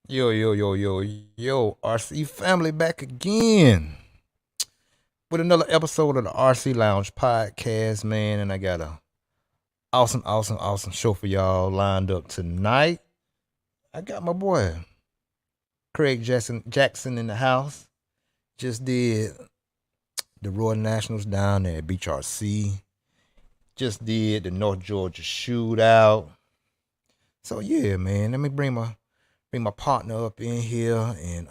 Yo, yo, yo, yo, yo, RC family back again with another episode of the RC Lounge podcast, man. And I got a awesome show for y'all lined up tonight. I got my boy Craig Jackson in the house. Just did the Royal Nationals down there at Beach RC. Just did the North Georgia Shootout. So yeah, man. Let me bring my partner up in here and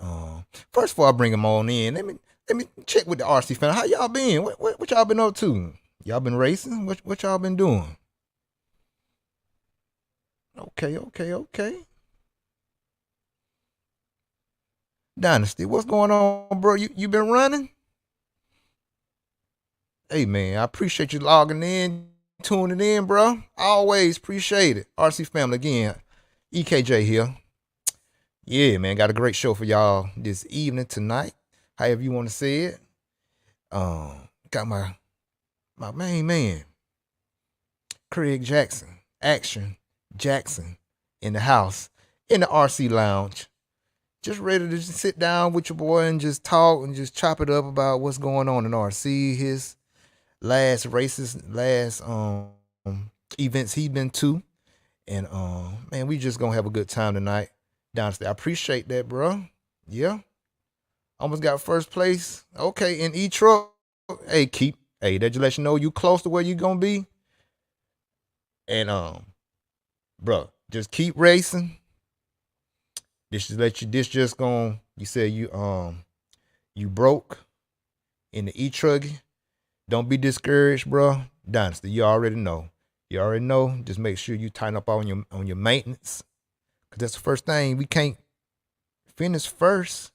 first of all I bring him on in. Let me check with the RC fan. How y'all been? What y'all been up to? Y'all been racing? What y'all been doing? Okay. Dynasty, what's going on, bro? You been running? Hey man, I appreciate you logging in, tuning in, bro. Always appreciate it. RC family again. EKJ here. Yeah, man, got a great show for y'all this evening tonight. However you want to say it. Got my main man, Craig Jackson, Action Jackson, in the house, in the RC lounge. Just ready to just sit down with your boy and just talk and just chop it up about what's going on in RC, his last races, last events he been to. And man, we just gonna have a good time tonight. Downstairs. I appreciate that, bro. Yeah. Almost got first place. Okay, in E truck. Hey, that just let you know you close to where you gonna be. And bro, just keep racing. This just gonna you said you broke in the E truck. Don't be discouraged, bro. Dynasty, you already know. You already know. Just make sure you tighten up on your maintenance. Cause that's the first thing. We can't finish first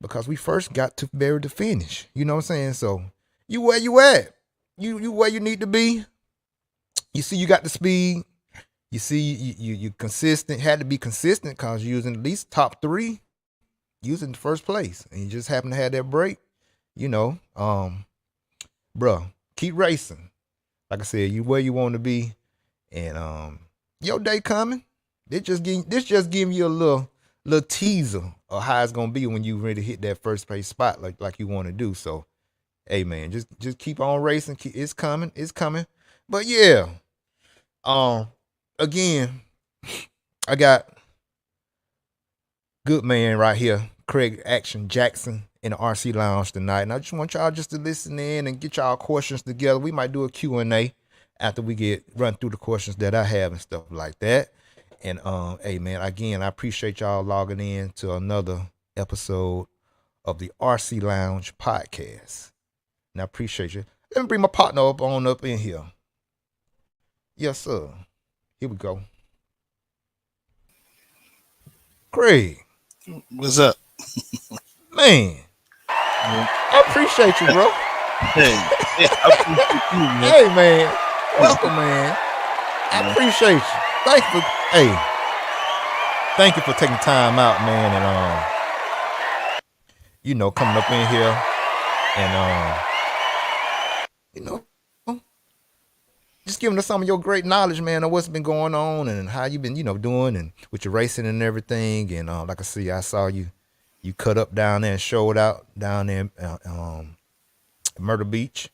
because we first got to bury the finish. You know what I'm saying? So you where you at? You where you need to be. You see you got the speed. You see you consistent. Had to be consistent because you're using at least top three, using the first place. And you just happen to have that break. You know, bro, keep racing. Like I said, you where you want to be. And your day coming. This just giving you a little teaser of how it's gonna be when you really hit that first place spot like you want to do. So, hey man, just keep on racing. It's coming. It's coming. But yeah, um, again, I got good man right here, Craig Action Jackson in the RC Lounge tonight, and I just want y'all just to listen in and get y'all questions together. We might do a Q&A after we get run through the questions that I have and stuff like that. And hey man, again, I appreciate y'all logging in to another episode of the RC Lounge podcast. And I appreciate you. Let me bring my partner up in here. Yes, sir. Here we go. Craig, What's up? man, Yeah. I appreciate you, bro. Hey, I appreciate you, man. Hey man, welcome, man. I Yeah. appreciate you. Thank you for taking time out, man, and coming up in here and you know, just giving us some of your great knowledge, man, of what's been going on and how you been, doing and with your racing and everything. And like I saw you cut up down there and showed out down there in Myrtle Beach,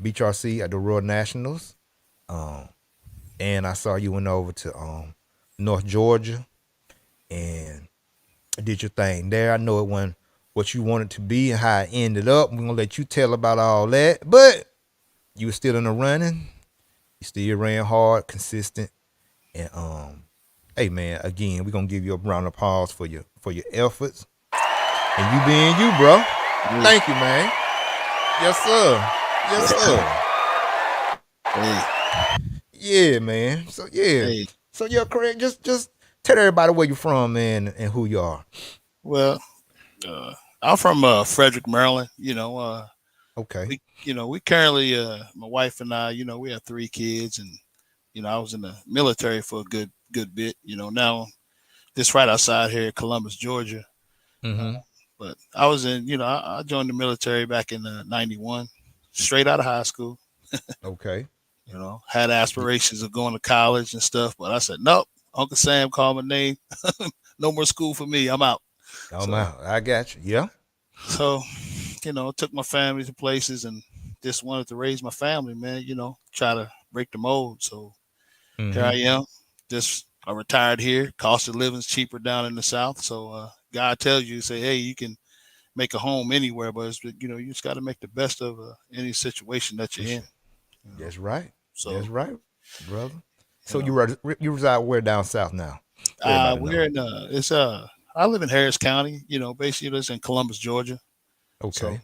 Beach RC at the Royal Nationals. Um, and I saw you went over to North Georgia and did your thing there. I know it wasn't what you wanted to be and how it ended up. We're gonna let you tell about all that, but you were still in the running. You still ran hard, consistent, and hey man, again, we're gonna give you a round of applause for your efforts and you being you, bro. Hey, Thank you, man. Yes, sir. Yes, sir. hey, Yeah, man. So yeah. hey. So yeah, Craig, just tell everybody where you're from, man, and who you are. Well, uh, I'm from Frederick, Maryland. Okay. We currently, my wife and I, we have three kids, and I was in the military for a good bit. Now this right outside here, Columbus, Georgia. Uh, Mm-hmm. but I was in, I joined the military back in '91, straight out of high school. Okay. Had Y- aspirations of going to college and stuff, but I said, nope. Uncle Sam called my name. no more school for me. I'm out. Oh So my, I got you. Yeah. so took my family to places and just wanted to raise my family, man. Try to break the mold. So here I Mm-hmm. am. Just I retired here. Cost of living's cheaper down in the South. So God tells you, say, hey, you can make a home anywhere, but you just got to make the best of any situation that you're in. You know. That's right. So That's right, brother. you So know, you reside where down south now? Everybody know. we're in it's I live in Harris County. Basically it's in Columbus, Georgia. So Okay.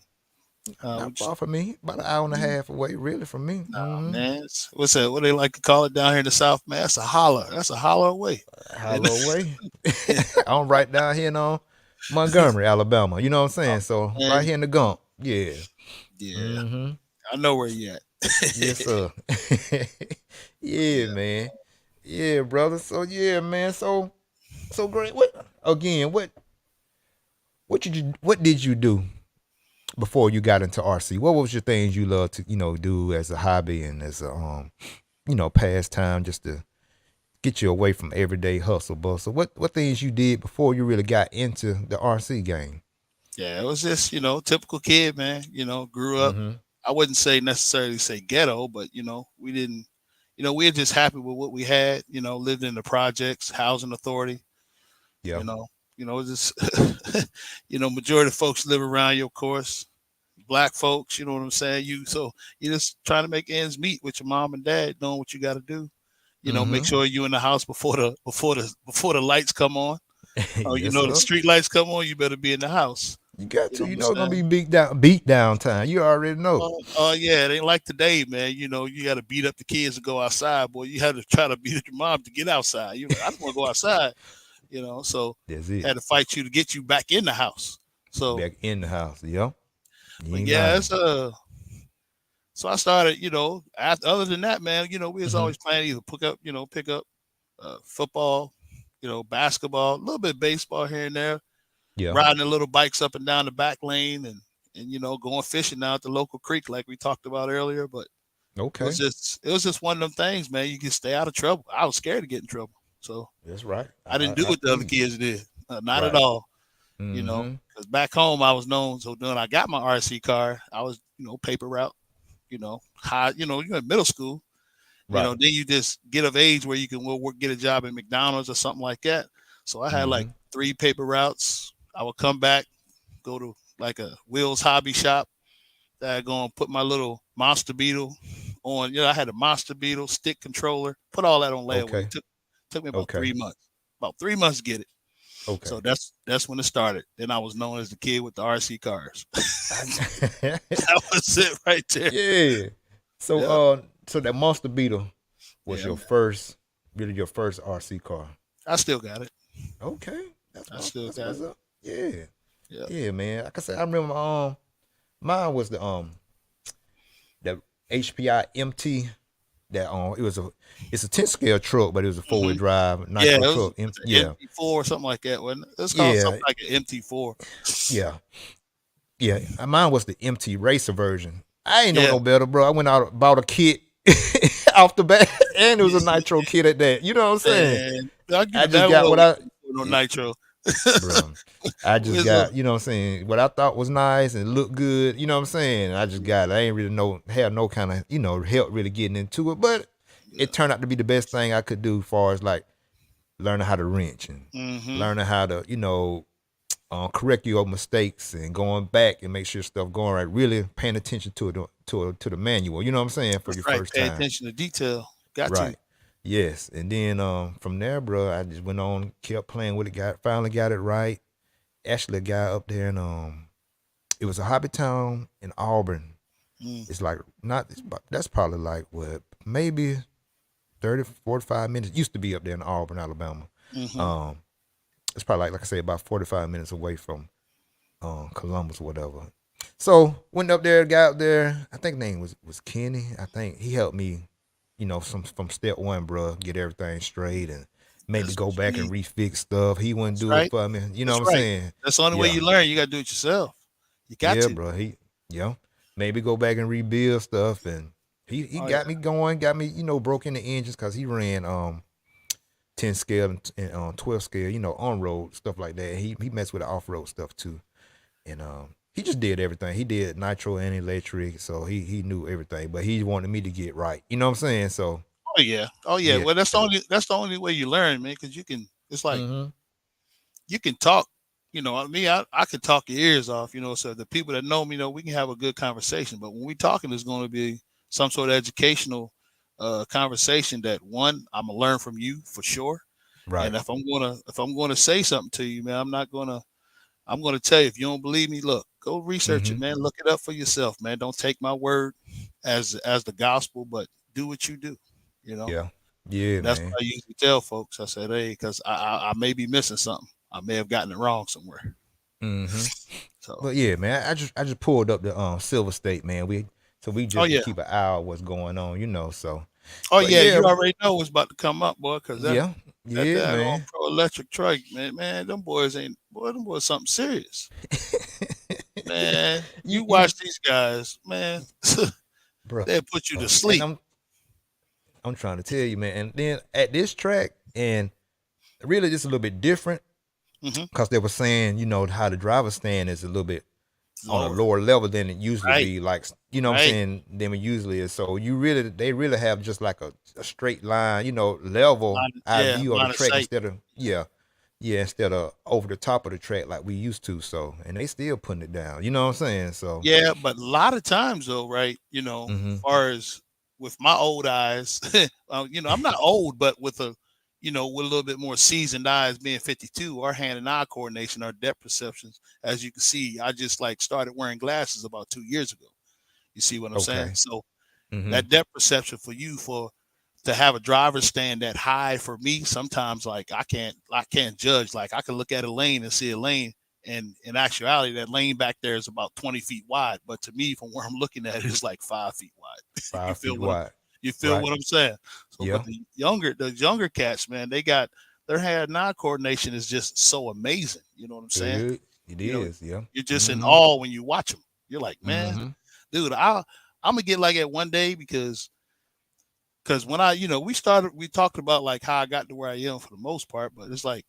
we Not just far from me. About an hour and a half away, really, from me. Mm-hmm. man, what's that? What they like to call it down here in the South, man? That's a holler. That's a holler away. And Hello way. I'm right down here in Montgomery, Alabama. You know what I'm saying? So right man, here in the Gump. Yeah. yeah, Mm-hmm. I know where you at. Yes, sir. Yeah, Yeah. man. Yeah, brother. So yeah, man. So great. What again? What did you do before you got into RC? What was your things you love to do as a hobby and as a pastime, just to get you away from everyday hustle bustle? What things you did before you really got into the RC game? Yeah, it was just, typical kid, man. Grew up. Mm-hmm. I wouldn't say necessarily say ghetto, but we didn't, we were just happy with what we had. Lived in the projects, housing authority. Yeah. You know, just majority of folks live around your course. Black folks, you know what I'm saying. You just trying to make ends meet with your mom and dad, doing what you got to do. Make Mm-hmm. sure you in the house before the lights come on. Oh, Yes, the sir. street lights come on, you better be in the house. You got You to. know what You I'm know it's gonna be saying? beat down time. You already know. Oh yeah, it ain't like today, man. You got to beat up the kids to go outside, boy. You had to try to beat up your mom to get outside. You like, I don't want to go outside, So That's it. had to fight you to get you back in the house. So, Back in the house. Yep. You but ain't yeah, lying. so I started, other than that, man, we was Mm-hmm. always playing either pick up football, basketball, a little bit of baseball here and there, Yeah. riding the little bikes up and down the back lane and going fishing now at the local creek like we talked about earlier. But Okay. it was just one of them things, man. You can stay out of trouble. I was scared to get in trouble, so That's right. I didn't do I what the feel other you. kids did. Not at Right. all. Mm-hmm. Because back home I was known. So when I got my RC car, I was paper route. High. You're in middle school. Right. Then you just get of age where you can work, get a job at McDonald's or something like that. So I had like Mm-hmm. 3 paper routes. I would come back, go to like a Will's hobby shop. That I go and put my little Monster Beetle on. I had a Monster Beetle stick controller. Put all that on layaway. Okay. Took me about Okay. 3 months. About 3 months to get it. Okay. So that's when it started. Then I was known as the kid with the RC cars. I- That was it right there. yeah. So Yeah, so that Monster Beetle was yeah, your man. first, really your first RC car. I still got it. Okay. I still That's got what's it. up. Yeah. Yeah. Yeah, man. Like I said, I remember mine was the HPI MT that it's a 10 scale truck, but it was a 4-wheel hmm drive Yeah, nitro it was truck. an Yeah. MT4 or something like that. Wasn't it? It's called Yeah. something like an MT4. Yeah. Yeah. Mine was the MT racer version. I ain't know Yeah. no better, bro. I went out bought a kit off the bat, and it was a nitro kit at that. You know what I'm saying? Man, I'll give I you just that got well what with I no nitro. bro. I just Where's a got, you know what I'm saying, what I thought was nice and looked good, you know what I'm saying? I just got it. I ain't really have no kind of, help really getting into it. But yeah. it turned out to be the best thing I could do as far as like learning how to wrench and Mm-hmm. learning how to, correct your mistakes and going back and make sure stuff going right. Really paying attention to the manual, you know what I'm saying, for That's your right. first Pay time. attention to detail. Got to. Right. Yes. And then from there, bro, I just went on, kept playing with it, finally got it right. Actually, a guy up there in it was a hobby town in Auburn. Mm, It's like not that's probably like what, maybe 30, 45 minutes. Used to be up there in Auburn, Alabama. mm-hmm. Um it's probably like I say, about 45 minutes away from Columbus or whatever. So went up there, got up there. I think his name was Kenny. I think he helped me, from step one, bro, get everything straight and made me That's go what you back and need. refix stuff. He wouldn't That's do it right. for me. You know That's what I'm right. saying? That's the only way Yeah. you learn. You got to do it yourself. You got Yeah, to. bro. Yeah, maybe go back and rebuild stuff, and he Oh yeah. got me going, got me, broke in the engines because he ran 10 scale and 12 scale, on road stuff like that. He messed with the off road stuff too, and he just did everything. He did nitro and electric, so he knew everything. But he wanted me to get right. You know what I'm saying? So Oh yeah, oh yeah. yeah. Well, that's the only way you learn, man. Because you can. It's like Mm-hmm. you can talk. I can talk your ears off. So the people that know me know we can have a good conversation. But when we talking, there's going to be some sort of educational conversation that one I'm gonna learn from you for sure. Right. And if I'm gonna say something to you, man, I'm gonna tell you if you don't believe me, look, go research Mm-hmm. it, man. Look it up for yourself, man. Don't take my word as the gospel, but do what you do. You know, Yeah. Yeah, and that's man. what I usually tell folks. I said, hey, because I may be missing something. I may have gotten it wrong somewhere. Mm-hmm. So, But yeah, man, I just pulled up the Silver State, man. We oh just to yeah, keep an eye on what's going on. oh But yeah, yeah, you already know what's about to come up, boy. Because that yeah, that yeah, daggone man. pro electric truck, man, them boys something serious, man. you You you watch these guys, man. bro, They'll put you to and sleep. I'm trying to tell you, man. And then at this track, and really just a little bit different Hmm. because they were saying, how the driver stand is a little bit on a Lower, lower level than it usually right, be, like, what I'm right. saying, than it usually is. So they really have just like a straight line, level eye Yeah, view of the line of track sight. instead of, instead of over the top of the track like we used to. So, and they still putting it down. You know what I'm saying? So, Yeah, but a lot of times though, right? mm-hmm. Far as with my old eyes, I'm not old, but with a little bit more seasoned eyes, being 52, our hand and eye coordination, our depth perceptions, as you can see, I just like started wearing glasses about 2 years ago. You see what I'm saying? Okay. So Mm-hmm. that depth perception for you for to have a driver stand that high for me sometimes like I can't judge. Like I can look at a lane and see a lane, and in actuality that lane back there is about 20 feet wide, but to me from where I'm looking at it is like 5 feet wide. you Five feel feet what i'm wide. you feel Right. what I'm saying? So but Yeah. the younger cats, man, they got their hand-eye coordination is just so amazing. You know what I'm saying? It you know is. Yeah. you're just in Mm-hmm. awe when you watch them. You're like, man, Mm-hmm. dude, I'm gonna get like it one day because when we talked about like how I got to where I am for the most part, but it's like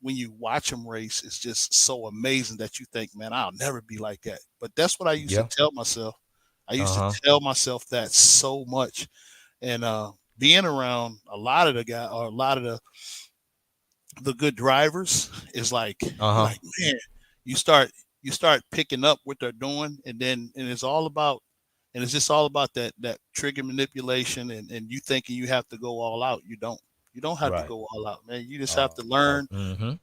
when you watch them race, it's just so amazing that you think, man, I'll never be like that. But that's what I used to Yeah. tell myself. I used to Uh-huh. tell myself that so much, and being around a lot of the guy or a lot of the good drivers is like you're Uh-huh. like, man, you start you start picking up what they're doing, and it's just all about that trigger manipulation, and you thinking you have to go all out. You don't have to Right. go all out, man. You just have to learn Mm-hmm.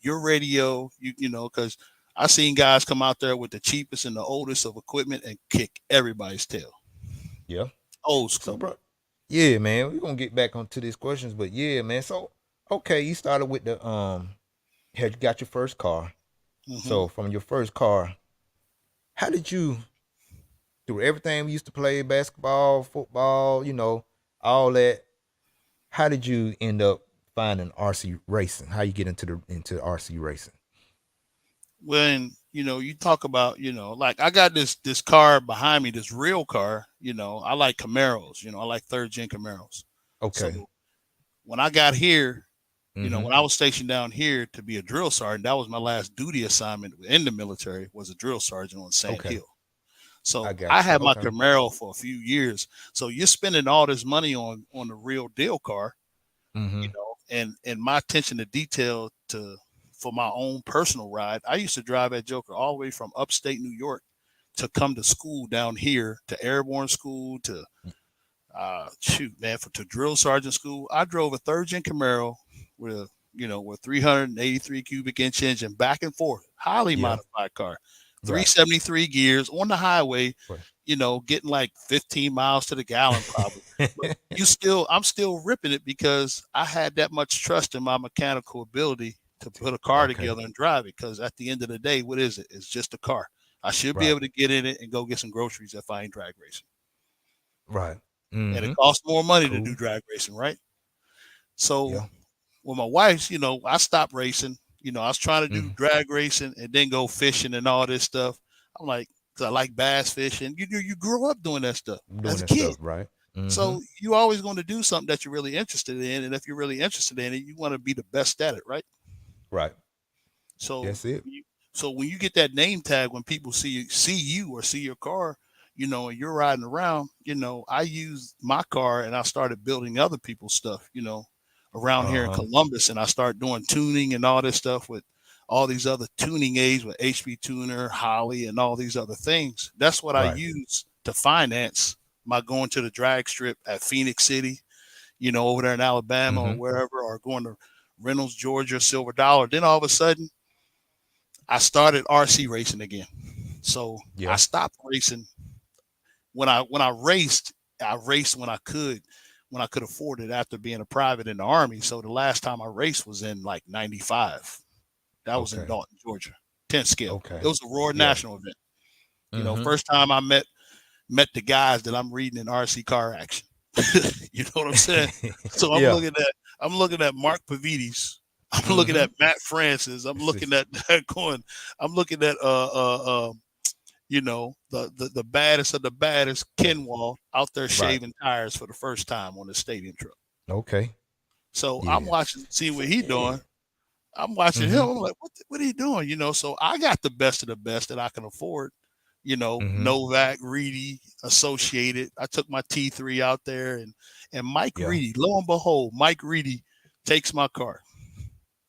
your radio. Because I seen guys come out there with the cheapest and the oldest of equipment and kick everybody's tail. Yeah. Old So, school. bro, yeah, man, we're gonna get back onto these questions, but yeah, man. So, okay, you started with the had you got your first car. Hmm. So, from your first car, how did you through everything we used to play, basketball, football, all that? How did you end up finding RC racing? How you get into RC racing? When you talk about like I got this car behind me, this real car. I like Camaros. I like third gen Camaros. Okay. So when I got here, Mm-hmm. when I was stationed down here to be a drill sergeant, that was my last duty assignment in the military, was a drill sergeant on Sand Okay. Hill. I So I got you. had my Okay. Camaro for a few years. So you're spending all this money on the real deal car, Mm-hmm. and my attention to detail to for my own personal ride. I used to drive that Joker all the way from upstate New York to come to school down here, to airborne school, to shoot, man, to drill sergeant school. I drove a third gen Camaro with 383 cubic inch engine back and forth, highly Yeah. modified car, Right. 373 gears on the highway, Right. getting like 15 miles to the gallon probably. But I'm still ripping it because I had that much trust in my mechanical ability to put a car Okay. together and drive it. Because at the end of the day, what is it? It's just a car. I should be Right. able to get in it and go get some groceries if I ain't drag racing. Right. And it Mm-hmm. costs more money to do Cool. drag racing, right? So Yeah. with my wife, I stopped racing. I was trying to do Mm-hmm. drag racing and then go fishing and all this stuff. I'm like, because I like bass fishing. You grew up doing that stuff Doing as a that kid. stuff, right? Mm-hmm. So you always going to do something that you're really interested in, and if you're really interested in it, you want to be the best at it, right? Right. So That's it. so when you get that name tag, when people see you or see your car, and you're riding around, I used my car and I started building other people's stuff, around here in Uh-huh. Columbus, and I started doing tuning and all this stuff with all these other tuning aids with HP Tuner, Holly, and all these other things. That's what I Right. use to finance my going to the drag strip at Phoenix City, over there in Alabama or Mm-hmm. wherever, or going to Reynolds, Georgia, Silver Dollar. Then all of a sudden, I started RC racing again. So I Yeah. stopped racing when I raced. I raced when I could afford it after being a private in the Army. So the last time I raced was in like '95. That was in Okay. Dalton, Georgia, 10 scale. It Okay. was a Roar Yeah. National event. Mm-hmm. First time I met the guys that I'm reading in RC car action. You know what I'm saying? So Yeah. I'm looking at Mark Pavides. I'm looking Mm-hmm. at Matt Francis. I'm It's looking just, at going. I'm looking at the baddest of the baddest, Kenwall, out there right. shaving tires for the first time on the stadium truck. Okay. So I'm Yeah. watching, see what he doing. I'm watching him. Mm-hmm. I'm like, what are you doing? So I got the best of the best that I can afford. Mm-hmm. Novak, Reedy, Associated. I took my T3 out there, and Mike Yeah. Reedy. Lo and behold, Mike Reedy takes my car.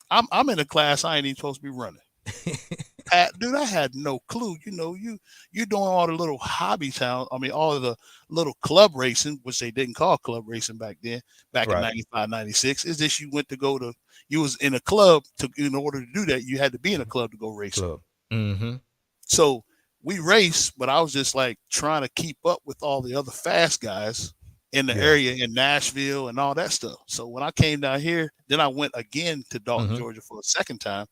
I'm in a class I ain't even supposed to be running. Dude, I had no clue. You're doing all the little hobby town. I mean, all of the little club racing, which they didn't call club racing back then, back in right. 95, 96. Is this you went to go to? You was in a club to in order to do that. You had to be in a club to go racing. Club. Mm-hmm. So we raced, but I was just like trying to keep up with all the other fast guys in the Yeah. area in Nashville and all that stuff. So when I came down here, then I went again to Dalton, Mm-hmm. Georgia for a second time.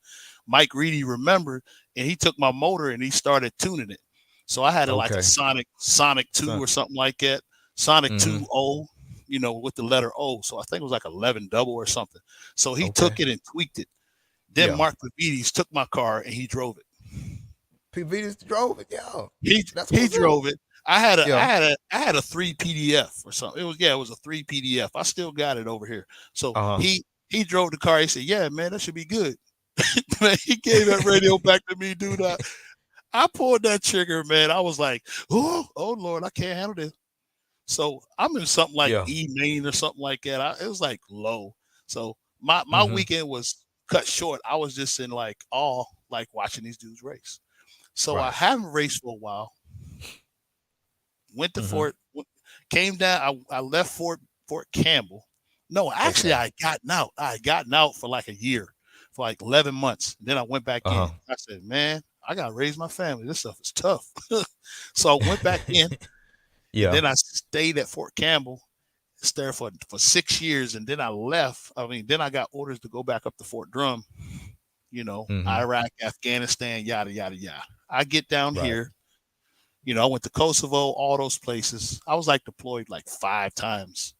Mike Reedy remembered, and he took my motor and he started tuning it. So I had it like a Okay. Sonic 2 Son. or something like that. Sonic Mm-hmm. 2 O, with the letter O. So I think it was like 11 double or something. So he Okay. took it and tweaked it. Then Yeah. Mark Pavides took my car and he drove it. P. drove it. Yeah. He That's he what's up. drove it. I had a I Yeah. had a I had a 3 PDF or something. It was a 3 PDF. I still got it over here. So Uh-huh. he drove the car. He said, "Yeah, man, that should be good." Man, he gave that radio back to me, dude. I pulled that trigger, man. I was like, oh Lord, I can't handle this. So I'm in something like Yeah. E main or something like that. It was like low. So my Mm-hmm. weekend was cut short. I was just in like awe, like watching these dudes race. So I Right. haven't raced for a while. Went to Mm-hmm. came down. I left Fort Campbell. No, actually, Okay. I gotten out for like a year, for like 11 months. Then I went back in. Uh-huh. I said, man, I got to raise my family. This stuff is tough. So I went back in, and yeah. then I stayed at Fort Campbell, stayed there for 6 years, and then I left. I mean, then I got orders to go back up to Fort Drum, Mm-hmm. Iraq, Afghanistan, yada, yada, yada. I get down Right. here. I went to Kosovo, all those places. I was like deployed like 5 times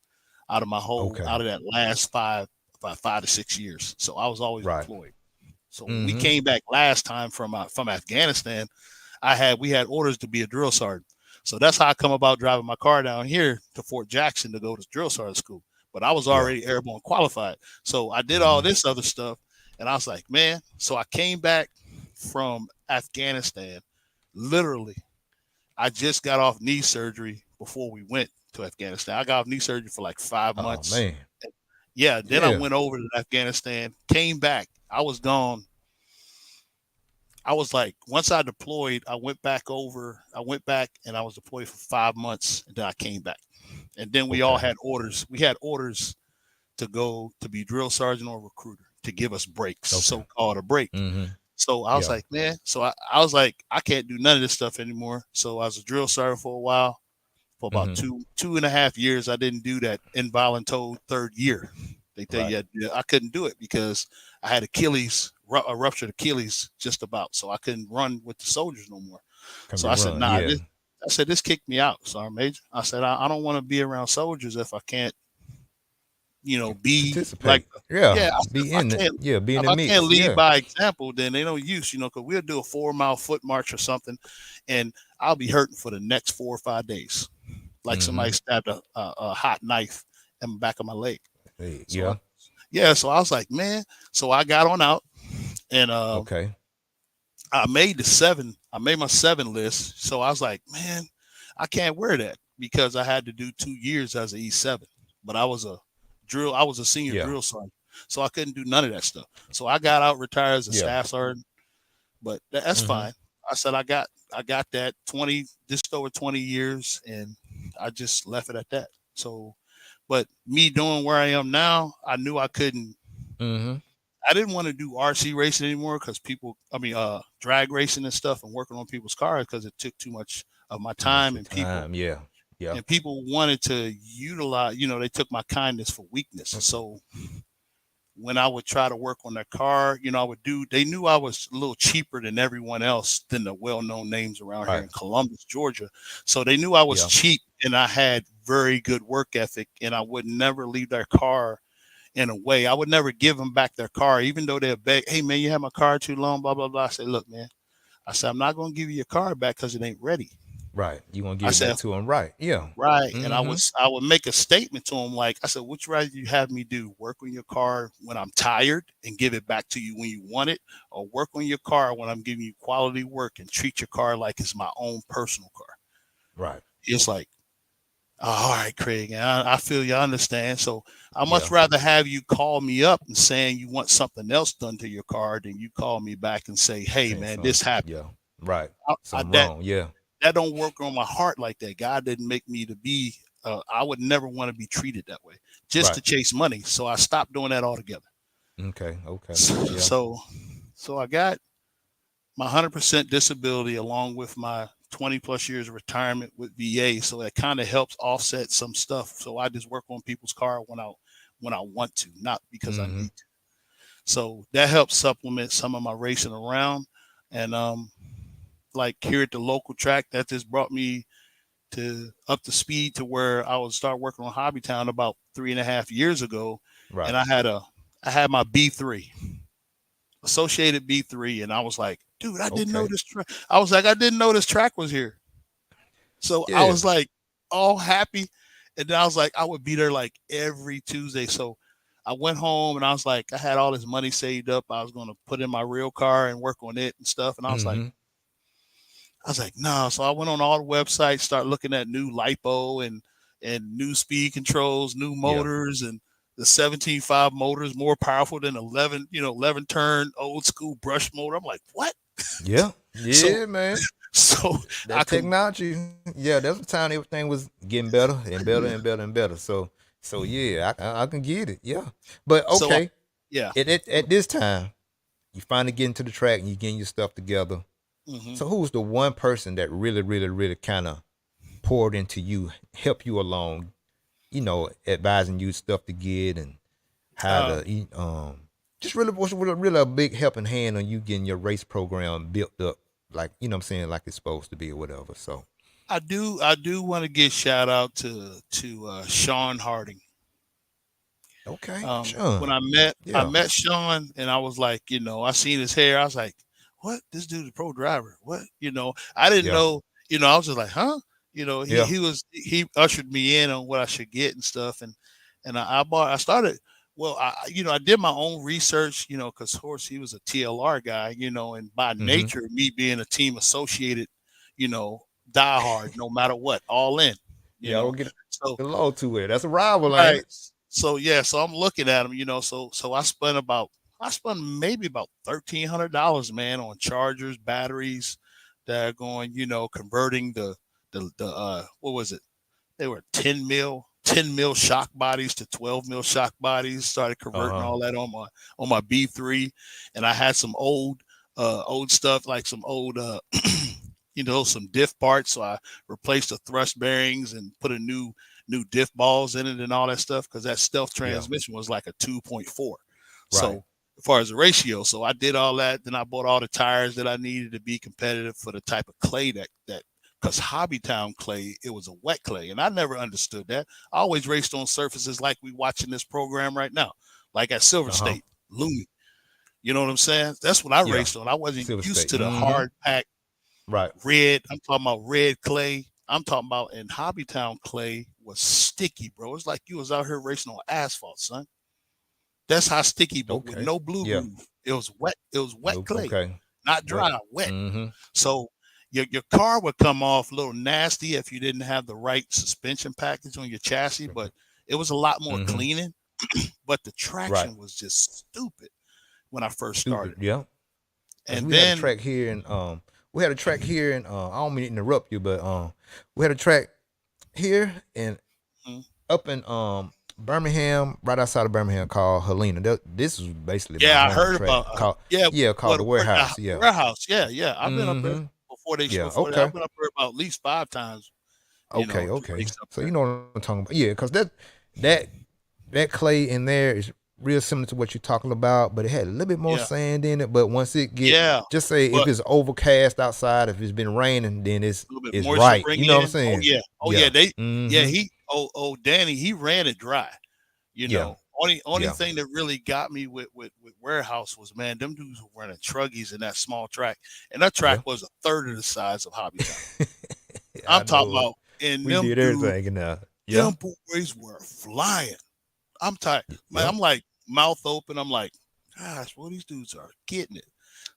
Okay. out of that last about 5 to 6 years. So I was always Right. deployed. So when we Mm-hmm. came back last time from Afghanistan, we had orders to be a drill sergeant. So that's how I come about driving my car down here to Fort Jackson to go to drill sergeant school. But I was Yeah. already airborne qualified. So I did all Mm-hmm. this other stuff. And I was like, man. So I came back from Afghanistan. Literally, I just got off knee surgery before we went to Afghanistan. I got off knee surgery for like five Oh months. man. Yeah, then I Yeah. went over to Afghanistan, came back. I was gone. I was like, once I deployed, I went back and I was deployed for 5 months, and then I came back. And then we all Okay. had orders. We had orders to go to be drill sergeant or recruiter to give us breaks, Okay. so called a break. Mm-hmm. So I was Yeah. like, man. So I was like, I can't do none of this stuff anymore. So I was a drill sergeant for a while. For about Mm-hmm. two and a half years, I didn't do that involuntold third year. They tell Right. you I couldn't do it because I had a ruptured Achilles just about, so I couldn't run with the soldiers no more. Can So be I said, run. nah, Yeah. this kicked me out, Sergeant Major. I said, I don't want to be around soldiers if I can't, be like, Participate. Yeah. yeah, I said, Be in it. Yeah. Be in if the I can't mix. lead Yeah. by example, then they don't use, because we'll do a 4 mile foot march or something, and I'll be hurting for the next 4 or 5 days. like somebody Mm-hmm. stabbed a hot knife in the back of my leg. Hey, So yeah. yeah, so I was like, man. So I got on out, and Okay. I made the seven. I made my seven list. So I was like, man, I can't wear that because I had to do 2 years as an E7. But I was a drill. I was a senior Yeah. drill sergeant, so I couldn't do none of that stuff. So I got out, retired as a Yeah. staff sergeant. But that's Mm-hmm. fine. I said I got that 20 just over 20 years, and I just left it at that. So, but me doing where I am now, I knew I couldn't. Mm-hmm. I didn't want to do RC racing anymore because people, I mean, drag racing and stuff and working on people's cars because it took too much of my Too much time of and people time. Yeah. Yeah. wanted to utilize, they took my kindness for weakness. So when I would try to work on their car, I would do, they knew I was a little cheaper than everyone else than the well-known names around here Right. in Columbus, Georgia. So they knew I was Yeah. cheap and I had very good work ethic and I would never leave their car in a way. I would never give them back their car, even though they're beg, hey man, you had my car too long, blah, blah, blah. I said, look, man, I said, I'm not going to give you your car back because it ain't ready. Right. You want to I give it back said, to him? Right. Yeah. right. And Mm-hmm. I would make a statement to him like, I said, which rather you have me do? Work on your car when I'm tired and give it back to you when you want it, or work on your car when I'm giving you quality work and treat your car like it's my own personal car. Right. It's like, oh, all right, Craig, and I feel you, I understand. So I much Yeah. rather have you call me up and saying you want something else done to your car than you call me back and say, hey, Saying man, something. this happened. Yeah. Right. I, Something that wrong. Yeah. that don't work on my heart like that. God didn't make me to be. I would never want to be treated that way, just Right. to chase money. So I stopped doing that altogether. Okay. Okay. Yeah. So, so I got my 100% disability along with my 20 plus years of retirement with VA. So that kind of helps offset some stuff. So I just work on people's car when I want to, not because I Mm-hmm. need to. So that helps supplement some of my racing around. And like here at the local track, that just brought me to up to speed to where I would start working on Hobbytown about 3.5 years ago. And Right. I had my B3 associated B3, and I was like, dude, I didn't know Okay. this track. I was like, I didn't know this track was here. So I Yeah. was like, all happy, and then I was like, I would be there like every Tuesday. So I went home and I was like, I had all this money saved up. I was going to put in my real car and work on it and stuff. And Mm-hmm. I was like, no. So I went on all the websites, start looking at new lipo and new speed controls, new Yeah. motors, and the 17.5 motor is more powerful than 11 turn old school brush motor. I'm like, what? Yeah. So Yeah, man. so I That could technology, yeah, that's the time everything was getting better and better and better and better. So yeah, I can get it. Yeah, but so okay, yeah. at this time, you finally get into the track and you getting your stuff together. hmm So who's the one person that really kind of poured into you, help you along, advising you stuff to get and how Uh, to just really was really a big helping hand on you getting your race program built up like what I'm saying, like it's supposed to be or whatever. So I do want to give shout out to Sean Harding. okay, When Sean. I Yeah. met Sean and I was like, I seen his hair. I was like, what? This dude is a pro driver. What? I didn't Yeah. know. I was just like, huh? Yeah. He ushered me in on what I should get and stuff, and I started. Well, I did my own research, because of course he was a TLR guy, and by Mm-hmm. nature, me being a team associated, you know, diehard, no matter what, all in, you Yeah, know. don't get So a low to it. That's a rival, ain't right. it? So yeah, so I'm looking at them, so I spent maybe about $1,300, man, on chargers, batteries that are going, converting the what was it? They were 10 mil shock bodies to 12 mil shock bodies. Started converting Uh-huh. all that on my B3, and I had some old stuff like some old some diff parts. So I replaced the thrust bearings and put a new diff balls in it and all that stuff because that stealth Yeah. transmission was like a 2.4. Right. So as far as the ratio, so I did all that. Then I bought all the tires that I needed to be competitive for the type of clay that because Hobbytown clay, it was a wet clay. And I never understood that. I always raced on surfaces like we watching this program right now, like at Silver Uh-huh. State, Lumi. You know what I'm saying? That's what I Yeah. raced on. I wasn't Silver used State. to the Mm-hmm. hard pack Right. red. I'm talking about red clay, I'm talking about in Hobbytown, clay was sticky, bro. It's like you was out here racing on asphalt, son. That's how sticky, but with Okay. no blue Yeah. groove. It was wet. It was wet Nope. clay, Okay. not Wet. dry, wet. Mm-hmm. So your car would come off a little nasty if you didn't have the right suspension package on your chassis, but it was a lot more Mm-hmm. cleaning. But the Right. traction was just stupid when I first Stupid. started. Yeah. Cause And we had a then track here in we had a track here in I don't mean to interrupt you, but we had a track here and mm, up in Birmingham, right outside of Birmingham, called Helena. This was basically my yeah, I home heard track. about Called yeah, called the the Warehouse. Yeah. warehouse. Yeah, yeah. I've been up there Mm-hmm. Yeah. before that. Okay. I've been up there about at least 5 times, Okay. to Okay. race up So you there. know what I'm talking about. Yeah, because that that clay in there is real similar to what you're talking about, but it had a little bit more Yeah, sand in it. But once it get, yeah. just say if But it's overcast outside, if it's been raining, then a little bit it's moisture right. bring You know what I'm in. Oh saying? yeah. Oh yeah. Yeah. Mm-hmm. Danny, he ran it dry. Yeah. Only Yeah. thing that really got me with warehouse was, man, them dudes were running truggies in that small track. And that track Yeah. was a third of the size of Hobbytown. I I'm talking know it. about, and We them did dudes, everything in there. Yeah. them boys were flying. I'm tired. Man, Yep. I'm like mouth open. I'm like, gosh, well, these dudes are getting it.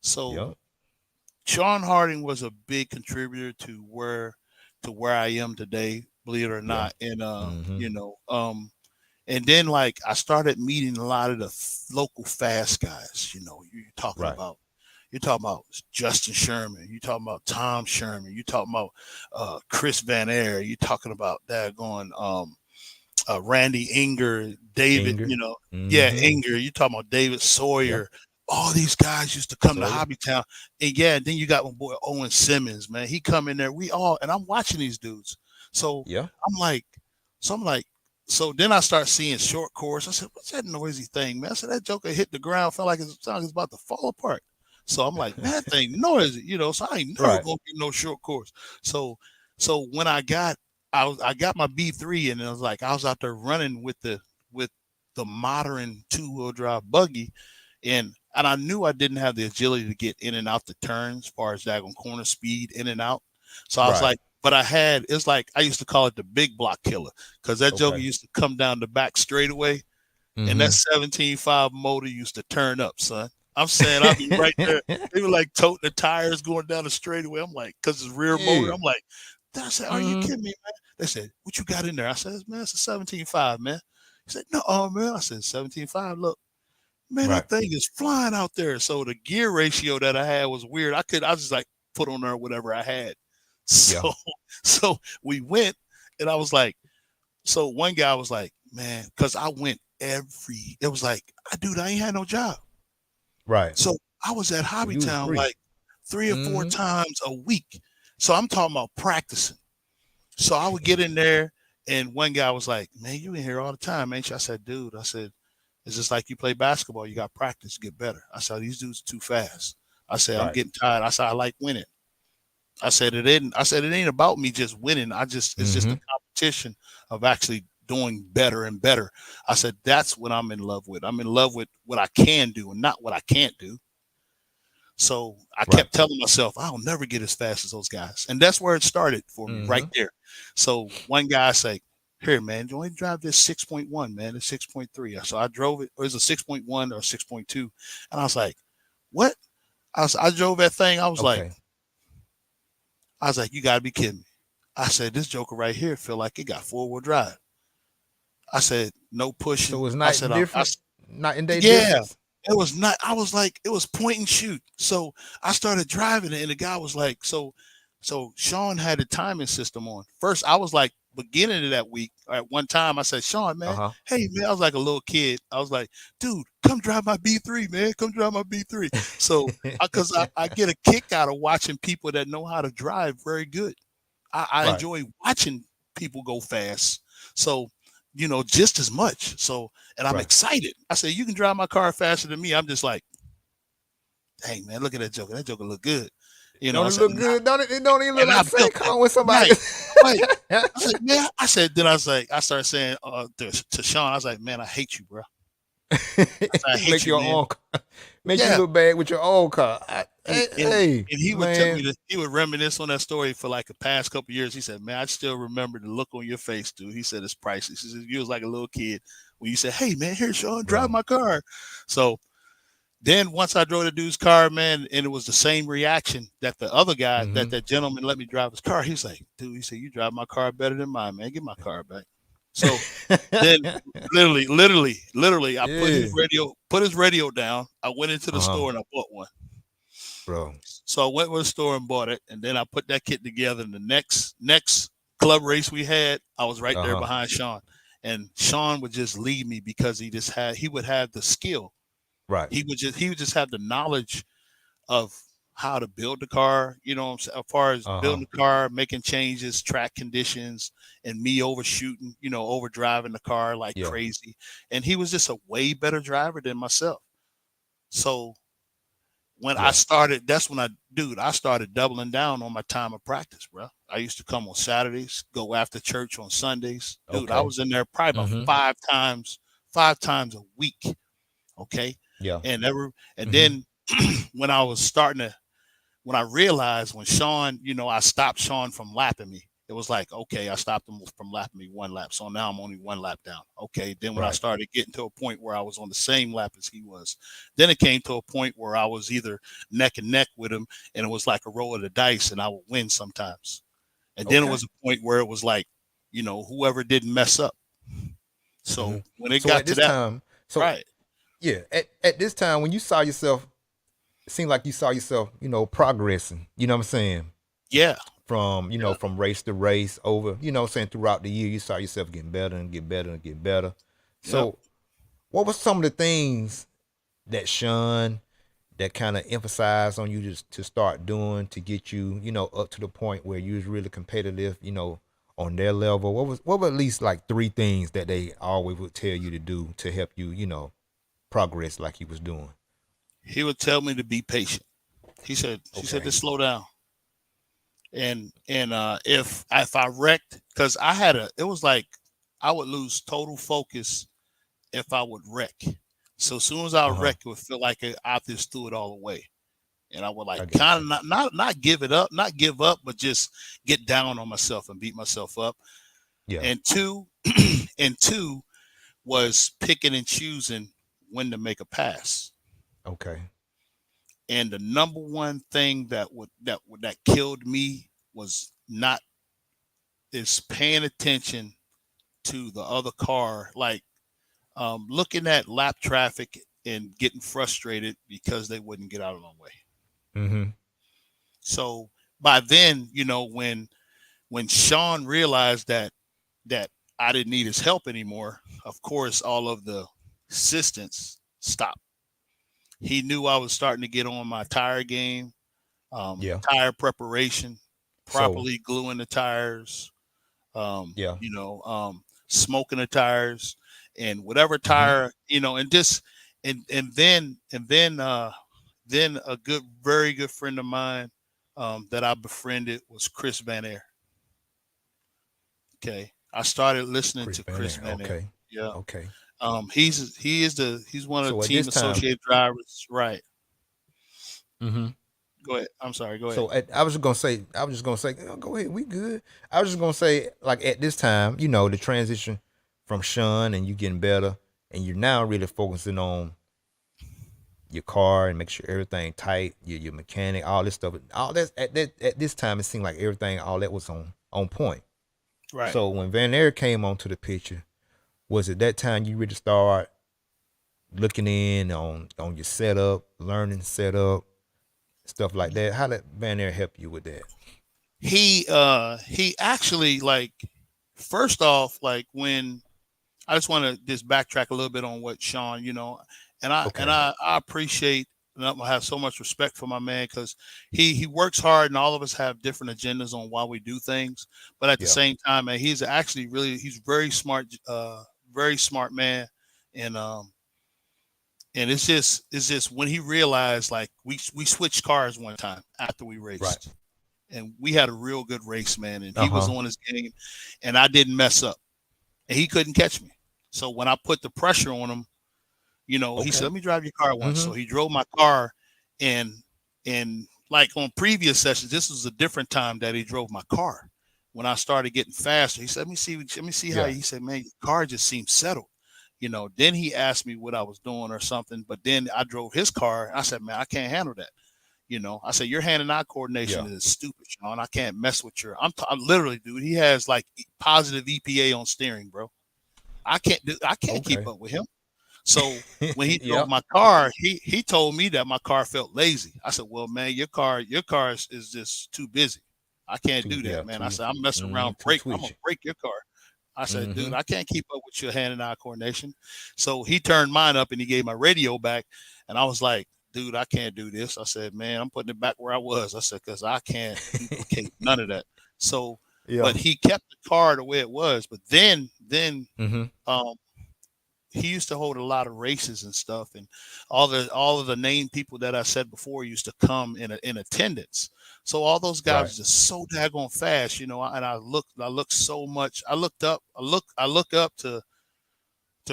So Yep. Sean Harding was a big contributor to where I am today, believe it or Yeah. not. And Mm-hmm. and then like I started meeting a lot of the local fast guys. Right. You're talking about Justin Sherman. You're talking about Tom Sherman. You're talking about Chris Van Air. You're talking about that going Randy Inger, David, Anger. yeah, Mm-hmm. Inger. You talking about David Yep. Sawyer. All these guys used to come to Sawyer. Hobbytown, and yeah, and then you got my boy Owen Simmons, man. He come in there. And I'm watching these dudes. So Yeah. I'm like, so I'm like, so then I start seeing short course. I said, what's that noisy thing, man? I said that joker hit the ground, felt like it sounded like it's about to fall apart. So I'm like, man, that thing noisy, So I ain't never Right. gonna get no short course. So when I got my B3, and it was like I was out there running with the modern 2-wheel drive buggy, and I knew I didn't have the agility to get in and out the turns as far as that on corner speed in and out. So I was Right. like, but it's like I used to call it the big block killer, because that joker Okay. used to come down the back straightaway, and that Mm-hmm. 17.5 motor used to turn up, son. I'm saying I'll be right there. They were like toting the tires going down the straightaway. I'm like, because it's rear motor. Yeah. I'm like, I said, are you Mm-hmm. kidding me, man? They said, what you got in there? I said, man, it's a 17.5, man. He said, no, man. I said, 17.5. Look, man, Right. that thing is flying out there. So the gear ratio that I had was weird. I was just like put on there whatever I had. Yeah. So so we went, and I was like, so one guy was like, man, because I went it was like, dude, I ain't had no job. Right. So I was at So you was Hobbytown free. like 3 or 4 Mm-hmm. times a week. So I'm talking about practicing. So I would get in there, and one guy was like, man, you in here all the time, ain't you? I said, dude, it's just like you play basketball. You got practice to get better. I said, these dudes are too fast. I said, I'm Right. getting tired. I said, I like winning. It ain't about me just winning. It's just Mm-hmm. a competition of actually doing better and better. I said, that's what I'm in love with. I'm in love with what I can do and not what I can't do. So I Right. kept telling myself, I'll never get as fast as those guys. And that's where it started for me, right Mm-hmm. there. So one guy say, here, man, you only drive this 6.1, man. It's 6.3. So I drove it, or it's a 6.1 or 6.2. And I was like, what? I drove that thing. Okay. I was like, you gotta be kidding me. I said, this joker right here feel like it got 4-wheel drive. I said, no pushing. So it's I night said, different, night and day yeah, difference. it was not. I was like, it was point and shoot. So I started driving it, and the guy was like, so Sean had the timing system on. First, I was like, beginning of that week, at one time, I said, Sean, Uh man, huh. hey, man, I was like a little kid. I was like, dude, come drive my B3, man. Come drive my B3. So, because I get a kick out of watching people that know how to drive very good. I Right. enjoy watching people go fast. So, just as much. So, and I'm Right. excited. I said, you can drive my car faster than me. I'm just like, hey, man, look at that joker. That joker look good. Don't I it said, look good? Don't it? It don't even look and like I the same built that. car with somebody. Right, right. I said, man, then I was like, I started saying to Sean, I was like, man, I hate you, bro. I said, I hate Make you, your man. own. Make you Yeah, look bad with your own car. he Hey, hey, and he would tell me man, that he would reminisce on that story for like the past couple years. He said, "Man, I still remember the look on your face, dude." He said, "It's priceless." He said, "You was like a little kid when you said, 'Hey, man, here, Sean, drive bro. my car.'" So then once I drove the dude's car, man, and it was the same reaction that the other guy, Mm-hmm. that gentleman let me drive his car. He's like, "Dude," he said, "you drive my car better than mine, man. Get my car back." So then literally, I Yeah. put his radio down. I went into the Uh-huh. store and I bought one. Bro. So I went to the store and bought it, and then I put that kit together. And the next club race we had, I was right there Uh-huh. behind Sean, and Sean would just lead me because he would have the skill. Right. He would just have the knowledge of how to build the car. You know, what I'm saying, as far as Uh-huh. building the car, making changes, track conditions, and me overshooting. You know, over driving the car like Yeah. crazy. And he was just a way better driver than myself. So when I Yeah. started, that's when I started doubling down on my time of practice, bro. I used to come on Saturdays, go after church on Sundays. Dude, I Okay. was in there probably about Mm-hmm. five times a week. Okay. Yeah. And Mm-hmm. then when I was starting to, when I realized when Sean, I stopped Sean from lapping me. It was like, okay, I stopped him from lapping me one lap. So now I'm only one lap down. Okay. Then when I Right. started getting to a point where I was on the same lap as he was, then it came to a point where I was either neck and neck with him, and it was like a roll of the dice and I would win sometimes. And then it Okay. was a point where it was like, whoever didn't mess up. Mm-hmm. So when it So got at to this that, time, so right. yeah, at this time when you saw yourself, it seemed like you saw yourself, progressing, you know what I'm saying? Yeah. From, Yeah. from race to race over, what I'm saying, throughout the year, you saw yourself getting better and get better and get better. Yep. So what was some of the things that Sean that kind of emphasized on you to start doing to get you, up to the point where you was really competitive, on their level? What were at least like three things that they always would tell you to do to help you, progress like you was doing? He would tell me to be patient. She said Okay. to slow down. And if I wrecked, because it was like I would lose total focus if I would wreck. So as soon as I Uh huh. wreck, it would feel like I just threw it all away. And I would like I got kind of you. not give it up, not give up, but just get down on myself and beat myself up. Yeah. And two, and two was picking and choosing when to make a pass. Okay. And the number one thing that killed me was not is paying attention to the other car, like looking at lap traffic and getting frustrated because they wouldn't get out of my way. Mm-hmm. So by then, when Sean realized that I didn't need his help anymore, of course, all of the assistance stopped. He knew I was starting to get on my tire game, Yeah. tire preparation, So properly gluing the tires, yeah. smoking the tires, and whatever Mm-hmm. tire, and just then a very good friend of mine that I befriended was Chris Van Air. Okay, I started listening Chris to Van Chris Air. Van Air. Okay. Yeah, Okay. he's one of the So at team this time, associated drivers. Right. mm-hmm. Go ahead. I'm sorry. Go ahead. So I was just gonna say, oh, go ahead, we good. I was just gonna say, like at this time, the transition from Sean and you getting better, and you're now really focusing on your car and make sure everything tight, your mechanic, all this stuff, all that at this time, it seemed like everything, all that was on point. Right. So when Van Air came onto the picture, was it that time you really start looking in on your setup, learning setup, stuff like that? How did Van Air help you with that? He actually, like, first off, like, when I just want to just backtrack a little bit on what Sean, and I and Okay. I appreciate, and I have so much respect for my man, because he works hard, and all of us have different agendas on why we do things. But at the Yeah. same time, man, he's very smart man, and it's just when he realized, like, we switched cars one time after we Right. raced, and we had a real good race, man, and Uh he was huh. on his game, and I didn't mess up, and he couldn't catch me. So when I put the pressure on him, he said, Okay. "Let me drive your car once." Mm-hmm. So he drove my car, and And like on previous sessions, this was a different time that he drove my car. When I started getting faster, he said, let me see how Yeah. he said, man, your car just seems settled. Then he asked me what I was doing or something, but then I drove his car. I said, man, I can't handle that. I said, your hand and eye coordination Yeah. is stupid, Sean. I can't mess with your. I'm literally, dude. He has like positive EPA on steering, bro. I can't keep Okay. up with him. So when he drove Yep. my car, he told me that my car felt lazy. I said, well, man, your car is just too busy. I can't Too do that, yeah, man. I too said, I'm messing around, too break. I'm gonna twitchy. break your car. I said, dude, Mm-hmm. I can't keep up with your hand and eye coordination. So he turned mine up and he gave my radio back. And I was like, dude, I can't do this. I said, man, I'm putting it back where I was. I said, because I can't duplicate none of that. So, Yeah. but he kept the car the way it was. But then Mm-hmm. um, he used to hold a lot of races and stuff, and all of the named people that I said before used to come in attendance. So all those guys Right. are just so daggone fast, and I look so much. I look up to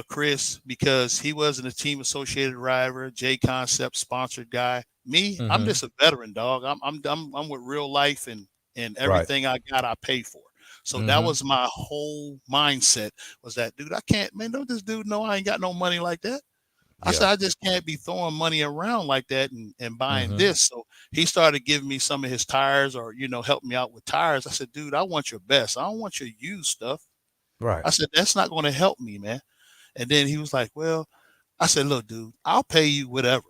Chris because he wasn't a team associated driver, J Concept sponsored guy. Me, I'm Mm-hmm. just a veteran dog. I'm with real life and Right. everything I got, I pay for. So that Mm-hmm. was my whole mindset was that, dude, I can't, man, don't this dude know I ain't got no money like that? I Yeah. said, I just can't be throwing money around like that and buying Mm-hmm. this. So he started giving me some of his tires or, help me out with tires. I said, dude, I want your best. I don't want your used stuff. Right. I said, that's not going to help me, man. And then he was like, well, I said, look, dude, I'll pay you whatever.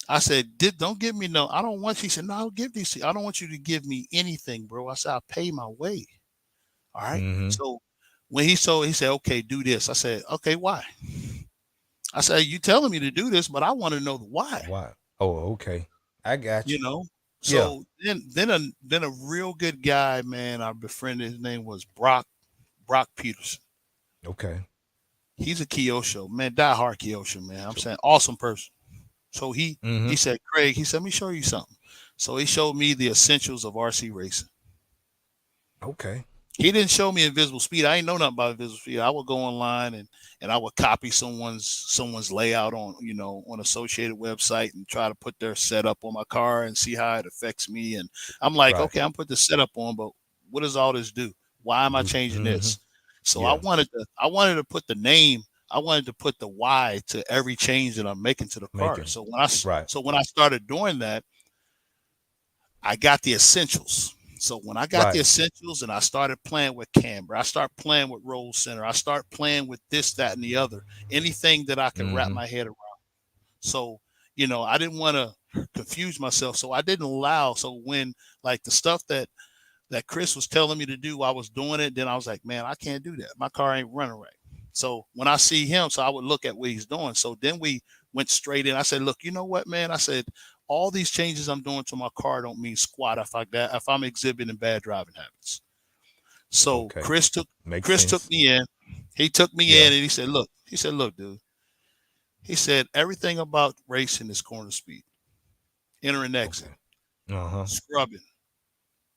I said, don't give me no, I don't want, he said, no, I'll give these to you. I don't want you to give me anything, bro. I said, I'll pay my way. All right. Mm-hmm. So when he said, okay, do this. I said, okay, why? I said, you telling me to do this, but I want to know the why, Why? Oh, okay. I got you you. know? Yeah. So then a real good guy, man, I befriended, his name was Brock Peterson. Okay. He's a Kyosho, man, diehard Kyosho, man. I'm So saying awesome person. So he mm-hmm. said, Craig, he said, let me show you something. So he showed me the essentials of RC racing. Okay. He didn't show me invisible speed. I ain't know nothing about invisible speed. I would go online and I would copy someone's layout on associated website and try to put their setup on my car and see how it affects me. And I'm like, Right. okay, I'm put the setup on, but what does all this do? Why am I changing Mm-hmm. this? So I Yeah. wanted to I wanted to put the name. I wanted to put the why to every change that I'm making to the car. Making. So when I Right. so when I started doing that, I got the essentials. So when I got the Right. essentials and I started playing with camber, I start playing with roll center, I start playing with this, that, and the other, anything that I could wrap Mm-hmm. my head around. So, I didn't want to confuse myself. So I didn't allow. So when like the stuff that Chris was telling me to do, I was doing it. Then I was like, man, I can't do that. My car ain't running right. So when I see him, so I would look at what he's doing. So then we went straight in. I said, look, you know what, man? I said, all these changes I'm doing to my car don't mean squat if I'm exhibiting bad driving habits. So Okay. Chris took Makes Chris took sense. me in. He took me Yeah. in and he said, look, dude. He said, everything about racing is corner speed, enter and exit, Okay. Uh-huh. scrubbing,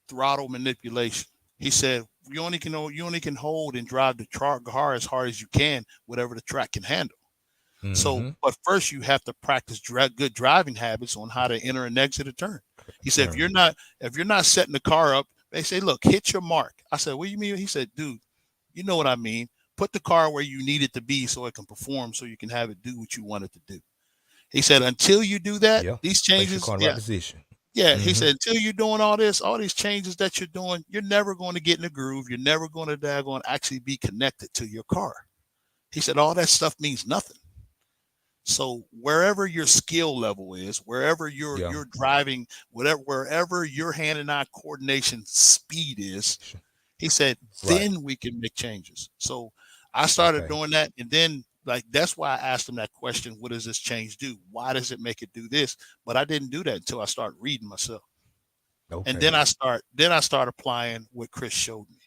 throttle manipulation. He said you only can hold and drive the car as hard as you can, whatever the track can handle. So, Mm-hmm. but first you have to practice good driving habits on how to enter and exit a turn. He said if Turn. you're not setting the car up, they say, look, hit your mark. I said, what do you mean? He said, dude, you know what I mean. Put the car where you need it to be so it can perform, so you can have it do what you want it to do. He said, until you do that, Yeah. these Place your changes, car in the right yeah, position. yeah, he Mm-hmm. said, until you're doing all these changes that you're doing, you're never going to get in the groove. You're never going to daggone actually be connected to your car. He said, all that stuff means nothing. So wherever your skill level is, wherever you're Yeah. you're driving, wherever your hand and eye coordination speed is, Sh- he said, Right. then we can make changes. So I started Okay. doing that. And then like that's why I asked him that question, what does this change do? Why does it make it do this? But I didn't do that until I started reading myself. And Okay. then I start applying what Chris showed me.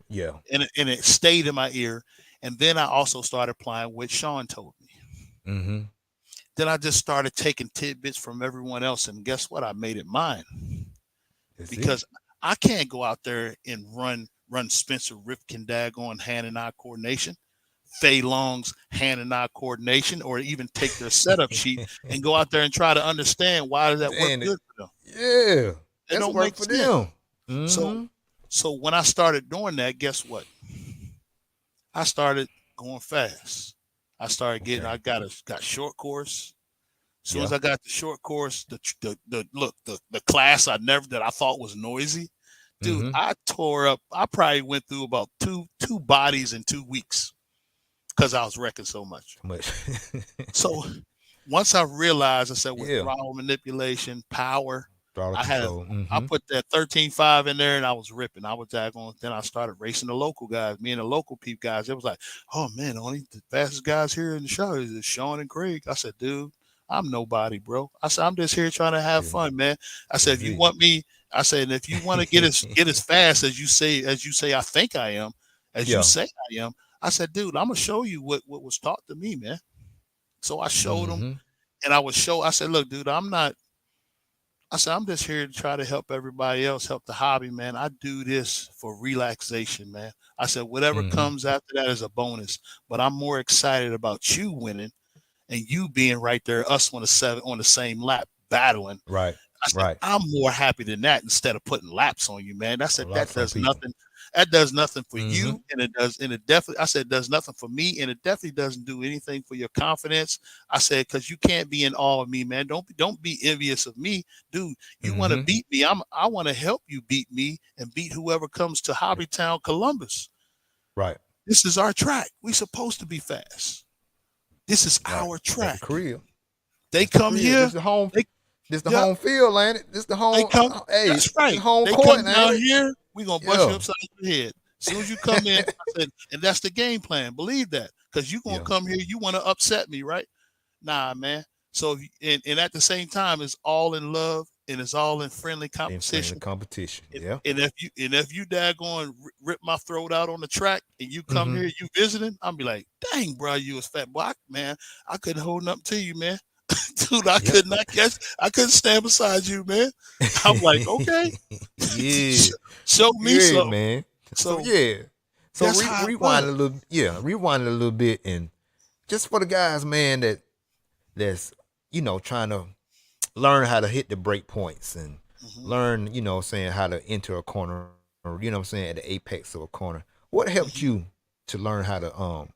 Yeah. And it stayed in my ear. And then I also started applying what Sean told me. Mm-hmm. Then I just started taking tidbits from everyone else. And guess what? I made it mine That's it. because I can't go out there and run Spencer Rifkin daggone hand and eye coordination. Fei Long's hand and eye coordination, or even take their setup sheet and go out there and try to understand why does that work And good for them. yeah, It that's don't work make for sense. them. So Mm-hmm. so when I started doing that, guess what? I started going fast. Okay. Got short course. As soon as Yeah. I got the short course, the class that I thought was noisy, dude, Mm-hmm. I tore up. I probably went through about two bodies in 2 weeks because I was wrecking so much. Too much. So once I realized, I said with Yeah. throttle manipulation, power, Throttle I had a control. I Mm-hmm. put that 13.5 in there and I was ripping. I was daggone. Then I started racing the local guys. Me and the local peep guys. It was like, oh man, only the fastest guys here in the show is Sean and Craig. I said, dude, I'm nobody, bro. I said, I'm just here trying to have This, fun, man. I said, this if you it. want me, I said, if you want to get as fast as you say I think I am, as you Yeah. say I am, I said, dude, I'm gonna show you what was taught to me, man. So I showed them Mm-hmm. and I said, look, dude, I said, I'm just here to try to help everybody else, help the hobby, man. I do this for relaxation, man. I said, whatever Mm-hmm. comes after that is a bonus, but I'm more excited about you winning and you being right there, us on the same lap battling. Right. I said, Right. I'm more happy than that instead of putting laps on you, man. I A said, lot some people. that does nothing for Mm-hmm. you. And it definitely, I said, it does nothing for me. And it definitely doesn't do anything for your confidence. I said, cause you can't be in awe of me, man. Don't be envious of me, dude. You want to Mm-hmm. beat me. I want to help you beat me and beat whoever comes to Hobbytown, Columbus. Right. This is our track. We supposed to be fast. This is Right. our That's the track. crib. They That's the come crib. here. This the home. They, This the yep. home field, ain't it? This the They home. come. Hey, That's this right. home They court, come ain't down it? here. We gonna bust you Yeah. upside your head. As soon as you come in, I said, and that's the game plan. Believe that, because you gonna Yeah. come here. You want to upset me, right? Nah, man. So and at the same time, it's all in love and it's all in friendly In friendly competition. competition. Yeah. And if you daggone rip my throat out on the track and you come Mm-hmm. here, you visiting, I'm be like, dang, bro, you was fat boy, man. I couldn't hold nothing to you, man. Dude, I Yep. could not catch. I couldn't stand beside you, man. I'm like, okay, Yeah. show me Yeah, some. man. So So yeah. So that's how it rewind was. a little. Yeah, rewind a little bit, and just for the guys, man, that's trying to learn how to hit the break points and Hmm. learn, saying how to enter a corner, or what I'm saying, at the apex of a corner. What helped Hmm. you to learn how to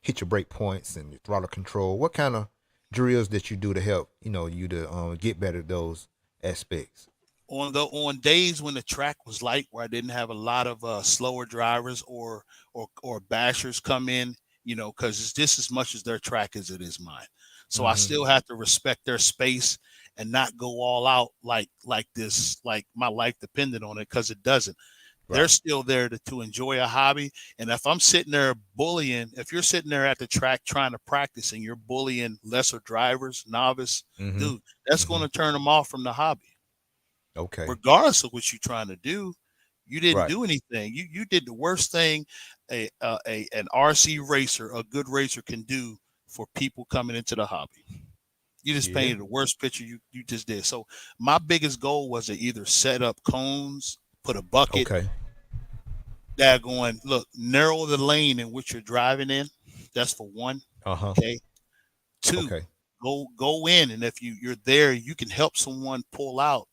hit your break points and your throttle control? What kind of drills that you do to help, you to get better at those aspects? On days when the track was light, where I didn't have a lot of slower drivers or bashers come in, because it's just as much as their track as it is mine. So I Mm-hmm. still have to respect their space and not go all out like this, like my life depended on it, because it doesn't. They're Right. still there to enjoy a hobby. And if I'm sitting there bullying, if you're sitting there at the track trying to practice and you're bullying lesser drivers, novice, Mm-hmm. dude, that's going Mm-hmm. to turn them off from the hobby Okay. regardless of what you're trying to do. You didn't Right. do anything. You did the worst thing an RC racer, a good racer, can do for people coming into the hobby. You just Yeah. painted the worst picture you just did. So my biggest goal was to either set up cones, put a bucket Okay. that going, look, narrow the lane in which you're driving in. That's for one. Uh-huh. Okay. Two, Okay. go in, and if you're there, you can help someone pull out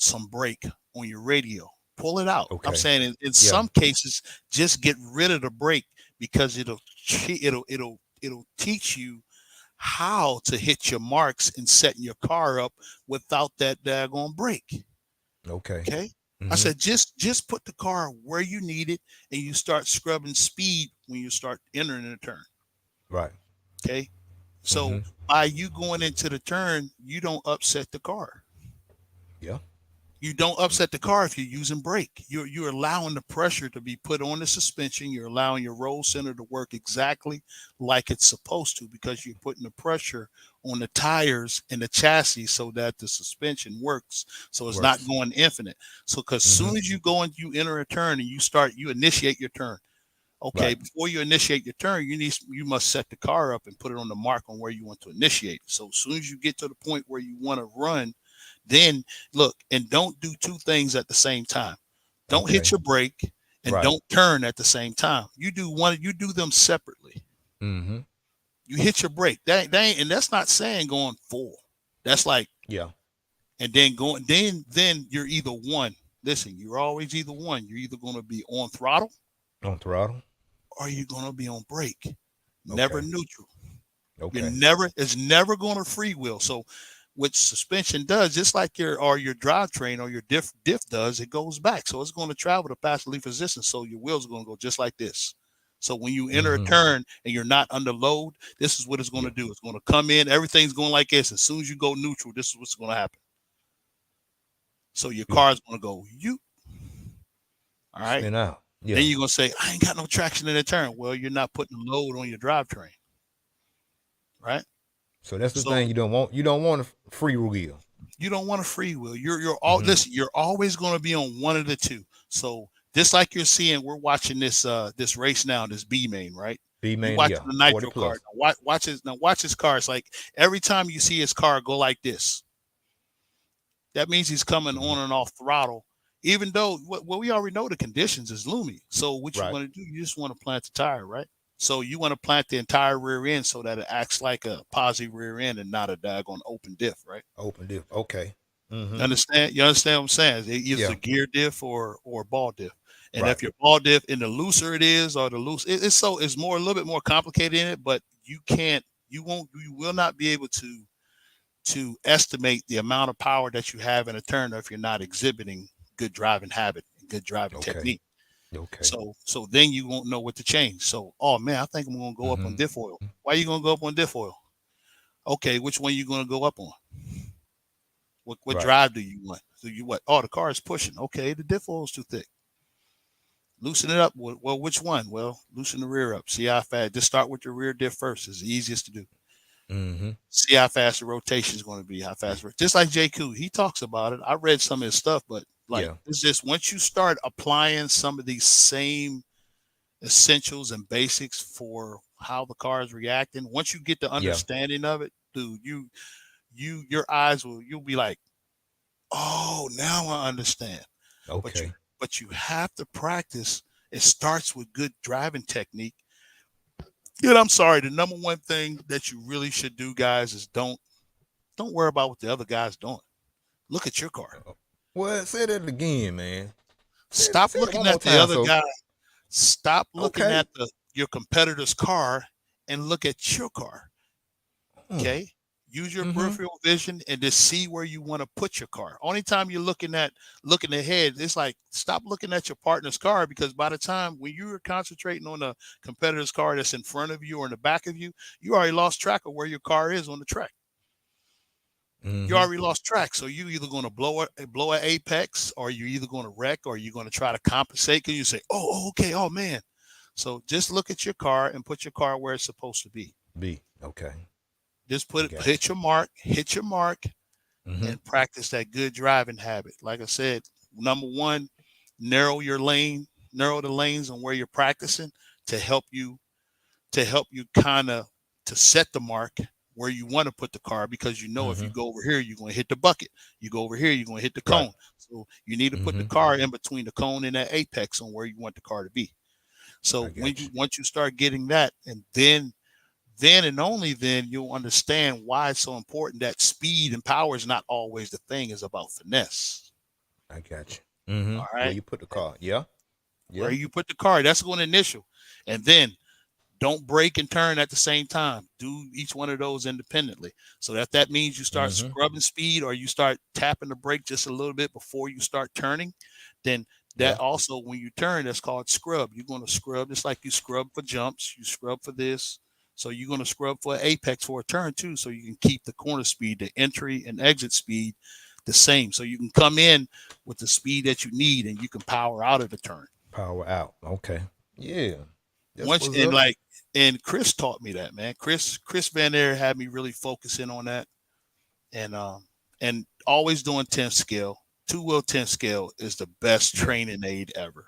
some brake on your radio. Pull it out. I'm Okay. saying in Yeah. some cases, just get rid of the brake because it'll teach you how to hit your marks and setting your car up without that daggone brake. Okay. Okay. I Mm-hmm. said just put the car where you need it and you start scrubbing speed when you start entering the turn. Right. Okay. So Mm-hmm. by you going into the turn, you don't upset the car. Yeah. You don't upset the car if you're using brake. You're allowing the pressure to be put on the suspension. You're allowing your roll center to work exactly like it's supposed to because you're putting the pressure on the tires and the chassis so that the suspension works. So it's not Works. going infinite. So because Mm-hmm. soon as you go and you enter a turn and you initiate your turn. Okay, Right. before you initiate your turn, you must set the car up and put it on the mark on where you want to initiate. So as soon as you get to the point where you want to run, then look and don't do two things at the same time. Don't hit Okay. your brake and Right. don't turn at the same time. You do them separately. Mm-hmm. You hit your brake. That ain't, and that's not saying going full. That's like, Yeah. and then going, then you're either one. Listen, you're always either one. You're either going to be on throttle On throttle. or you're going to be on brake. Never Okay. neutral. You're Okay. never, it's never going to freewheel. So what suspension does, just like your drivetrain or your diff does, it goes back. So it's going to travel the passive leaf resistance. So your wheels are going to go just like this. So when you enter a Mm-hmm. turn and you're not under load, this is what it's going Yeah. to do. It's going to come in, everything's going like this. As soon as you go neutral, this is what's going to happen. So your Yeah. car is going to go, you, all right. Spin out. Then Yeah. you're going to say, I ain't got no traction in the turn. Well, you're not putting the load on your drivetrain, right? So that's the So thing you don't want. You don't want a free wheel. you don't want a free will. You're all Mm-hmm. listen. You're always going to be on one of the two. So just like you're seeing, we're watching this race now, this B main, right? B You main. watching Yeah. the 40 nitro car. plus. Now watch his now watch his car. It's like every time you see his car go like this, that means he's coming Mm-hmm. on and off throttle. Even though well, we already know the conditions is loomy. So what you Right. want to do, you just want to plant the tire, right? So you want to plant the entire rear end so that it acts like a positive rear end and not a daggone open diff, right? Open diff. Okay. You Mm-hmm. understand? You understand what I'm saying? It's either Yeah. a gear diff or ball diff. And Right. if your ball diff, and the looser it is, or the loose, it's more a little bit more complicated in it. But you will not be able to estimate the amount of power that you have in a turn if you're not exhibiting good driving habit and good driving Okay. technique. Okay. So then you won't know what to change. So oh man, I think I'm gonna go up on Mm-hmm. diff oil. Why are you gonna go up on diff oil? Okay, which one are you gonna go up on? What Right. drive do you want? So you what? Oh, the car is pushing. Okay, the diff oil is too thick. Loosen it up. Well, which one? Well, loosen the rear up. See how fast. Just start with your rear diff first. It's the easiest to do. Mm-hmm. See how fast the rotation is going to be. How fast, just like JQ, he talks about it. I read some of his stuff, but like Yeah. it's just once you start applying some of these same essentials and basics for how the car is reacting, once you get the Yeah. understanding of it, dude, your eyes you'll be like, oh, now I understand. But you Okay. but you have to practice. It starts with good driving technique. And I'm sorry, the number one thing that you really should do, guys, is don't worry about what the other guy's doing. Look at your car. Well, say that again, man. Stop Say it looking one more at the time. other So guy. Stop looking okay. at your competitor's car and look at your car. Mm. Okay. Use your Mm-hmm. peripheral vision and just see where you want to put your car. Only time you're looking ahead, it's like stop looking at your partner's car, because by the time when you're concentrating on a competitor's car that's in front of you or in the back of you, you already lost track of where your car is on the track. You Mm-hmm. already lost track. So you either going to blow an apex, or you're either going to wreck, or you're going to try to compensate because you say, okay, oh man. So just look at your car and put your car where it's supposed to be. B. Okay. Just I got hit your mark, you. Mm-hmm. and practice that good driving habit. Like I said, number one, narrow the lanes on where you're practicing to help you kind of to set the mark where you want to put the car, because you know if you Mm-hmm. go over here, you're going to hit the bucket. You go over here, you're going to hit the Right. cone. So you need to put the Mm-hmm. car in between the cone and that apex on where you want the car to be. So I got you. once you start getting that, and then and only then you'll understand why it's so important that speed and power is not always the thing. It's about finesse. I got you. Mm-hmm. All Where right. you put the car? Yeah. Where Yeah. you put the car, that's going to initial. And then don't brake and turn at the same time. Do each one of those independently. So that means you start Mm-hmm. scrubbing speed, or you start tapping the brake just a little bit before you start turning. Then that Yeah. also, when you turn, that's called scrub. You're going to scrub just like you scrub for jumps. You scrub for this. So you're going to scrub for apex for a turn too, so you can keep the corner speed, the entry and exit speed the same. So you can come in with the speed that you need, and you can power out of the turn. Power out. Okay. Yeah. That's Once what's and up. like and Chris taught me that, man. Chris Van Air had me really focusing on that, and always doing 10th scale. Two-wheel 10th scale is the best Yeah. training aid ever.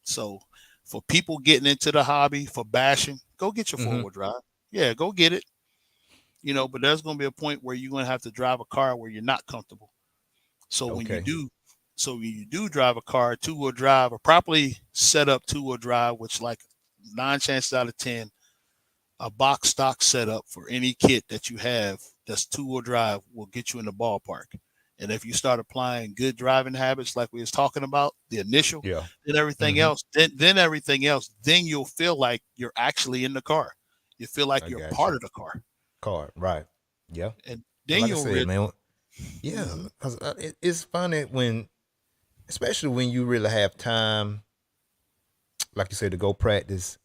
So for people getting into the hobby for bashing, go get your Mm-hmm. four-wheel drive. Yeah, go get it. But there's going to be a point where you're going to have to drive a car where you're not comfortable. So when you Okay. do, So when you do drive a car, two-wheel drive, or properly set up two-wheel drive, which like 9 chances out of 10, a box stock setup for any kit that you have that's two-wheel drive will get you in the ballpark. And if you start applying good driving habits like we was talking about, the initial, Yeah. then everything Mm-hmm. else, then everything else, then you'll feel like you're actually in the car. You feel like I you're got you. part of the car. Card. Right. Yeah. And And then like I you'll said, realize, man, yeah, mm-hmm, because it's funny when, especially when you really have time, like you said, to go practice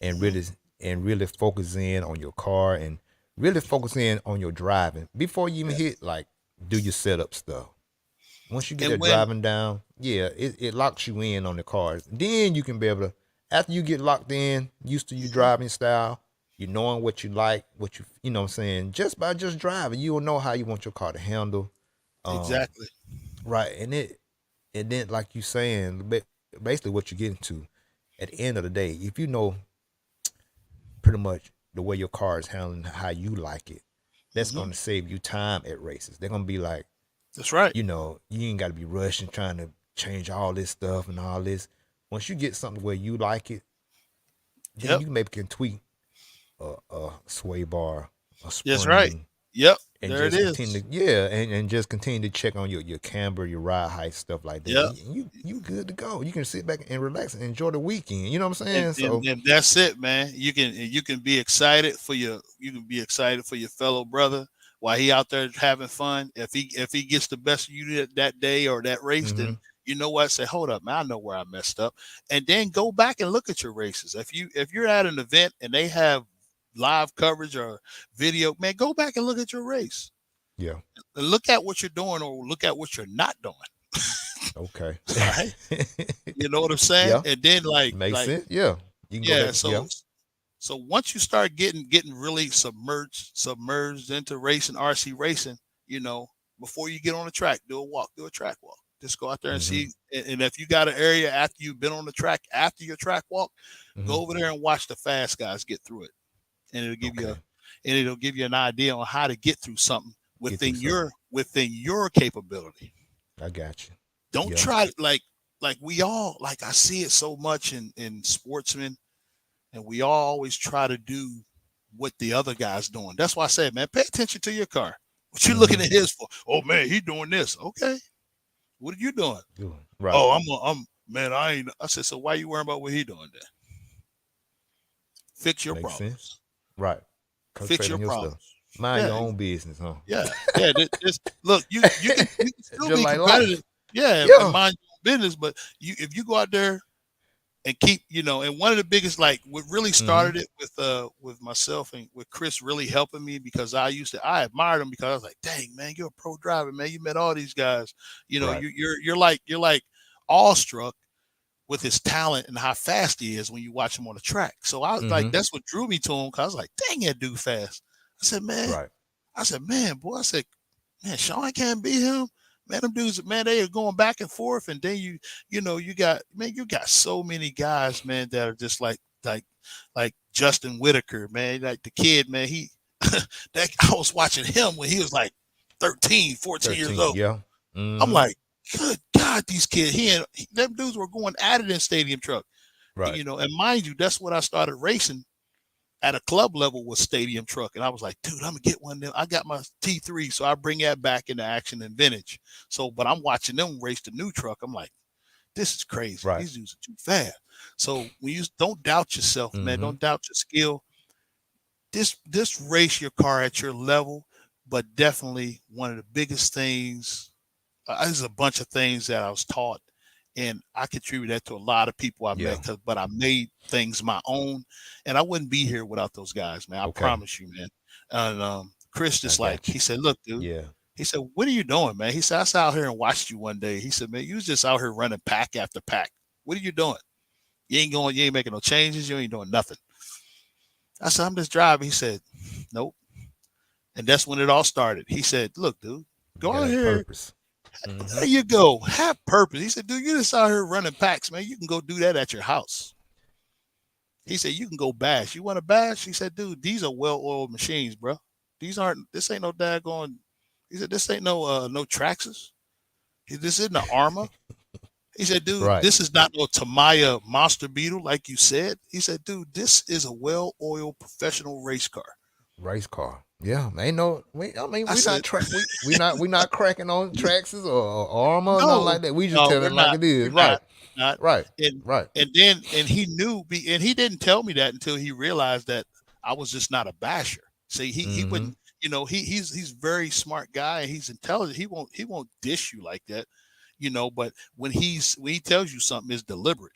and mm-hmm, really focus in on your car and really focus in on your driving before you even yeah. hit like do your setup stuff. Once you get And that when driving down, yeah, it locks you in on the cars. Then you can be able to, after you get locked in, used to your mhm, driving style, you knowing what you like, what you know what I'm saying, just by just driving, you will know how you want your car to handle. Um, exactly, right. And then like you saying, basically what you're getting to at the end of the day, if you know pretty much the way your car is handling how you like it, that's hmm, gonna save you time at races. They're gonna be like, that's right. you ain't got to be rushing trying to change all this stuff and all this. Once you get something where you like it, then Yep, you maybe can tweak a sway bar, a that's right. spring, Yep, and there it just continue is. to and just continue to check on your camber, your ride height, stuff like that. Yep. And you good to go. You can sit back and relax and enjoy the weekend. You know what I'm saying? So And that's it, man. You can be excited for your fellow brother while he out there having fun. If he gets the best of you that day or that race, mm-hmm. then you know what? Say, hold up, man. I know where I messed up, and then go back and look at your races. If you're at an event and they have live coverage or video, man, go back and look at your race Yeah. and look at what you're doing or look at what you're not doing. Okay. All right, you know what I'm saying? Yeah. And then Makes sense. Yeah. You can go yeah, back. Yeah. so once you start getting really submerged into racing, RC racing, you know, before you get on the track, do a track walk. Just go out there and Mm-hmm. see. And if you got an area after you've been on the track after your track walk, Mm-hmm. go over there and watch the fast guys get through it, and Okay. it'll give you an idea on how to get through something Get through within something. your capability. I got you. Don't Yeah. try like we all like I see it so much in sportsmen, and we all always try to do what the other guy's doing. That's why I say, man, pay attention to your car. What you Mm-hmm. looking at his for? Oh man, he doing this. Okay, what are you doing? Good. Right. Oh, I'm man. I ain't. I said, so why you worrying about what he doing then? Fix your Makes sense. problems. Right. Fix Concentrate your on your stuff. problems. Mind Yeah, your own business, huh? yeah. Look. You can still Just be like competitive. life. Yeah, and Yeah. mind your own business. But if you go out there and keep, and one of the biggest, like what really Mm-hmm. started it with myself and with Chris really helping me, because I admired him because I was like, dang man, you're a pro driver, man. You met all these guys. Right. You're like awestruck with his talent and how fast he is when you watch him on the track. So I was like, Mm-hmm. that's what drew me to him, because I was like, dang, that dude fast. I said, man, Right. boy, I said, man, Sean can't beat him. Man, them dudes, man, they are going back and forth, and then you got so many guys, man, that are just like Justin Whitaker, man, like the kid, man, he that I was watching him when he was like 13, 14 years 13. old. Yeah. I'm Mm-hmm. like, good God, these kids, them dudes were going at it in stadium truck, Right. and mind you, that's what I started racing at a club level with stadium truck. And I was like, dude, I'm gonna get one of them. I got my T3, so I bring that back into action and vintage. So, but I'm watching them race the new truck. I'm like, this is crazy. Right. These dudes are too fast. So when you don't doubt yourself, man, Mm-hmm. don't doubt your skill. This race your car at your level, but definitely one of the biggest things. There's a bunch of things that I was taught, and I contribute that to a lot of people I Yeah. met. But I made things my own, and I wouldn't be here without those guys, man. I Okay. promise you, man. And Chris I just like got you. he said, look, dude. Yeah. He said, what are you doing, man? He said, I sat out here and watched you one day. He said, man, you was just out here running pack after pack. What are you doing? You ain't making no changes. You ain't doing nothing. I said, I'm just driving. He said, nope. And that's when it all started. He said, look, dude, You go got out that here. purpose. Mm-hmm. There you go. Have purpose. He said, dude, you just out here running packs, man. You can go do that at your house. He said, you can go bash. You want to bash? He said, dude, these are well-oiled machines, bro. This ain't no daggone. He said, this ain't no Traxxas. This isn't an armor. He said, dude, Right. this is not no Tamaya monster beetle like you said. He said, dude, this is a well-oiled professional race car. Race car. Yeah, ain't no. I mean, I we not said, track. We not cracking on tracks or armor or nothing no, like that. We just no, telling we're it like not. it is. We're Right. not. Not. Right. And Right. and he knew, and he didn't tell me that until he realized that I was just not a basher. See, he Mm-hmm. wouldn't. He's very smart guy. And he's intelligent. He won't dish you like that. But when he tells you something is deliberate.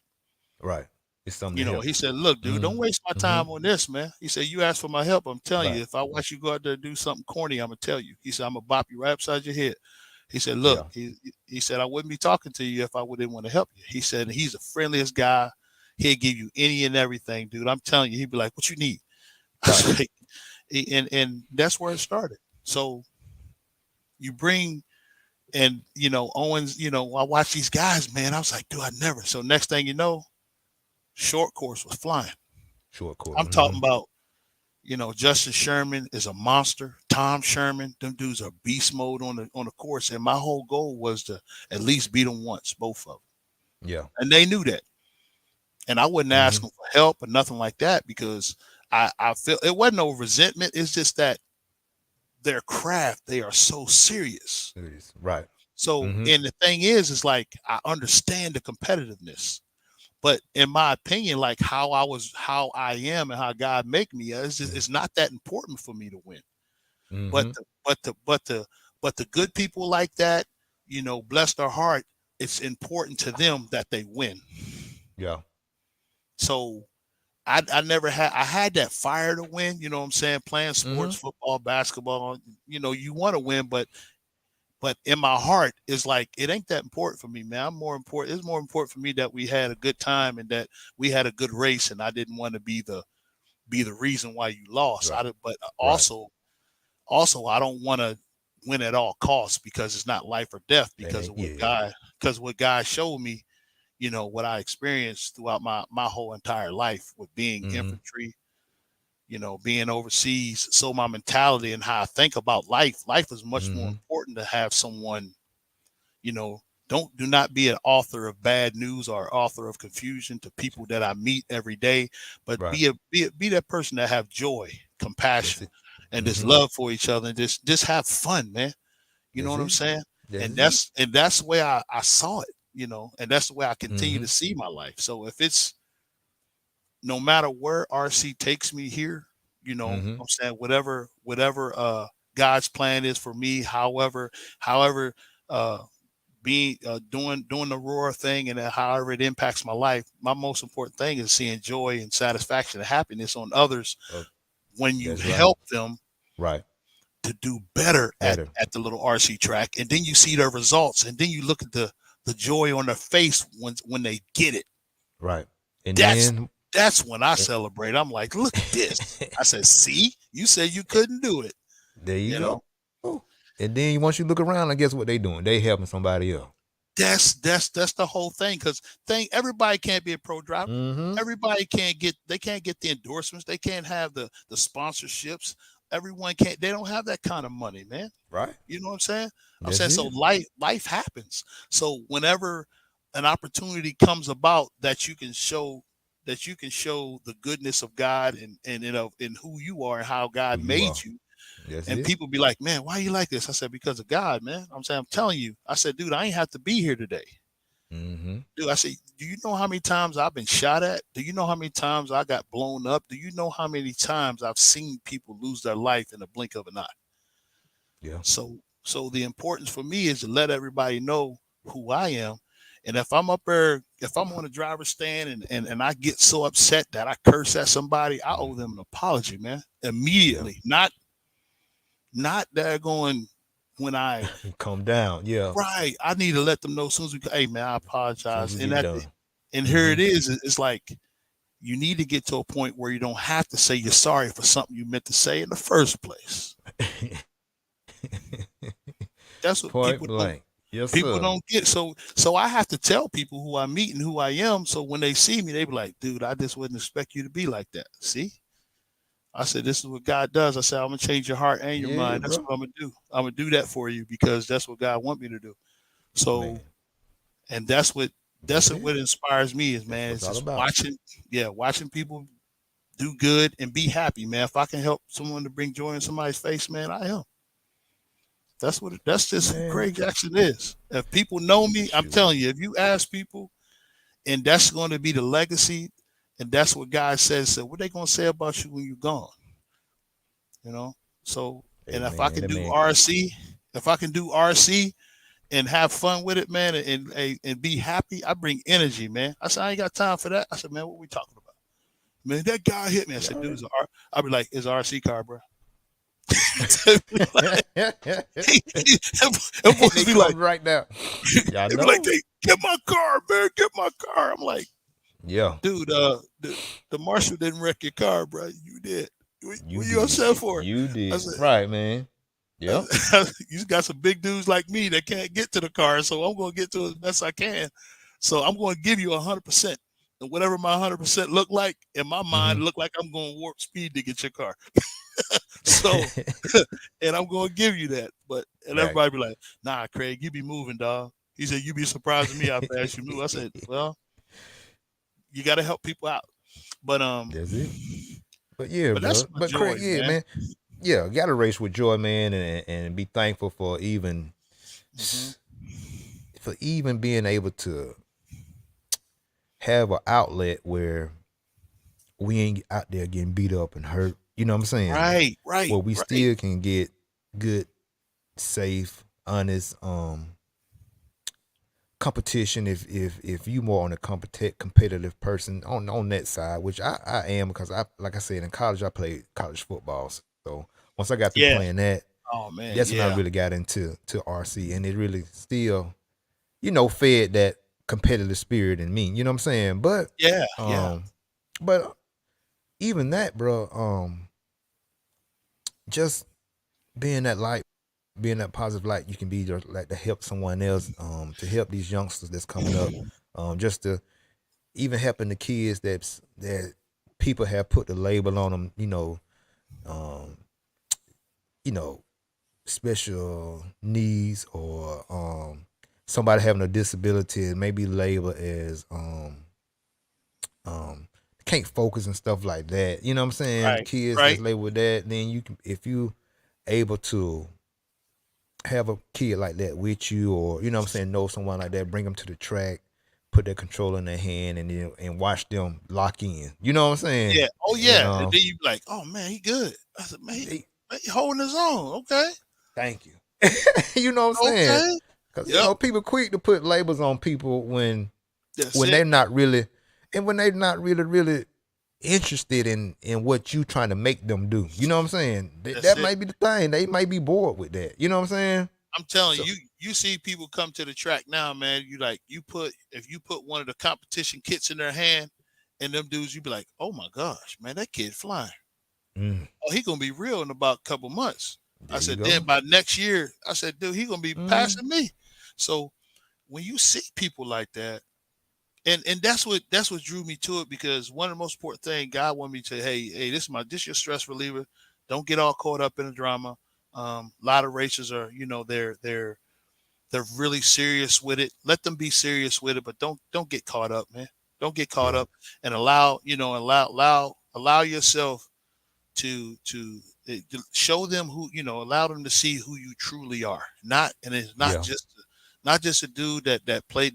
Right. It's something to help. He said, "Look, dude, don't waste my Mm-hmm. time on this, man." He said, "You asked for my help. I'm telling Right. you, if I watch you go out there and do something corny, I'm gonna tell you." He said, "I'm gonna bop you right upside your head." He said, "Look," Yeah. he said, "I wouldn't be talking to you if I didn't want to help you." He said, "He's the friendliest guy. He'll give you any and everything, dude. I'm telling you." He'd be like, "What you need?" I Right. said, and that's where it started. So you bring and Owens. I watch these guys, man. I was like, dude, I never. So next thing you know, short course was flying. Short court. I'm Mm-hmm. talking about. Justin Sherman is a monster. Tom Sherman, them dudes are beast mode on the course. And my whole goal was to at least beat them once, both of them. Yeah. And they knew that. And I wouldn't ask Mm-hmm. them for help or nothing like that because I feel it wasn't no resentment. It's just that their craft, they are so serious. It is. Right. So, Mm-hmm. and the thing is like I understand the competitiveness. But in my opinion, like how I am and how God make me, it's not that important for me to win. But Mm-hmm. the but the good people like that, bless their heart, it's important to them that they win. Yeah. So I never had I had that fire to win, you know what I'm saying? Playing Mm-hmm. sports, football, basketball, you want to win, but in my heart it's like it ain't that important for me, man. It's more important for me that we had a good time and that we had a good race and I didn't want to be the reason why you lost. Right. But Right. also I don't want to win at all costs because it's not life or death That because ain't. of what Yeah. God showed me, what I experienced throughout my whole entire life with being Mm-hmm. infantry, being overseas. So my mentality and how I think about life is much more Mm-hmm. important to have someone, you know, do not be an author of bad news or author of confusion to people that I meet every day, but Right. be that person that have joy, That's compassion, it. and this Mm-hmm. love for each other and just have fun, man. You know That's what I'm it. saying? That's And it. that's the way I saw it, and that's the way I continue Mm-hmm. to see my life. So if it's no matter where RC takes me here, Mm-hmm. I'm saying whatever God's plan is for me, however uh being doing the roar thing and however it impacts my life, my most important thing is seeing joy and satisfaction and happiness on others Oh, when you that's right. help them Right. to do better at Better. at the little RC track, and then you see their results, and then you look at the joy on their face when they get it. Right. And That's then that's when I eh, celebrate. I'm like, look at this. I said, see, you said you couldn't do it. there you You know, go. And then once you look around, and guess what they doing? They helping somebody else. that's the whole thing. Because everybody can't be a pro driver. Mm-hmm. Everybody can't get the endorsements. They can't have the sponsorships. Everyone can't. They don't have that kind of money, man. Right. You know what I'm saying? I'm That's saying so it. life happens. So whenever an opportunity comes about that you can show the goodness of God and in who you are and how Who God you made are. you, That's and it. people be like, man, why you like this? I said, because of God, man. I'm saying, I'm telling you. I said, dude, I ain't have to be here today. Mm-hmm. Dude, I said, do you know how many times I've been shot at? Do you know how many times I got blown up? Do you know how many times I've seen people lose their life in the blink of an eye? Yeah. So the importance for me is to let everybody know who I am. And if I'm up there, if I'm on the driver's stand and I get so upset that I curse at somebody, I owe them an apology, man. Yeah. Immediately. Not that going when I Calm down. Yeah. right. I need to let them know as soon as hey man, I As soon as apologize. we And get that done. and here Mm-hmm. it is. It's like you need to get to a point where you don't have to say you're sorry for something you meant to say in the first place. That's what Point blank. Yes, people sir. don't get. So I have to tell people who I meet and who I am. So when they see me, they be like, dude, I just wouldn't expect you to be like that. See? I said, this is what God does. I said, I'm gonna change your heart and your Yeah, mind. That's bro. what I'm gonna do. I'm gonna do that for you because that's what God want me to do. So, Man, and that's that's it. what inspires me is, That's man, what it's it's all just about. watching, yeah, watching people do good and be happy, man. If I can help someone to bring joy in somebody's face, man, I am. That's just who Man, Craig Jackson is. If people know me, I'm shoot. telling you, if you ask people, and that's going to be the legacy, and that's what God says. So what they gonna say about you when you're gone? You know. So, Hey and if I man, can that do man. RC, if I can do RC and have fun with it, man, and be happy, I bring energy, man. I said I ain't got time for that. I said, man, what we talking about? Man, that guy hit me. I You said, already. dude's I'll be like, it's an RC car, bro. Like, and boys They be like, come right now. Y'all they be like, know. they get my car, man, get my car. I'm like, Yeah, dude, the marshal didn't wreck your car, bro. You did. you What you did. upset for? You I did. said, Right, man. Yep. you got some big dudes like me that can't get to the car, so I'm going to get to it as best I can. So I'm going to give you 100%. And whatever my 100% look like in my mind, Mm-hmm. look like I'm going warp speed to get your car. So, and I'm going to give you that. But and Right. everybody be like, nah, Craig, you be moving, dog. He said, you be surprised at me how fast you move. I said, well, you got to help people out. But That's it. But yeah, but that's bro. my But joy, Craig, yeah, man. man. Yeah, gotta race with joy, man, and be thankful Hmm. for even being able to have an outlet where we ain't out there getting beat up and hurt. You know what I'm saying? Right, right, Where we right. still can get good, safe, honest competition. If you more on a competitive person on that side, which I am because I like I said in college I played college football. So once I got through Yeah. playing that, Oh man, that's when I yeah, really got into RC, and it really still fed that competitive spirit in me. You know what I'm saying? yeah, yeah. Um, but even that, bro, just being that light, being that positive light, you can be just like to help someone else, to help these youngsters that's coming up, just to even helping the kids that people have put the label on them, um, you know, special needs or somebody having a disability and maybe labeled as um can't focus and stuff like that. You know what I'm saying? Right, Kids that's right. labeled with that, then you can if you able to have a kid like that with you, or you know what I'm saying, know someone like that, bring them to the track, put their controller in their hand, and then and watch them lock in. You know what I'm saying? Yeah. Oh And yeah. And then you be like, oh man, he good. I said, they man, he holding his own. Okay, thank you. You know what I'm saying? okay. Because Yep. people quick to put labels on people That's when it. they're not really, and when they're not really interested in what you trying to make them do. You know what I'm saying? That's That it. might be the thing. They might be bored with that. You know what I'm saying? I'm telling So you, you see people come to the track now, man. You like you put if you put one of the competition kits in their hand, and them dudes, you be like, oh my gosh, man, that kid flying. mm, Oh, he gonna be real in about a couple months. I there you said, then go. by next year, I said, dude, he gonna be Mm, passing me. So when you see people like that, and that's what drew me to it because one of the most important thing God wanted me to say, hey, this your stress reliever. Don't get all caught up in the drama. A lot of races are, they're really serious with it. Let them be serious with it, but don't get caught up, man. Don't get caught yeah, up and allow yourself to show them allow them to see who you truly are. Not and it's yeah. not just a dude that play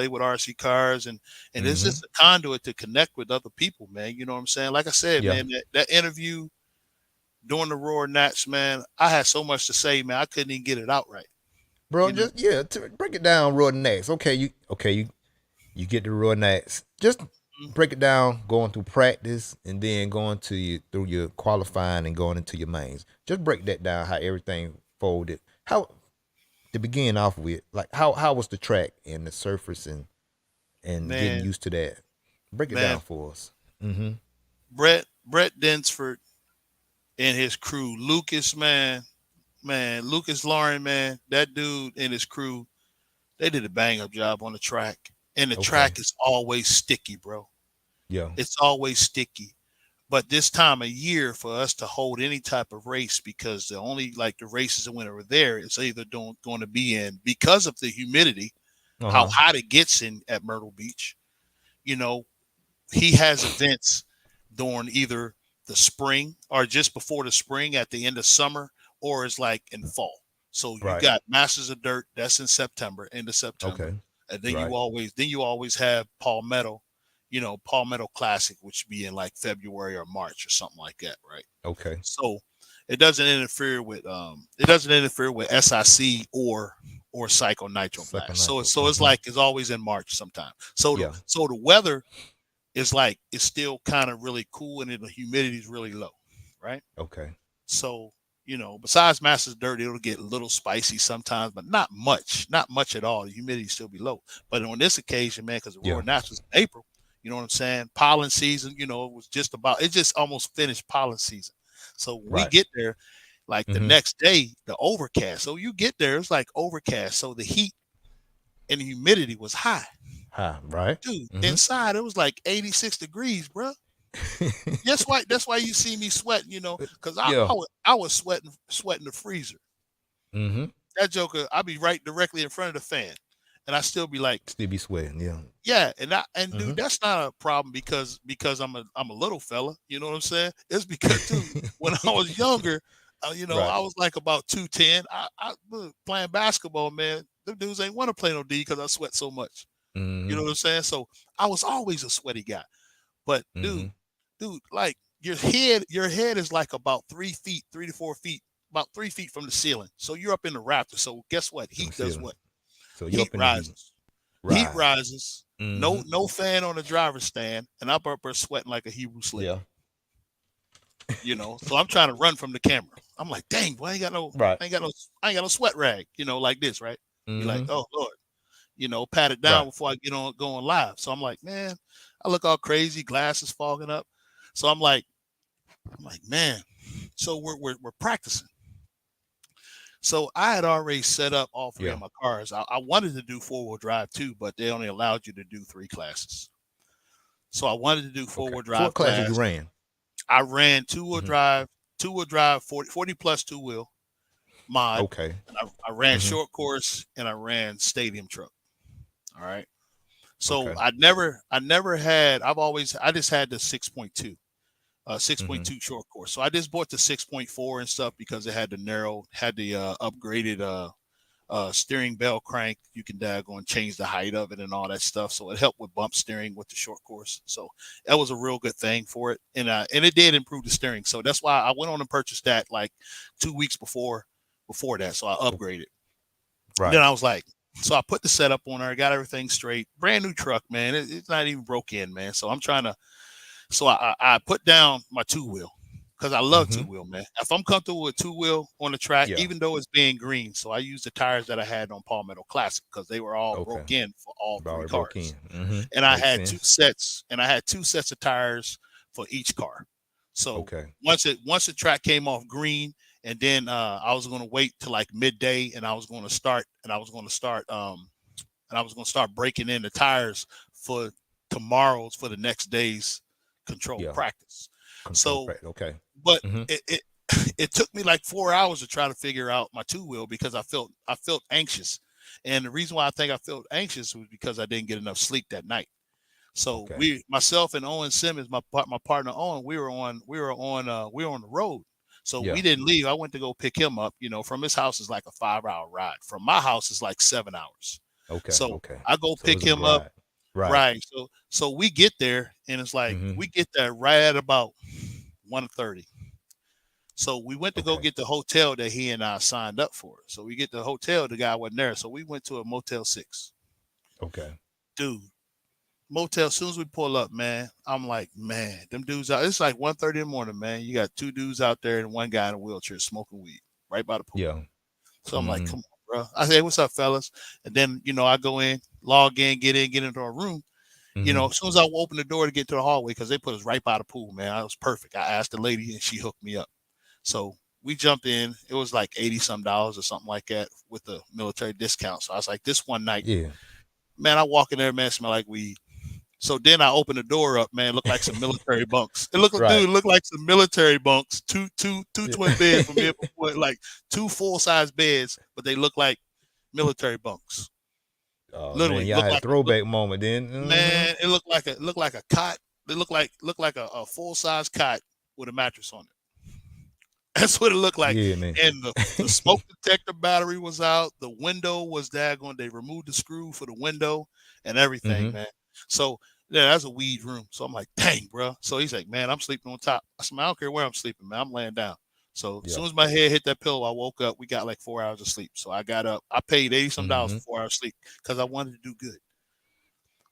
with RC cars and it's Mm-hmm. just a conduit to connect with other people, man. You know what I'm saying? Like I said, Yeah. man, that interview during the Roar Nats, man, I had so much to say, man. I couldn't even get it out right. Bro, You know, just break it down raw next. You get the raw next. Just Mhm. break it down going through practice and then going to you through your qualifying and going into your mains. Just break that down how everything folded. How to begin off with, like how was the track and the surface and getting Man, used to that. Break it man, down for us. Mm-hmm. Brett Densford and his crew, Lucas Lauren, man, that dude and his crew, they did a bang up job on the track. And the Okay. track is always sticky, bro. Yeah. It's always sticky. But this time of year for us to hold any type of race, because the only like the races that when they were there, it's either going to be in because of the humidity, how Uh-huh. hot it gets in at Myrtle Beach. You know, he has events during either the spring or just before the spring at the end of summer, or it's like in fall. So you Right. got Masters of Dirt, that's in September, end of September. Okay. And Right. then you always have Palmetto, Palmetto Classic, which be in like February or March or something like that, right? Okay. So it doesn't interfere with SIC or Psycho Nitro Second Blast. So nitro. it's like it's always in March sometime. Yeah. So the weather is like it's still kind of really cool and then the humidity is really low, right? Okay. So, besides Masters Dirt, it'll get a little spicy sometimes, but not much at all. The humidity still be low. But on this occasion, man, because the Yeah. Royal Nationals in April, you know what I'm saying? Pollen season, it just almost finished pollen season. So when we Right. get there, like the Mm-hmm. next day, the overcast. So you get there, it's like overcast. So the heat and the humidity was high. Hi. Right. Dude, Mm-hmm. inside it was like 86 degrees, bro. That's why you see me sweating, because Yeah. I was sweating the freezer. Mm-hmm. That joker, I'd be right directly in front of the fan, and I still be like, Still be sweating. Yeah. yeah, dude, Mm-hmm. that's not a problem because I'm a little fella. You know what I'm saying? It's because dude, when I was younger, Right. I was like about 210. I look, playing basketball, man. Them dudes ain't want to play no D because I sweat so much. You know Mm-hmm. what I'm saying? So I was always a sweaty guy. But Mm-hmm. dude, like your head is like about 3 feet, 3 to 4 feet, about 3 feet from the ceiling. So you're up in the rafters. So guess what? From the Heat does ceiling. what? So you Heat up in the heat. rises. Heat Right. rises. Mm-hmm. No fan on the driver's stand, and I'm up there sweating like a Hebrew slave. Yeah. So I'm trying to run from the camera. I'm like, dang, boy, Right. I ain't got no sweat rag, like this, right? Be like, Mm-hmm. oh Lord, pat it down Right. before I get on going live. So I'm like, man, I look all crazy, glasses fogging up. So I'm like, man. So we're practicing. So I had already set up all three of Yeah. my cars. I wanted to do 4-wheel drive too, but they only allowed you to do 3 classes. So I wanted to do Okay. 4-wheel So what drive classes you class. ran? I ran Mm-hmm. two wheel drive, 40 plus two wheel mod. Okay. And I ran Mm-hmm. short course and I ran stadium truck. All right. So Okay. I just had the 6.2. Mm-hmm. 6.2 short course. So I just bought the 6.4 and stuff because it had the upgraded steering bell crank. You can daggone change the height of it and all that stuff. So it helped with bump steering with the short course. So that was a real good thing for it. And it did improve the steering. So that's why I went on and purchased that like 2 weeks before that. So I upgraded. And then Right. I was like, so I put the setup on there, got everything straight. Brand new truck, man. It's not even broke in, man. So I'm trying to so I put down my two wheel because I love two Mm-hmm. wheel, man. If I'm comfortable with two wheel on the track, Yeah. even though it's being green, so I used the tires that I had on Palmetto Classic because they were all Okay. broke in for all three Already broke in. cars, Mm-hmm. and I Makes had sense. two sets of tires for each car. So Okay. once the track came off green, and then I was going to wait till like midday, and I was going to start breaking in the tires for for the next day's controlled Yeah. practice. Control So, practice. Okay. but Mm-hmm. it took me like 4 hours to try to figure out my two wheel because I felt anxious, and the reason why I think I felt anxious was because I didn't get enough sleep that night. So Okay. myself and Owen Simmons, my partner Owen, we were on the road. So we Yeah. didn't leave. I went to go pick him up. From his house is like a 5 hour ride. From my house is like 7 hours. Okay. So Okay. I go So pick it's a him up. ride. Right. Right. So we get there and it's like Mm-hmm. we get there right at about 1:30. So we went to go Okay. get the hotel that he and I signed up for. So we get the hotel, the guy wasn't there. So we went to a Motel 6. Okay. Dude, motel, as soon as we pull up, man, I'm like, man, them dudes out. It's like 1:30 in the morning, man. You got two dudes out there and one guy in a wheelchair smoking weed right by the pool. Yeah. So I'm like, Mm-hmm. come on, bro. I say, what's up, fellas? And then, I go in, log in, get into our room. Mm-hmm. As soon as I open the door to get to the hallway, because they put us right by the pool, man. I was perfect. I asked the lady and she hooked me up. So we jumped in. It was like 80 some dollars or something like that with the military discount. So I was like, this one night, Yeah. man, I walk in there, man, smell like weed. So then I opened the door up, man. Looked like some military bunks. It looked, Right. dude, it looked like some military bunks. Two Yeah. twin beds for me and my boy, like two full size beds, but they look like military bunks. Oh man, Literally, y'all look had a like look, throwback moment then. man. It looked like a cot. It looked like a full size cot with a mattress on it. That's what it looked like. Yeah, man. And the smoke detector battery was out. The window was daggone. They removed the screw for the window and everything, Mm-hmm. man. So yeah, that's a weed room. So I'm like, dang, bro. So he's like, man, I'm sleeping on top. I said, man, I don't care where I'm sleeping, man. I'm laying down. So as Yeah. soon as my head hit that pillow, I woke up. We got like 4 hours of sleep. So I got up. I paid 80 some dollars Mm-hmm. for 4 hours sleep because I wanted to do good.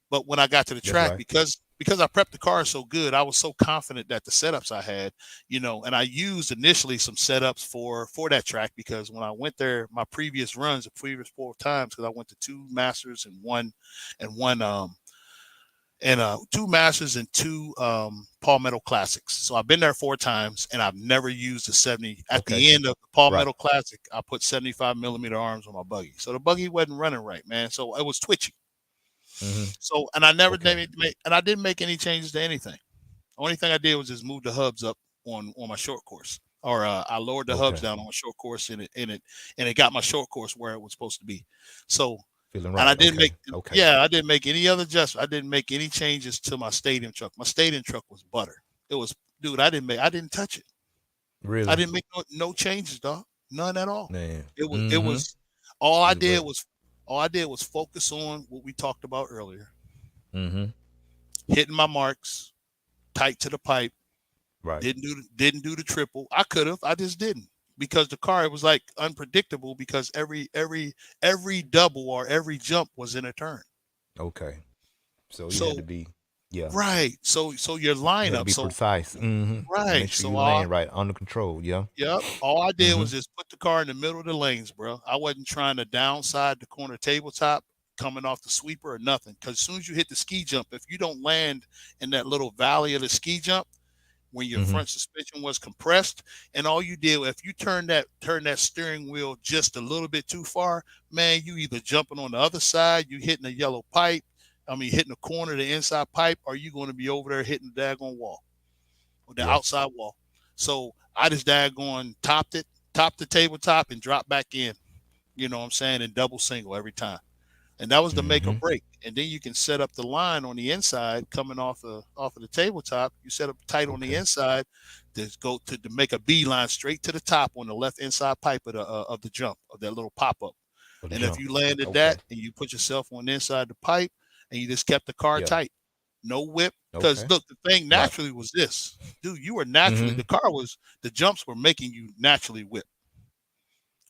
But when I got to the That's track, right. because I prepped the car so good, I was so confident that the setups I had, and I used initially some setups for that track because when I went there, my previous runs, the previous 4 times, because I went to two masters and one and two masters and two Palmetto Classics. So I've been there 4 times and I've never used a 70. At Okay. the end of the Right. Palmetto Classic, I put 75 millimeter arms on my buggy. So the buggy wasn't running right, man. So it was twitchy. Mm-hmm. So and I never Okay. I didn't make any changes to anything. Only thing I did was just move the hubs up on my short course, or I lowered the hubs Okay. down on my short course, and it got my short course where it was supposed to be. So Feeling and I right. didn't Okay. make Okay. yeah I didn't make any other adjustments. I didn't make any changes to my stadium truck. My stadium truck was butter. It was dude. I didn't touch it. I Really? didn't make no changes, dog. None at all. Man. It Mm-hmm. was all I You did but was all I did was focus on what we talked about earlier, mm-hmm. hitting my marks, tight to the pipe. Right. Didn't do the triple. I could have. I just didn't because the car was like unpredictable because every double or every jump was in a turn. Okay. So you had to So be, yeah, right. So your you had to lineup. be So precise. Mm-hmm. And right. make sure So you land right under control. Yeah. yep. All I did Mm-hmm. was just put the car in the middle of the lanes, bro. I wasn't trying to downside the corner tabletop coming off the sweeper or nothing. Because as soon as you hit the ski jump, if you don't land in that little valley of the ski jump, when your Mm-hmm. front suspension was compressed and all you did if you turn that steering wheel just a little bit too far, man, you either jumping on the other side, you hitting a yellow pipe, hitting the corner of the inside pipe, or you going to be over there hitting the daggone wall or the Yeah. outside wall. So I just daggone topped the tabletop and dropped back in, you know what I'm saying, and double single every time, and that was the make or Mm-hmm. break. And then you can set up the line on the inside coming off of the tabletop. You set up tight on the Okay. inside to make a beeline straight to the top on the left inside pipe of the jump of that little pop up. For the And if jump. you landed that Okay. and you put yourself on the inside the pipe and you just kept the car Yeah. tight, no whip. Because Okay. look, the thing Right. naturally was this, dude. You were naturally Mm-hmm. the jumps were making you naturally whip.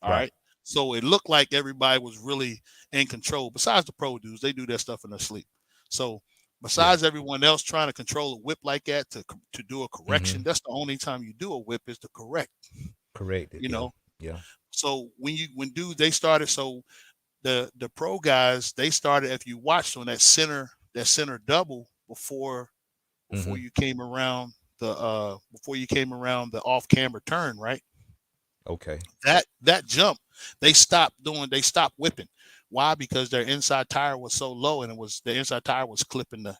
All Right. right. So it looked like everybody was really in control. Besides the pro dudes, they do that stuff in their sleep. So Yeah. besides everyone else trying to control a whip like that to do a Mm-hmm. correction, that's the only time you do a whip is to correct. Corrected. You Yeah. know. Yeah. So when dudes they started, so the pro guys they started. If you watched on that center double before Mm-hmm. you came around the off camber turn, right? Okay. That jump, they stopped whipping. Why? Because their inside tire was so low and the inside tire was clipping the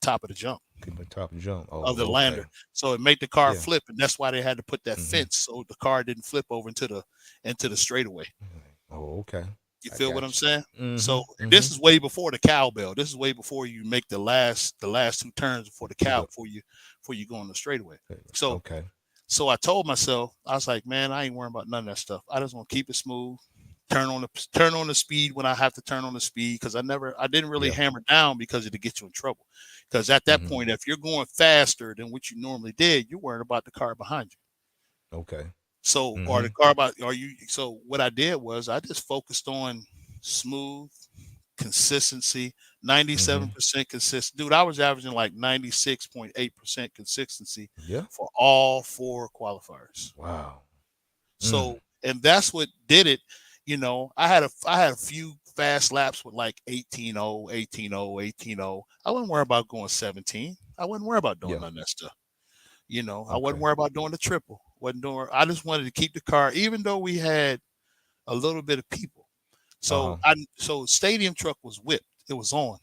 top of the jump Keep on top and jump. of the Oh, okay. lander. So it made the car Yeah. flip, and that's why they had to put that Mm-hmm. fence so the car didn't flip over into the straightaway. Oh, okay. You I feel what I'm got saying? you. Mm-hmm. So Mm-hmm. this is way before the cowbell. This is way before you make the last two turns before the cow The, before you go on the straightaway. So okay. So I told myself, I was like, man, I ain't worrying about none of that stuff. I just want to keep it smooth. Turn on the speed when I have to turn on the speed because I didn't really Yeah. hammer down because it'd get you in trouble. Because at that Mm-hmm. point, if you're going faster than what you normally did, you're worrying about the car behind you. Okay. So or Mm-hmm. the car about or you. So what I did was I just focused on smooth consistency, Mm-hmm. 97% consistent. Dude, I was averaging like 96.8% consistency Yeah. for all 4 qualifiers. Wow. Mm. So, and that's what did it. I had a few fast laps with like 18-0, 18-0, 18-0. I wasn't worried about going 17. I wasn't worried about doing Yeah. none of that stuff. I wasn't Okay. worried about doing the triple. Wasn't doing. I just wanted to keep the car, even though we had a little bit of people. Uh-huh. So stadium truck was whipped. It was on.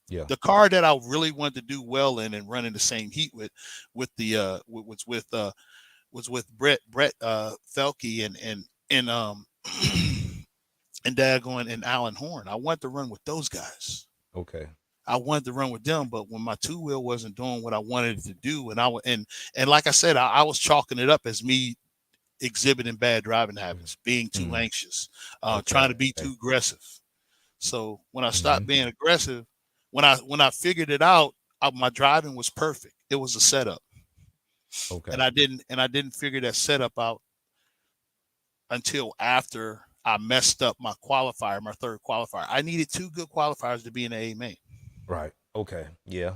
Yeah. The car that I really wanted to do well in and run in the same heat with the was with Brett Felke and and Dagon and Alan Horn. I wanted to run with those guys. Okay. I wanted to run with them, but when my two wheel wasn't doing what I wanted it to do, and like I said, I was chalking it up as me exhibiting bad driving Mm-hmm. habits, being too Mm-hmm. anxious, trying Okay. to be too aggressive. So when I Mm-hmm. stopped being aggressive, when I figured it out, my driving was perfect. It was a setup, Okay. and I didn't figure that setup out until after I messed up my qualifier, my third qualifier. I needed two good qualifiers to be in the A main Right. Okay. Yeah.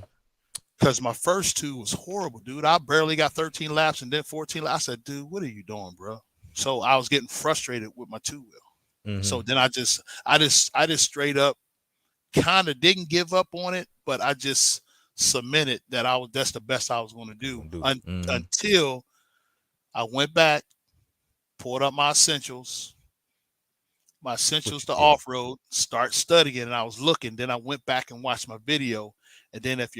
because my first two was horrible, dude. I barely got 13 laps and then 14 laps. I said, dude, what are you doing, bro? So I was getting frustrated with my two wheel. Mm-hmm. So then I just straight up kind of didn't give up on it, but I just cemented that that's the best I was going to What's do gonna do? Mm-hmm. until I went back, pulled up my essentials Which to yeah. off road, start studying, and I was looking. Then I went back and watched my video, and then it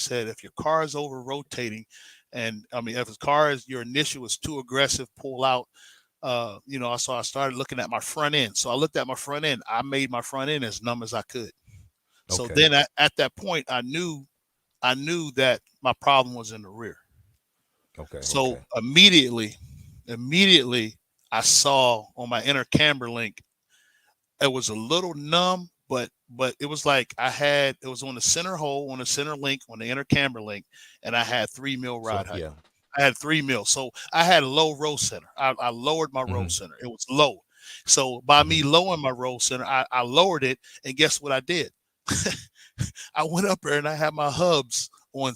said if your car is over rotating, and I mean if a car is your initial is too aggressive, pull out. So I started looking at my front end. So I looked at my front end. I made my front end as numb as I could. So Okay. then at that point, I knew that my problem was in the rear. Okay. So Okay. immediately, I saw on my inner camber link it was a little numb, but it was like it was on the center hole, on the center link, on the inner camber link, and I had 3 mil So ride height. yeah. I had 3 mil, so I had a low roll center. I lowered my roll Mm-hmm. center. It was low, so by Mm-hmm. me lowering my roll center, I lowered it, and guess what I did? I went up there and I had my hubs on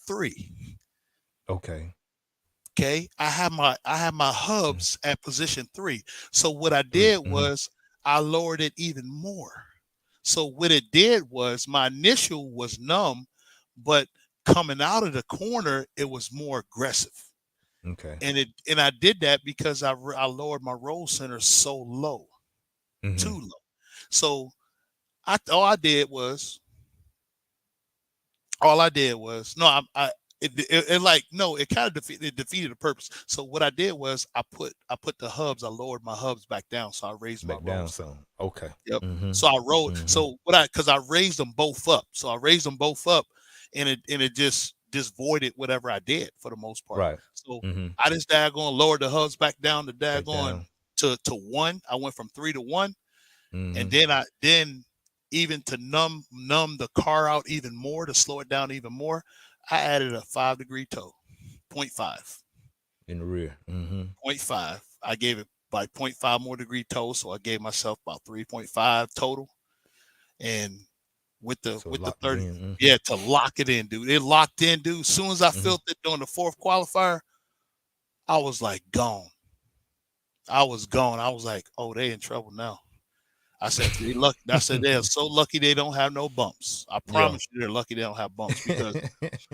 three. Okay. Okay, I had my Mm-hmm. hubs at position three. So what I Three. did Mm-hmm. was I lowered it even more. So what it did was my initial was numb, but coming out of the corner, it was more aggressive. Okay. And I did that because I lowered my roll center so low, Mm-hmm. too low. So all I did was no, I it like no, it kind of defeated the purpose. So what I did was I put the hubs, I lowered my hubs back down, so I raised my Back down rolls. some. Okay. Yep. Mm-hmm. So I rolled. Mm-hmm. So what I because I raised them both up. So I raised them both up, and it just voided whatever I did for the most part. Right. So Mm-hmm. I just daggone lowered the hubs back down to Back daggone down. to one. I went from 3 to 1, and Mm-hmm. then even to numb the car out even more, to slow it down even more, I added a 5 degree toe, point 0.5. In the rear. Mm-hmm. Point 0.5. I gave it by point 0.5 more degree toe, so I gave myself about 3.5 total. And with the So with the locked it 30, in. Mm-hmm. yeah, to lock it in, dude. It locked in, dude. As soon as I Mm-hmm. felt it during the fourth qualifier, I was like gone. I was gone. I was like, oh, they in trouble now. I said, they lucky. I said they are so lucky they don't have no bumps. I Yeah. promise you, they're lucky they don't have bumps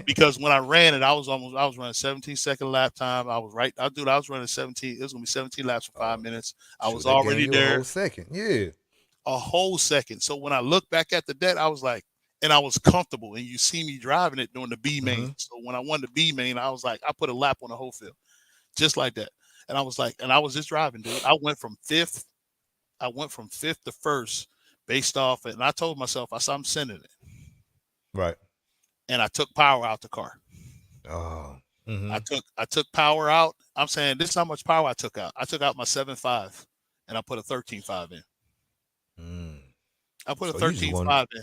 because when I ran it, I was running 17-second lap time. I was right. I was running 17. It was gonna be 17 laps for Oh, 5 minutes. I shoot, was that gave already you a there whole second. Yeah. a whole second. So when I look back at the debt, I was like, and I was comfortable. And you see me driving it during the B main. Mm-hmm. So when I won the B main, I was like, I put a lap on the whole field, just like that. And I was like, and I was just driving, dude. I went from fifth to first based off it. And I told myself, I said, I'm sending it. Right. And I took power out the car. Oh. Mm-hmm. I took power out. I'm saying this is how much power I took out. I took out my 7.5 and I put a 13.5 in. Mm. I put a So you just want 13.5 in.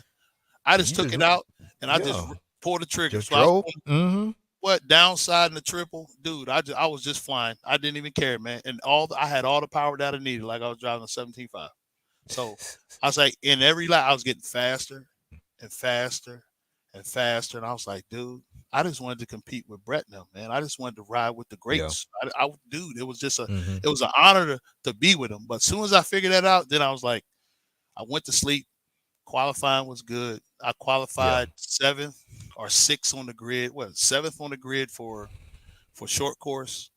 I just you took just it out and I just yeah. pulled the trigger. Just So I was drove. pulling Mm-hmm. what downside in the triple, dude. I was just flying. I didn't even care, man. And I had all the power that I needed, like I was driving a 17.5. So I was like, in every lap, I was getting faster and faster and faster. And I was like, dude, I just wanted to compete with Brett now, man. I just wanted to ride with the Yeah. greats. Dude, it was just Mm-hmm. it was an honor to be with him. But as soon as I figured that out, then I was like, I went to sleep. Qualifying was good. I Yeah. qualified seventh or sixth on the grid. What, seventh on the grid for short course.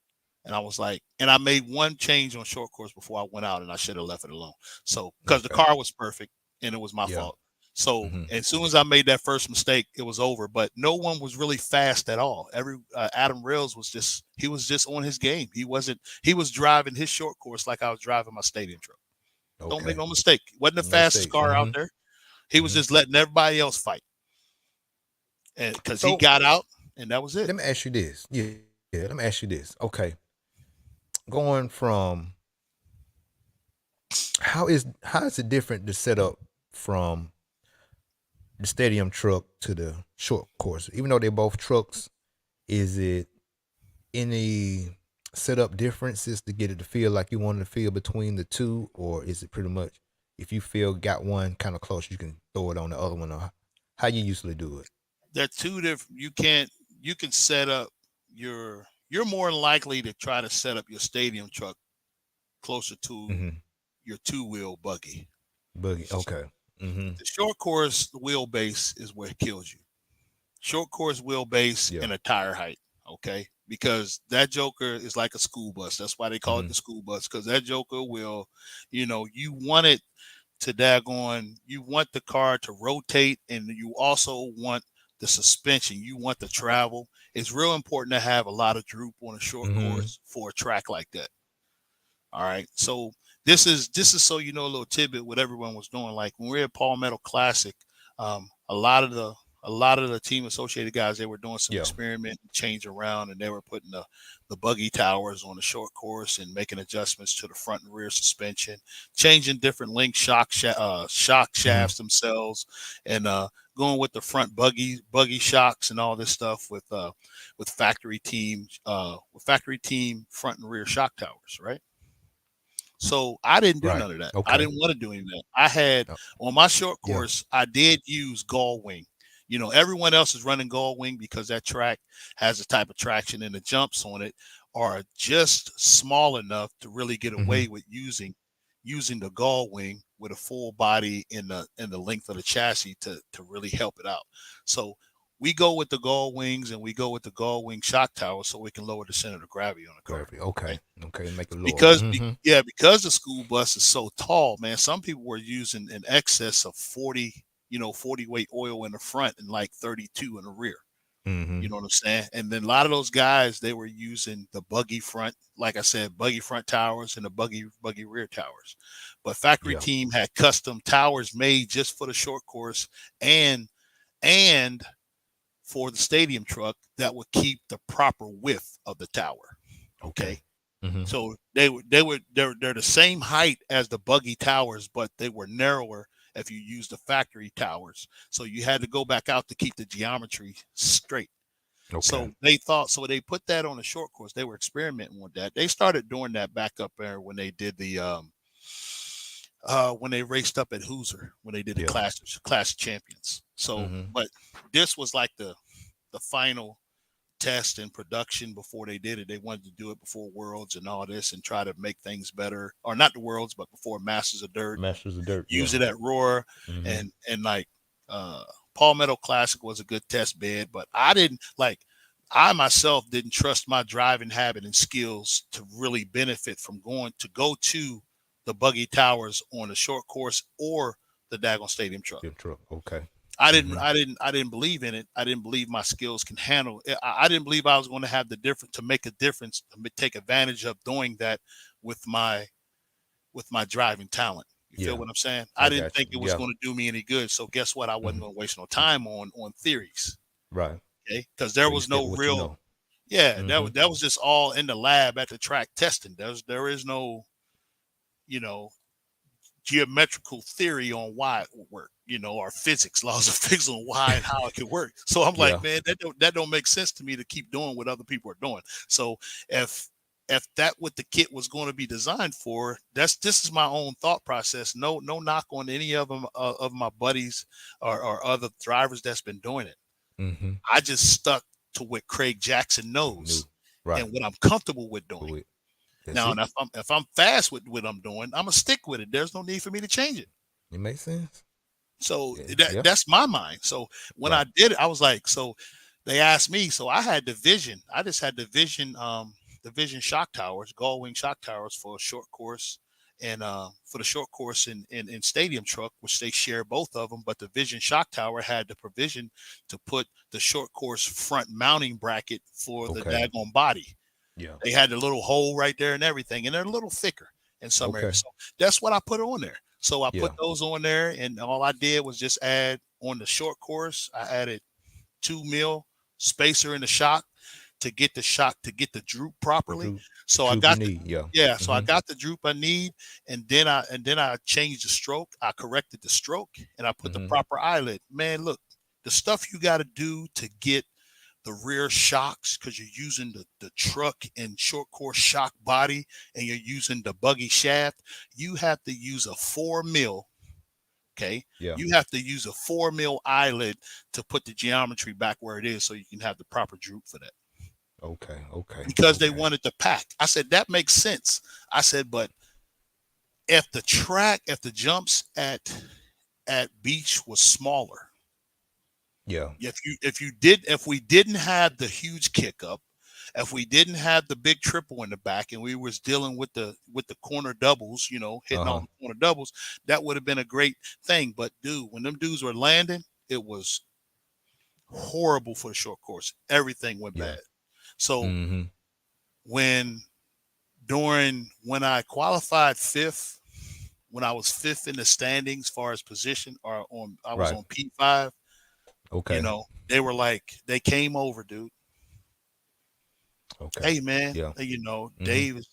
And I was like, and I made one change on short course before I went out, and I should have left it alone. So because the Okay. car was perfect and it was my Yeah. fault. So Mm-hmm. as soon as I made that first mistake, it was over. But no one was really fast at all. Every Adam Rails was just on his game. He wasn't. He was driving his short course like I was driving my stadium truck. Don't make Okay. no mistake. He wasn't the No fastest mistakes. car out Mm-hmm. there. He was Mm-hmm. just letting everybody else fight, and because he So got out, and that was it. let me ask you this. Yeah, let me ask you this. Okay. Going from how is it different the setup from the stadium truck to the short course? Even though they're both trucks, is it any setup differences to get it to feel like you wanted to feel between the two, or is it pretty much if you feel got one kind of close, you can throw it on the other one, or how you usually do it? They're two different. You can set up you're more likely to try to set up your stadium truck closer to Mm-hmm. your two wheel buggy. Boogie. Okay. Mm-hmm. The short course wheelbase is what kills you. Short course wheelbase Yeah. and a tire height. Okay. Because that joker is like a school bus. That's why they call it Mm-hmm. the school bus. Because that joker will, you want it to daggone, you want the car to rotate, and you also want the suspension. You want the travel. It's real important to have a lot of droop on a short Mm-hmm. course for a track like that. All right. So this is so you know a little tidbit what everyone was doing. Like when we were at Palmetto Classic, a lot of the team associated guys, they were doing some Yeah. experiment change around, and they were putting the buggy towers on the short course and making adjustments to the front and rear suspension, changing different link shock Mm-hmm. shafts themselves, and going with the front buggy shocks and all this stuff with factory team front and rear shock towers, right? So I didn't do Right. none of that. I Okay. didn't want to do any of that. I had Uh, on my short yeah. course, I did use gull wing. Everyone else is running gull wing because that track has a type of traction and the jumps on it are just small enough to really get Mm-hmm. away with using the gull wing with a full body in the length of the chassis to really help it out. So we go with the gull wings and we go with the gull wing shock tower so we can lower the center of gravity on the car. Gravity. Okay. Okay. Okay. Make it lower. Because Mm-hmm. yeah, because the school bus is so tall, man. Some people were using an excess of 40 weight oil in the front and like 32 in the rear. Mm-hmm. You know what I'm saying? And then a lot of those guys, they were using the buggy front, like I said, buggy front towers and the buggy rear towers. But factory Yeah. team had custom towers made just for the short course and and for the stadium truck that would keep the proper width of the tower. Okay. Okay. Mm-hmm. So they're the same height as the buggy towers, but they were narrower if you use the factory towers. So you had to go back out to keep the geometry straight. Okay. So they put that on a short course. They were experimenting with that. They started doing that back up there when they did when they raced up at Hoosier when they did the Yeah. class champions. So, Mm-hmm. but this was like the final test and production before they did it. They wanted to do it before Worlds and all this and try to make things better, or not the Worlds, but before Masters of Dirt. Masters of Dirt. Use Yeah. it at Roar Mm-hmm. and like uh, Palmetto Classic was a good test bed, but I didn't like. I myself didn't trust my driving habit and skills to really benefit from going to go to the buggy towers on a short course or the Dagon Stadium truck. Your truck. Okay. I didn't, Mm-hmm. I didn't, I didn't believe in it. I didn't believe my skills can handle it. I didn't believe I was going to have the difference to make a difference, to take advantage of doing that with my with my driving talent. You feel Yeah. what I'm saying? I I didn't got you. think it was Yeah. going to do me any good. So guess what? I wasn't Mm-hmm. going to waste no time on theories. Right. Okay, because there So you was stick no with what you real. know. Yeah, Mm-hmm. that was just all in the lab at the track testing. There is no you know geometrical theory on why it would work, or physics, laws of physics on why and how it could work. So I'm like, Yeah. man, that don't make sense to me to keep doing what other people are doing. So if if that what the kit was going to be designed for, this is my own thought process. No knock on any of them of my buddies or other drivers that's been doing it. Mm-hmm. I just stuck to what Craig Jackson New. knows Right. and what I'm comfortable with doing. With that's Now, it. and if I'm fast with what I'm doing, I'm gonna stick with it. There's no need for me to change it. It makes sense. So Yeah. that Yeah. that's my mind. So when I Right. did it, I was like, so they asked me. So I had the vision. I just had the vision shock towers, gull wing shock towers for a short course and for the short course in Stadium Truck, which they share both of them, but the Vision Shock Tower had the provision to put the short course front mounting bracket for the Okay. daggone body. Yeah. They had the little hole right there and everything, and they're a little thicker in some Okay. areas. So that's what I put on there. So I put Yeah. those on there, and all I did was just add on the short course. I added 2 mil spacer in the shock to get the droop The properly. droop, the So I troop you got the need. Yeah. yeah, so I Mm-hmm. got the droop I need, and then I changed the stroke. I corrected the stroke, and I put the Mm-hmm. proper eyelid. Man, look, the stuff you got to do to get the rear shocks because you're using the truck and short course shock body and you're using the buggy shaft, you have to use a 4 mil. Okay. Yeah. You have to use a 4 mil eyelid to put the geometry back where it is so you can have the proper droop for that Okay. Okay. because they Okay. wanted to pack. I said, that makes sense. I said, but if the jumps at beach was smaller, Yeah. if we didn't have the huge kick up, if we didn't have the big triple in the back and we was dealing with the corner doubles, hitting all Uh-huh. the corner doubles, that would have been a great thing. But dude, when them dudes were landing, it was horrible for the short course. Everything went Yeah. bad. So Mm-hmm. when when I qualified fifth, when I was fifth in the standings as far as position, or on I was Right. on P5, Okay. they were like, they came over, dude. Okay. Hey man, Yeah. Mm-hmm. Dave is,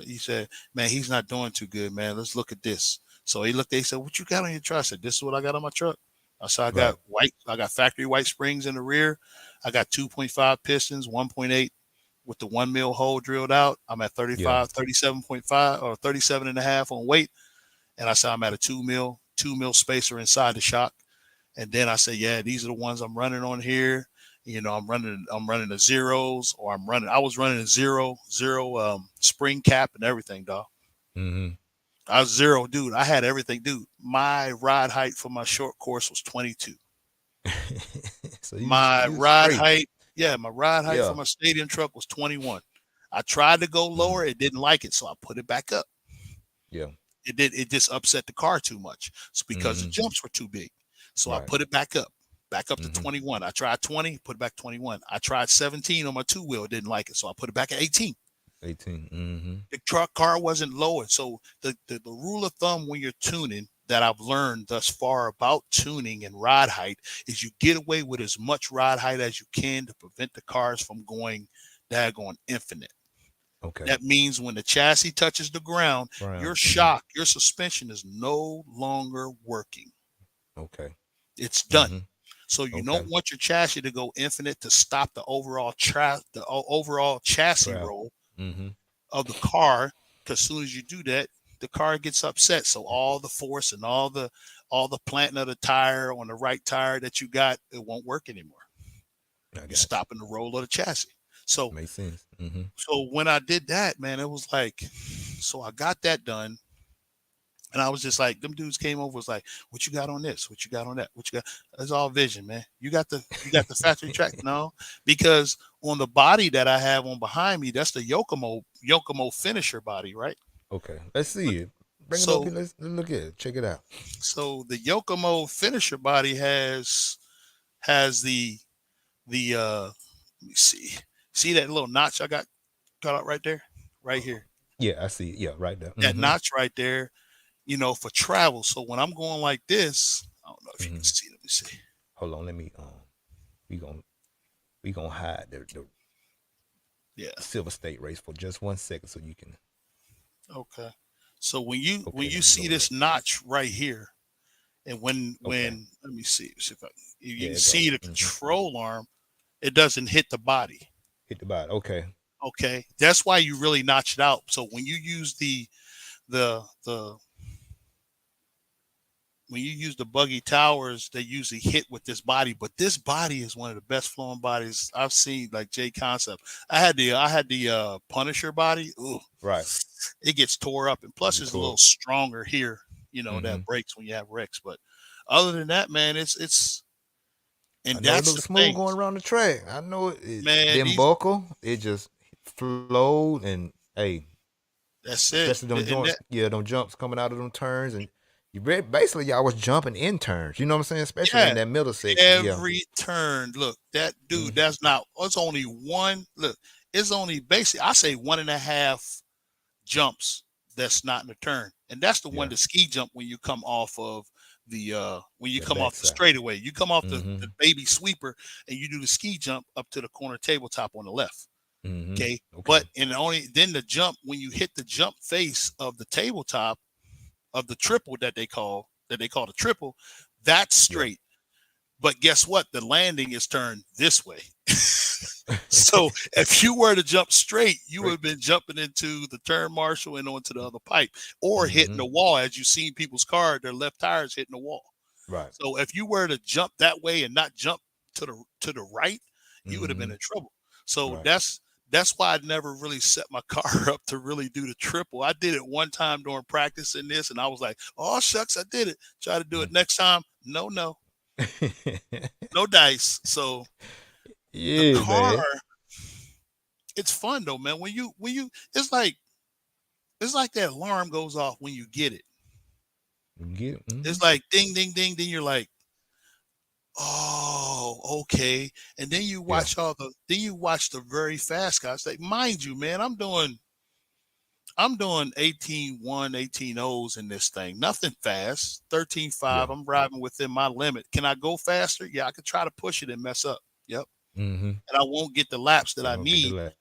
he said, man, he's not doing too good, man. Let's look at this. So he looked. They said, what you got on your truck? I said, this is what I got on my truck. I said, Right. I got factory white springs in the rear. I got 2.5 pistons, 1.8 with the 1 mil hole drilled out. I'm at Yeah. 37.5 or 37 and a half on weight. And I said, I'm at a 2 mil spacer inside the shock. And then I say, yeah, these are the ones I'm running on here. I'm running the zeros, or I was running a zero spring cap and everything, dog. Mm-hmm. I was zero, dude. I had everything, dude. My ride height for my short course was 22. So My you ride straight. height, yeah, my ride height for Yeah. my stadium truck was 21. I tried to go Mm. lower, it didn't like it, so I put it back up. Yeah. It just upset the car too much. It's because the Mm-hmm. jumps were too big. So I Right. put it back up to Mm-hmm. 21. I tried 20, put it back 21. I tried 17 on my two wheel, didn't like it. So I put it back at 18. 18. Mm-hmm. The truck car wasn't lowered. So the rule of thumb when you're tuning that I've learned thus far about tuning and ride height is you get away with as much ride height as you can to prevent the cars from going daggone infinite. Okay. That means when the chassis touches the ground, Brown. your Mm-hmm. shock, your suspension is no longer working. Okay. It's done. Mm-hmm. So you Okay. don't want your chassis to go infinite to stop the overall chassis Trap. roll Mm-hmm. of the car. Because as soon as you do that, the car gets upset. So all the force and all the planting of the tire on the right tire that you got, it won't work anymore. I You're got you. stopping the roll of the chassis. So Makes sense. Mm-hmm. when I did that, man, it was like, so I got that done. And I was just like, them dudes came over, was like, what you got on this? What you got on that? What you got? That's all vision, man. You got the factory track? No, because on the body that I have on behind me, that's the Yokomo finisher body, right? Okay. Let's see it. Bring it up So here. Let's look at it. Check it out. the Yokomo finisher body has the let me see that little notch I got cut out right there, right here. Yeah, I see it. Yeah, right there. That Mm-hmm. notch right there, for travel. So when I'm going like this, I don't know if you can Mm-hmm. see. Let me see. Hold on. Let me we gonna we gonna hide the Yeah. Silver State race for just 1 second so you can. Okay. So Okay, when let you me see load up. this notch right here, and Okay. when let me see if you There can you go. see the Mm-hmm. control arm, it doesn't hit the body. Hit the bottom. Okay. Okay, that's why you really notch it out. So when you use the when you use the buggy towers, they usually hit with this body, but this body is one of the best flowing bodies I've seen. Like J Concept, I had the Punisher body. Ooh, Right. it gets tore up, and plus Get it's a tore. little stronger here. Mm-hmm. That breaks when you have wrecks. But other than that, man, I and know it that's looks the smooth thing, going around the track. I know it. man. Them These buckle, it just flowed and hey, That's it. especially them And joints. Yeah, them jumps coming out of them turns, and basically y'all was jumping in turns. You know what I'm saying? Especially yeah, in that middle section. Yeah. every turn. Look, that dude, Mm-hmm. that's not, it's only one. Look, it's only basically, I say 1.5 jumps that's not in the turn. And that's the one, Yeah. the ski jump when you come off of when you That come off the backside. straightaway. You come off Mm-hmm. the baby sweeper and you do the ski jump up to the corner tabletop on the left. Mm-hmm. Okay. Okay. But and only then the jump when you hit the jump face of the tabletop of the triple that they call the triple, that's Yeah. straight. But guess what? The landing is turned this way. So if you were to jump straight, you would Great. have been jumping into the turn marshal and onto the other pipe, or hitting Mm-hmm. the wall as you've seen people's car, their left tires hitting the wall. Right. So if you were to jump that way and not jump to the right, you would have been Mm-hmm. in trouble. So Right. that's why I never really set my car up to really do the triple. I did it one time during practice in this, and I was like, "Oh shucks, I did it." Try to do it next time. No, no, no dice. So the Yeah, car, man. it's fun though, man. When you, it's like that alarm goes off when you get it. Get it. Mm-hmm. It's like ding, ding, ding. Then you're like, oh, okay. And then you Yeah. watch then you watch the very fast guys. Like, mind you, man, I'm doing 18.1, 18.0s in this thing. Nothing fast. 13.5. Yeah. I'm driving within my limit. Can I go faster? Yeah, I could try to push it and mess up. Yep. Mm-hmm. And I won't get the laps that You I don't get the need laugh.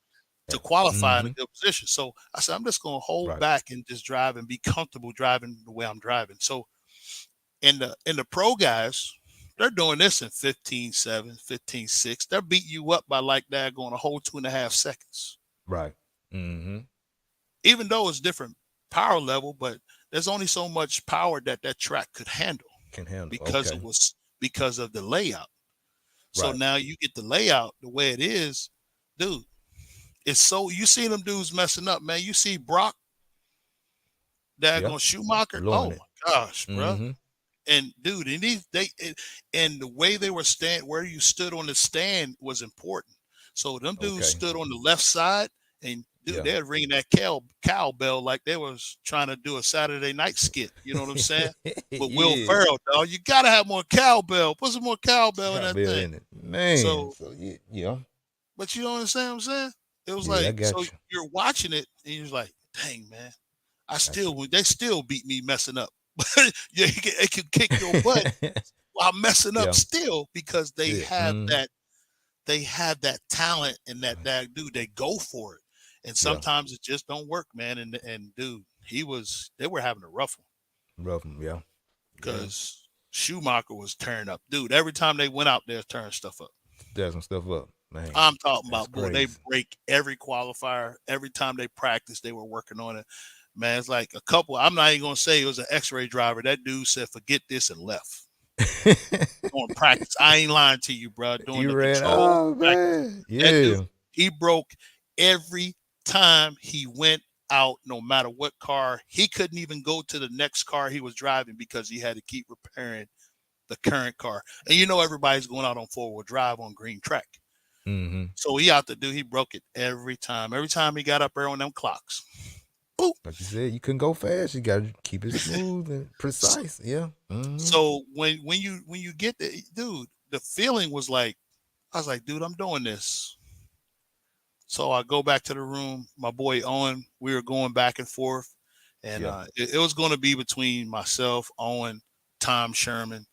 to qualify in Mm-hmm. a good position. So I said, I'm just going to hold Right. back and just drive and be comfortable driving the way I'm driving. So in the pro guys, they're doing this in 15.7, 15.6. They're beating you up by like that going a whole 2.5 seconds. Right. Mm-hmm. Even though it's different power level, but there's only so much power that track could handle Can handle. because Okay. it was because of the layout. So Right. now you get the layout the way it is, dude. It's so you see them dudes messing up, man. You see Brock, Yeah. daggone Schumacher. Blowing Oh it. my gosh, bro. Mm-hmm. And dude, and and the way they were where you stood on the stand was important. So them dudes Okay. stood on the left side, and dude, Yeah. they're ringing that cowbell like they was trying to do a Saturday night skit. You know what I'm saying? With Will Yeah. Ferrell, dog. You gotta have more cowbell. Put some more cowbell in Got that Bill thing. in it. Man. So, So yeah. Yeah. but you understand what I'm saying? It was Yeah, I like, so got you. you're watching it, and you're like, dang man, Got they still beat me messing up. Yeah, it can kick your butt you. while messing up Yeah. still because Still. Mm-hmm. they have that talent and that dude, they go for it. And Yeah. sometimes it just don't work, man. And dude, they were having a rough one Rough 'em, yeah. Yeah. because Schumacher was tearing up. Dude, every time they went out there tearing stuff up. Stir some stuff up. Man. I'm talking That's about, boy, they crazy. break every qualifier. Every time they practice, they were working on it. Man, it's like a couple. I'm not even gonna say it was an X-ray driver. That dude said, "Forget this," and left. Doing practice. I ain't lying to you, bro. Doing You the ran. control Oh practice. man. That dude, Yeah. he broke every time he went out, no matter what car. He couldn't even go to the next car he was driving because he had to keep repairing the current car. And you know everybody's going out on four-wheel drive on green track. Mm-hmm. So he out to do, he broke it every time. Every time he got up there on them clocks. Boop. Like you said, you couldn't go fast. You gotta keep it smooth and So, precise. Yeah. Mm-hmm. so when you get the dude, the feeling was like, I was like, dude, I'm doing this. So I go back to the room. My boy Owen, we were going back and forth, and Yeah. it was going to be between myself, Owen, Tom Sherman,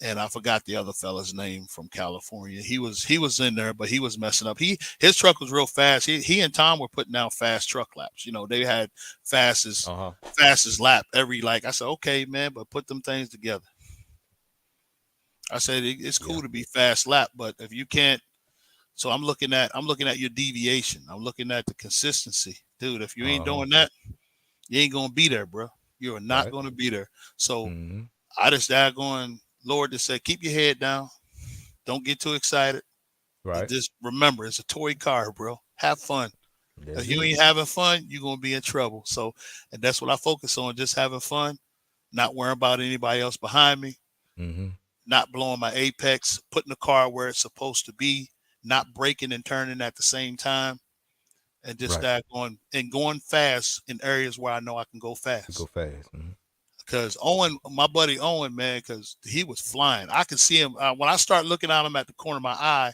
and I forgot the other fella's name from California. He was in there, but he was messing up. His truck was real fast. He and Tom were putting down fast truck laps. You know, they had fastest Uh-huh. fastest lap every, like I said, okay, man, but put them things together. I said it's Yeah. cool to be fast lap, but if you can't, so I'm looking at your deviation. I'm looking at the consistency, dude. If you ain't Uh-huh. doing that, you ain't gonna be there, bro. You are not Right. gonna be there. So Mm-hmm. I just died going, Lord, to say, keep your head down. Don't get too excited. And Right. just remember, it's a toy car, bro. Have fun. That's If you it. ain't having fun, you're gonna be in trouble. So, and that's what I focus on: just having fun, not worrying about anybody else behind me, Mm-hmm. not blowing my apex, putting the car where it's supposed to be, not braking and turning at the same time. and just Right. start going fast in areas where I know I can go To go fast. fast. Because Owen, my buddy Owen, man, because he was flying. I could see him when I start looking at him at the corner of my eye.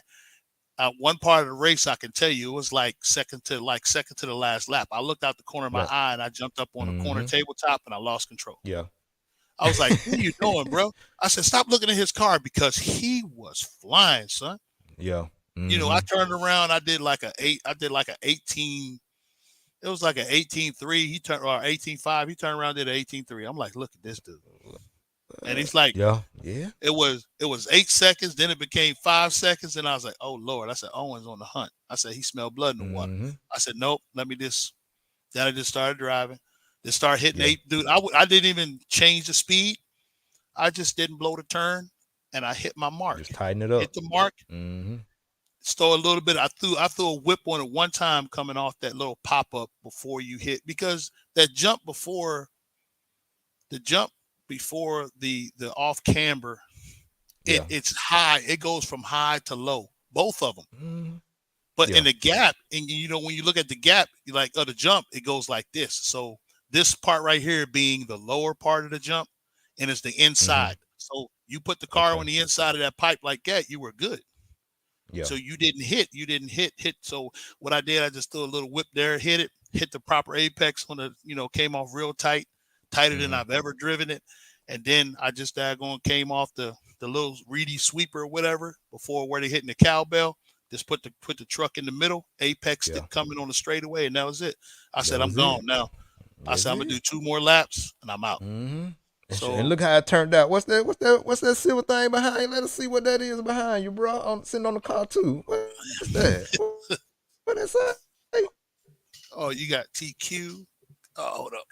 One part of the race, I can tell you, it was second to the last lap. I looked out the corner of my Yep. eye and I jumped up on the corner tabletop and I lost control. Yeah. I was like, "What are you doing, bro?" I said, "Stop looking at his car because he was flying, son." Yeah. I turned around. I did like a 18. It was like an 18.3. He turned or 18.5. He turned around, did an 18.3. I'm like, look at this dude. And he's like, Yeah. Yeah. it was 8 seconds, then it became 5 seconds, and I was like, oh Lord. I said, Owen's on the hunt. I said, he smelled blood in the water. I said, nope, let me just then I just started driving. Just started hitting Yeah. eight. Dude, I didn't even change the speed. I just didn't blow the turn and I hit my mark. Just tighten it Hit up. the mark, Mm-hmm. stole a little bit. I threw a whip on it one time coming off that little pop up before you hit because that jump before the jump before the off camber, Yeah. it's high. It goes from high to low, both of them. Mm-hmm. But in Yeah. the gap, and when you look at the gap, like the jump, it goes like this. So this part right here being the lower part of the jump, and it's the Mm-hmm. inside. So you put the car on Okay. the inside of that pipe like that, you were good. Yeah. So you didn't hit. You didn't hit. So what I did, I just threw a little whip there, hit the proper apex on the, came off real tight, tighter than Mm-hmm. I've ever driven it. And then I just daggone came off the little reedy sweeper or whatever before where they hitting the cowbell. Just put the truck in the middle, apex Yeah. it coming on the straightaway, and that was it. I That said, I'm was gone it. now. I That's said, I'm gonna it. do 2 more laps and I'm out. Mm-hmm. And So look how it turned out. What's that? What's that silver thing behind? Let us see what that is behind you, bro. Sitting on the car too. What's that? What that say? oh, you got TQ. Oh, hold up.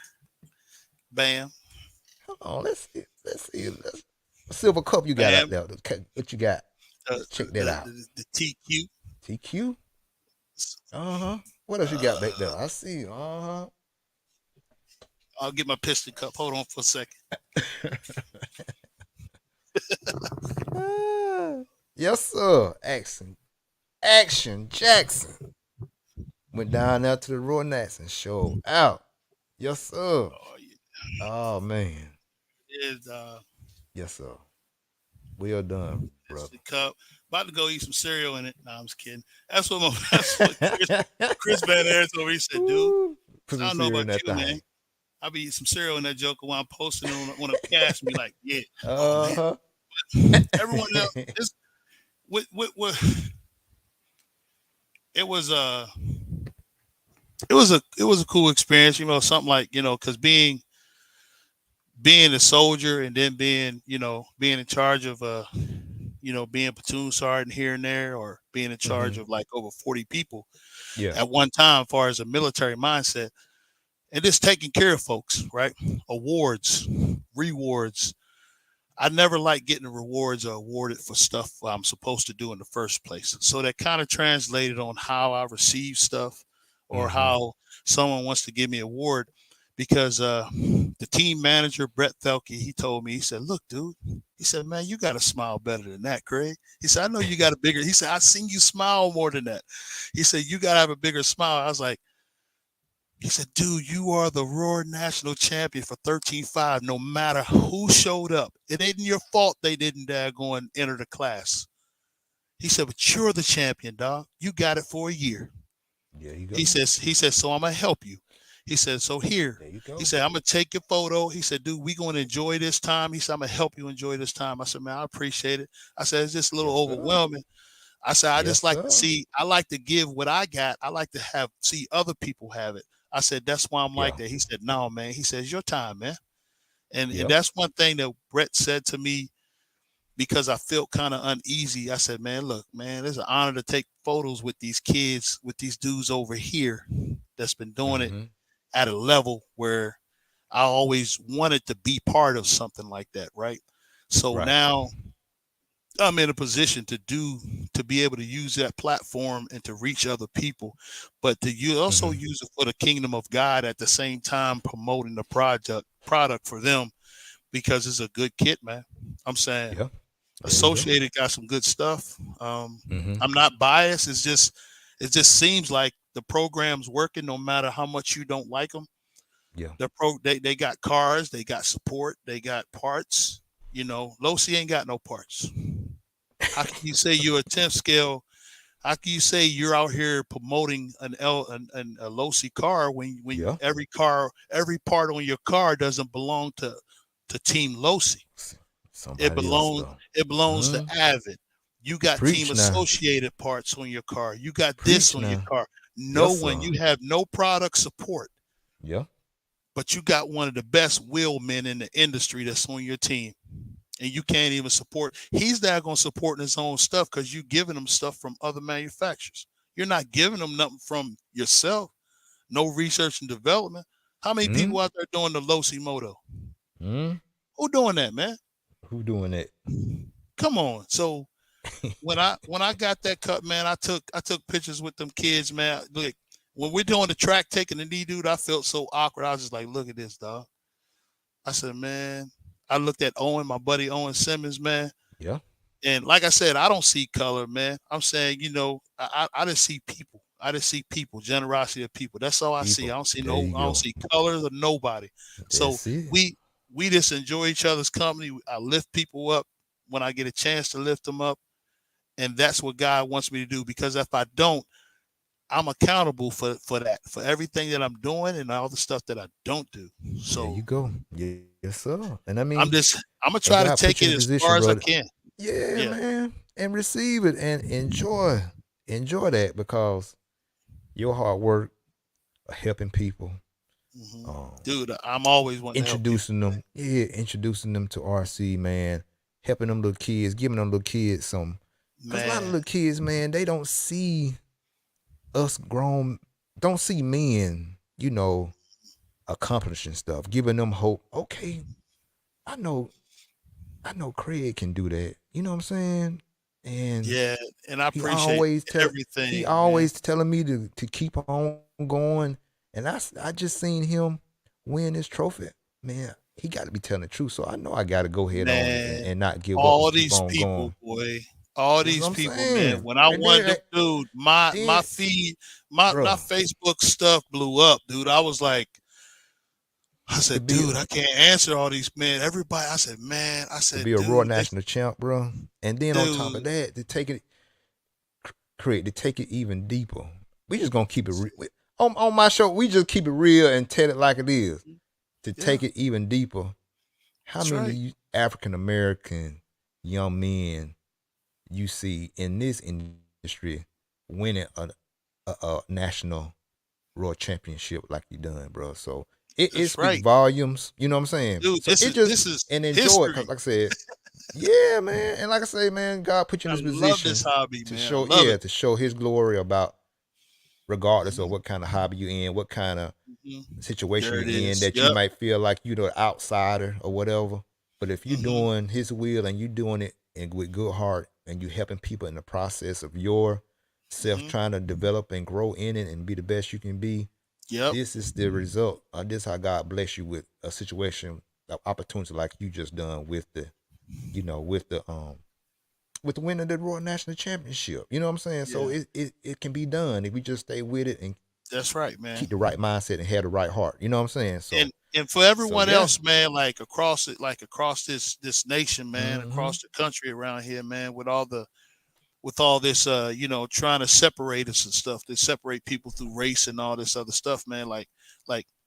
Bam. Hold on. Let's see. Let's see. What silver cup you got out Bam. there? What you got? The Let's check that the, out. the, the TQ. TQ. Uh huh. What else you got back there? Uh, I see. Uh I'll get my piston cup. Hold on for a second. huh. Yes, sir. Action Jackson went down there to the Roy Nats and showed out. Yes, sir. Oh, yeah. Oh man. Is Yes, sir. Well done, brother. piston cup. About to go eat some cereal in it. No, I'm just kidding. That's what Chris Van Air told me. He said, dude, Ooh, put I some don't know cereal in about that you, man. thing. I be eating some cereal in that joker while I'm posting on a cast and be like, yeah, oh Uh man. huh. Everyone else, this, with it was it was a cool experience, something like, because being a soldier and then being in charge of being platoon sergeant here and there, or being in charge hmm of like over 40 people Yeah. at one time, as far as a military mindset, and just taking care of folks, right? Awards, rewards. I never like getting rewards or awarded for stuff I'm supposed to do in the first place. So that kind of translated on how I receive stuff, or hmm how someone wants to give me an award. Because the team manager, Brett Thelke, he told me, he said, look, dude, he said, man, you got to smile better than that, Craig. He said, I know you got a bigger, he said, I seen you smile more than that. He said, you got to have a bigger smile. I was like, he said, dude, you are the Roar National Champion for 13.5, no matter who showed up. It ain't your fault they didn't go and enter the class. He said, but you're the champion, dog. You got it for a year. There you He go. says, he says, so I'm gonna help you. He said, so here. There you He go. said, I'm gonna take your photo. He said, dude, we gonna enjoy this time. He said, I'm gonna help you enjoy this time. I said, man, I appreciate it. I said, it's just a little Yes, sir. overwhelming. I said, I Yes, just like to sir. see, I like to give what I got. I like to see other people have it. I said, that's why I'm like Yeah. that. He said, no, man. He says, your time, man. And Yep. that's one thing that Brett said to me, because I felt kind of uneasy. I said, man, look, man, it's an honor to take photos with these kids, with these dudes over here that's been doing it hmm at a level where I always wanted to be part of something like that, right? So Right. now I'm in a position to be able to use that platform and to reach other people, but to also hmm use it for the kingdom of God at the same time, promoting the product for them, because it's a good kit, man. I'm saying Yeah. There you go. Associated got some good stuff. hmm I'm not biased. It just seems like the program's working no matter how much you don't like them. Yeah. They got cars, they got support, they got parts. You know, Losi ain't got no parts. How can you say you're a 10th scale? How can you say you're out here promoting a Losi car when Yeah. every part on your car doesn't belong to Team Losi? It Somebody else belongs though. it belongs to Mm. Avid. You got Team Preach now. Associated parts on your car. You got this Preach on your now. car. Yes, No one. sir. You have no product support, Yeah. but you got one of the best wheelmen in the industry that's on your team, and you can't even support. He's not going to support his own stuff because you're giving him stuff from other manufacturers. You're not giving him nothing from yourself. No research and development. How many Mm. people out there doing the Losi Moto? Mm. Who doing that, man? Who doing that? Come on. So when I got that cut, man, I took pictures with them kids, man. Look, when we're doing the track taking the knee, dude, I felt so awkward. I was just like, look at this, dog. I said, man. I looked at Owen, my buddy Owen Simmons, man. Yeah. And like I said, I don't see color, man. I'm saying, I just see people. I just see people, generosity of people. That's all I see. People. There you I don't go. see colors or nobody. So That's it. we just enjoy each other's company. I lift people up when I get a chance to lift them up, and that's what God wants me to do. Because if I don't, I'm accountable for that, for everything that I'm doing and all the stuff that I don't do. There you So go. Yes, sir. And I mean, I'm gonna and try to God put take you in it a as position, far as I brother. can. Yeah, Yeah. man. And receive it and enjoy that because your hard work helping people, Hmm. um, Dude, I'm always wanting to help people, introducing them, yeah, introducing them to RC, man, helping them little kids, giving them little kids some, cause a lot of man. little kids, man, they don't see us grown, don't see men, accomplishing stuff, giving them hope. Okay, I know, I know Craig can do that. You know what I'm saying? And Yeah, and I he appreciate always tell he everything, man. always telling me to keep on going. And I just seen him win this trophy. Man, he got to be telling the truth. So I know I got to go head on Man, and not give up and all keep these on people, going. boy, all That's what these I'm people, man. saying. When I And wanted them, dude, my then, feed, my bro, Facebook stuff blew up, dude. I was like, I to said, be dude, I can't answer all these, man. Everybody, I said, man, I to said, be a Royal dude, National champ, bro. And then on top of dude, that, to take it, Craig, to take it even deeper. We just gonna keep it on my show. We just keep it real and tell it like it is. To yeah, take it even deeper, how that's many right. African American young men you see in this industry winning a national world championship like you done, bro? So it That's speaks right, volumes. You know what I'm saying? dude. So it just This is and enjoy it, cause history. like I said, yeah, man. And like I say, man, God put you in I this love this position hobby, to man. I show, love yeah, it. to show His glory about regardless of Hmm. what kind of hobby you're in, what kind of Hmm. situation There you're it in, is. that you Yep. might feel like you're the outsider or whatever. But if you're Hmm. doing His will and you're doing it and with good heart and you helping people in the process of your self Hmm. trying to develop and grow in it and be the best you can be, Yep. this is the result. This is how God bless you with a situation, an opportunity like you just done with the, with the winning the Royal National Championship. You know what I'm saying? So Yeah. it can be done if we just stay with it and That's right, man. keep the right mindset and have the right heart. You know what I'm saying? So And for so everyone yeah. else, man, like across it, like across this nation, man, Mm-hmm. across the country around here, man, with all this, trying to separate us and stuff, to separate people through race and all this other stuff, man. Like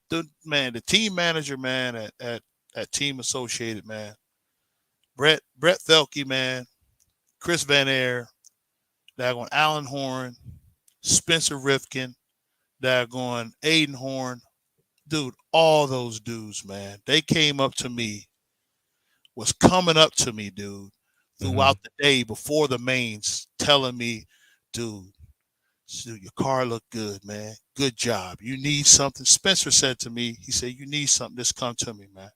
the team manager, man, at Team Associated, man, Brett Felke, man, Chris Van Air, daggone Alan Horn, Spencer Rifkin, daggone Aiden Horn, dude, all those dudes, man, they came up to me, was coming up to me, dude, Mm-hmm. throughout the day before the mains, telling me, dude, your car looked good, man. Good job. You need something. Spencer said to me, he said, you need something, just come to me, man.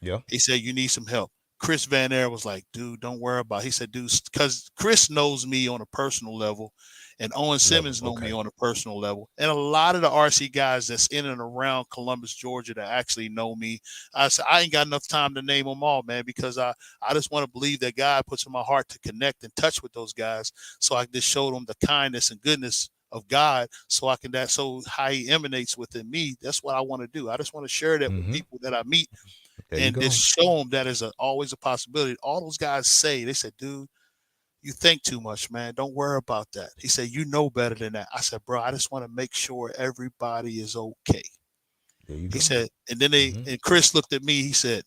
Yeah. He said, you need some help. Chris Van Air was like, dude, don't worry about it. He said, dude, because Chris knows me on a personal level and Owen Level. Simmons know me Okay. on a personal level. And a lot of the RC guys that's in and around Columbus, Georgia that actually know me. I said, I ain't got enough time to name them all, man, because I just want to believe that God puts in my heart to connect and touch with those guys so I can just show them the kindness and goodness of God, so I can that so how He emanates within me. That's what I want to do. I just want to share that with Mm-hmm. people that I meet There you and just go. show them that is always a possibility. All those guys say, they said, dude, you think too much, man. Don't worry about that. He said, you know better than that. I said, bro, I just want to make sure everybody is okay. There you He go. said, and then Mm-hmm. and Chris looked at me. He said,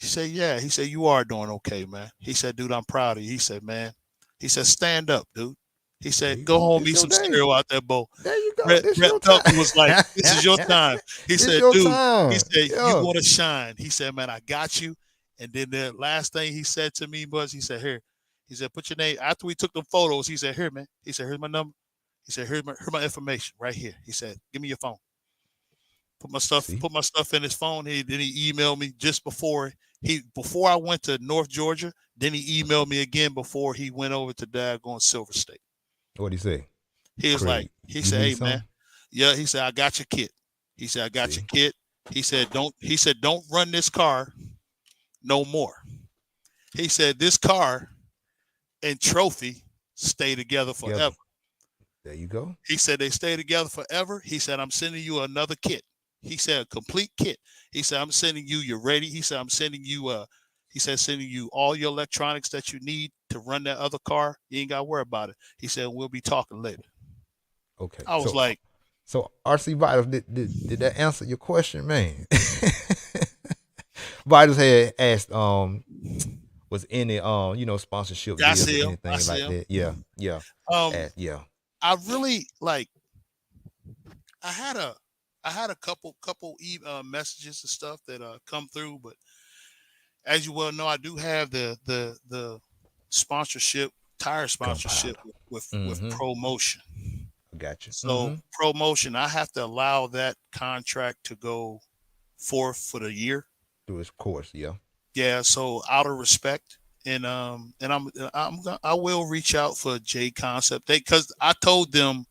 yeah. He said, you are doing okay, man. He said, dude, I'm proud of you. He said, man, he said, stand up, dude. He There said, you go go. home, This eat your some day. cereal out there, Bo. There you go. Brett, This Brett your time. Felton was like, this is your time. He This said, your dude, he time. said, you Yeah. want to shine. He said, man, I got you. And then the last thing he said to me was, he said, here, he said, put your name. After we took the photos, he said, here, man. He said, here's my number. He said, here's my information right here. He said, give me your phone. See? Put my stuff in his phone. Then he emailed me just before I went to North Georgia. Then he emailed me again before he went over to Daggone Silver State. What'd he say? He was like, Craig, he you said, need hey man, some? yeah. He said, I got your kit. He said, I got your See? kit. He said, don't run this car no more. He said, this car and trophy stay together Together. forever. There you go. He said they stay together forever. He said, I'm sending you another kit. He said, a complete kit. He said, I'm sending you, you're ready. He said, I'm sending you, he said, sending you all your electronics that you need to run that other car. You ain't got to worry about it. He said, we'll be talking later. Okay. I was like, So RC Vitals, did that answer your question, man? Vitals had asked, was any sponsorship I deals or see him. I anything see like him. that? Yeah, yeah. Um, Yeah. I really like, I had a, couple messages and stuff that come through, but as you well know, I do have the sponsorship, tire sponsorship Gunpowder. with Mm-hmm. ProMotion. I got you. So Mm-hmm. ProMotion, I have to allow that contract to go forth for the year. Through his course, yeah. Yeah, so out of respect, and I will reach out for J Concept, because I told them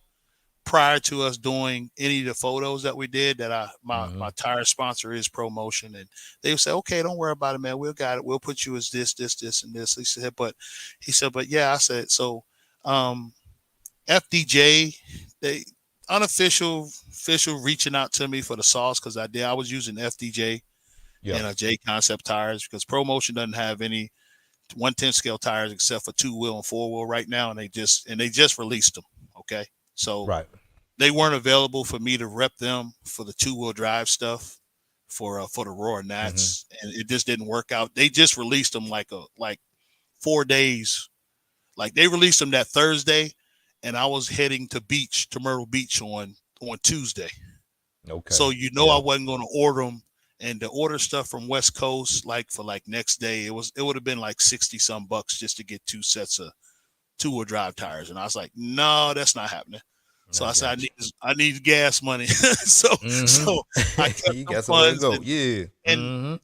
prior to us doing any of the photos that we did that Mm-hmm. my tire sponsor is ProMotion, and they would say, okay, don't worry about it, man, we'll got it, we'll put you as this and this. He said, but yeah, I said, so FDJ, they official reaching out to me for the sauce, because I was using FDJ Yeah. and a J Concept tires, because ProMotion doesn't have any 110 scale tires except for 2-wheel and 4-wheel right now, and they just released them. Okay, so Right. they weren't available for me to rep them for the 2-wheel drive stuff for the Roar Mm-hmm. Nats, and it just didn't work out. They just released them like 4 days. Like they released them that Thursday, and I was heading to Myrtle Beach on Tuesday. Okay. So I Yeah. wasn't going to order them, and to order stuff from West Coast like for like next day, it would have been like 60 some bucks just to get 2 sets of 2-wheel drive tires, and I was like, no, that's not happening. So I I said, got I need gas money. so you. so I Mm-hmm. kept You them got somewhere to funds, go. Yeah. and Mm-hmm.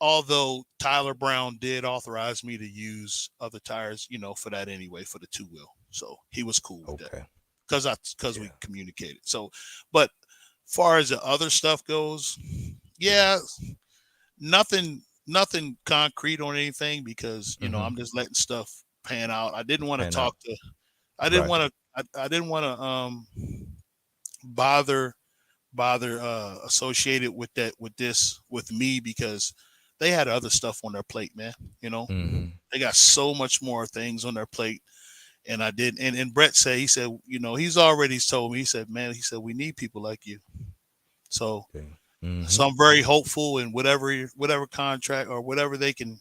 although Tyler Brown did authorize me to use other tires, for that anyway, for the 2-wheel. So he was cool with that Okay. because we Yeah. communicated. So, but far as the other stuff goes, yeah, nothing concrete on anything, because Mm-hmm. I'm just letting stuff pan out. I didn't want to Pan out. talk to. I didn't Right. want to. I didn't want to bother associated with with me, because they had other stuff on their plate, man. You know, Mm-hmm. they got so much more things on their plate, and I did. And Brett said, he said, he's already told me. He said, man, he said we need people like you. So Okay. Mm-hmm. so I'm very hopeful, in whatever contract or whatever they can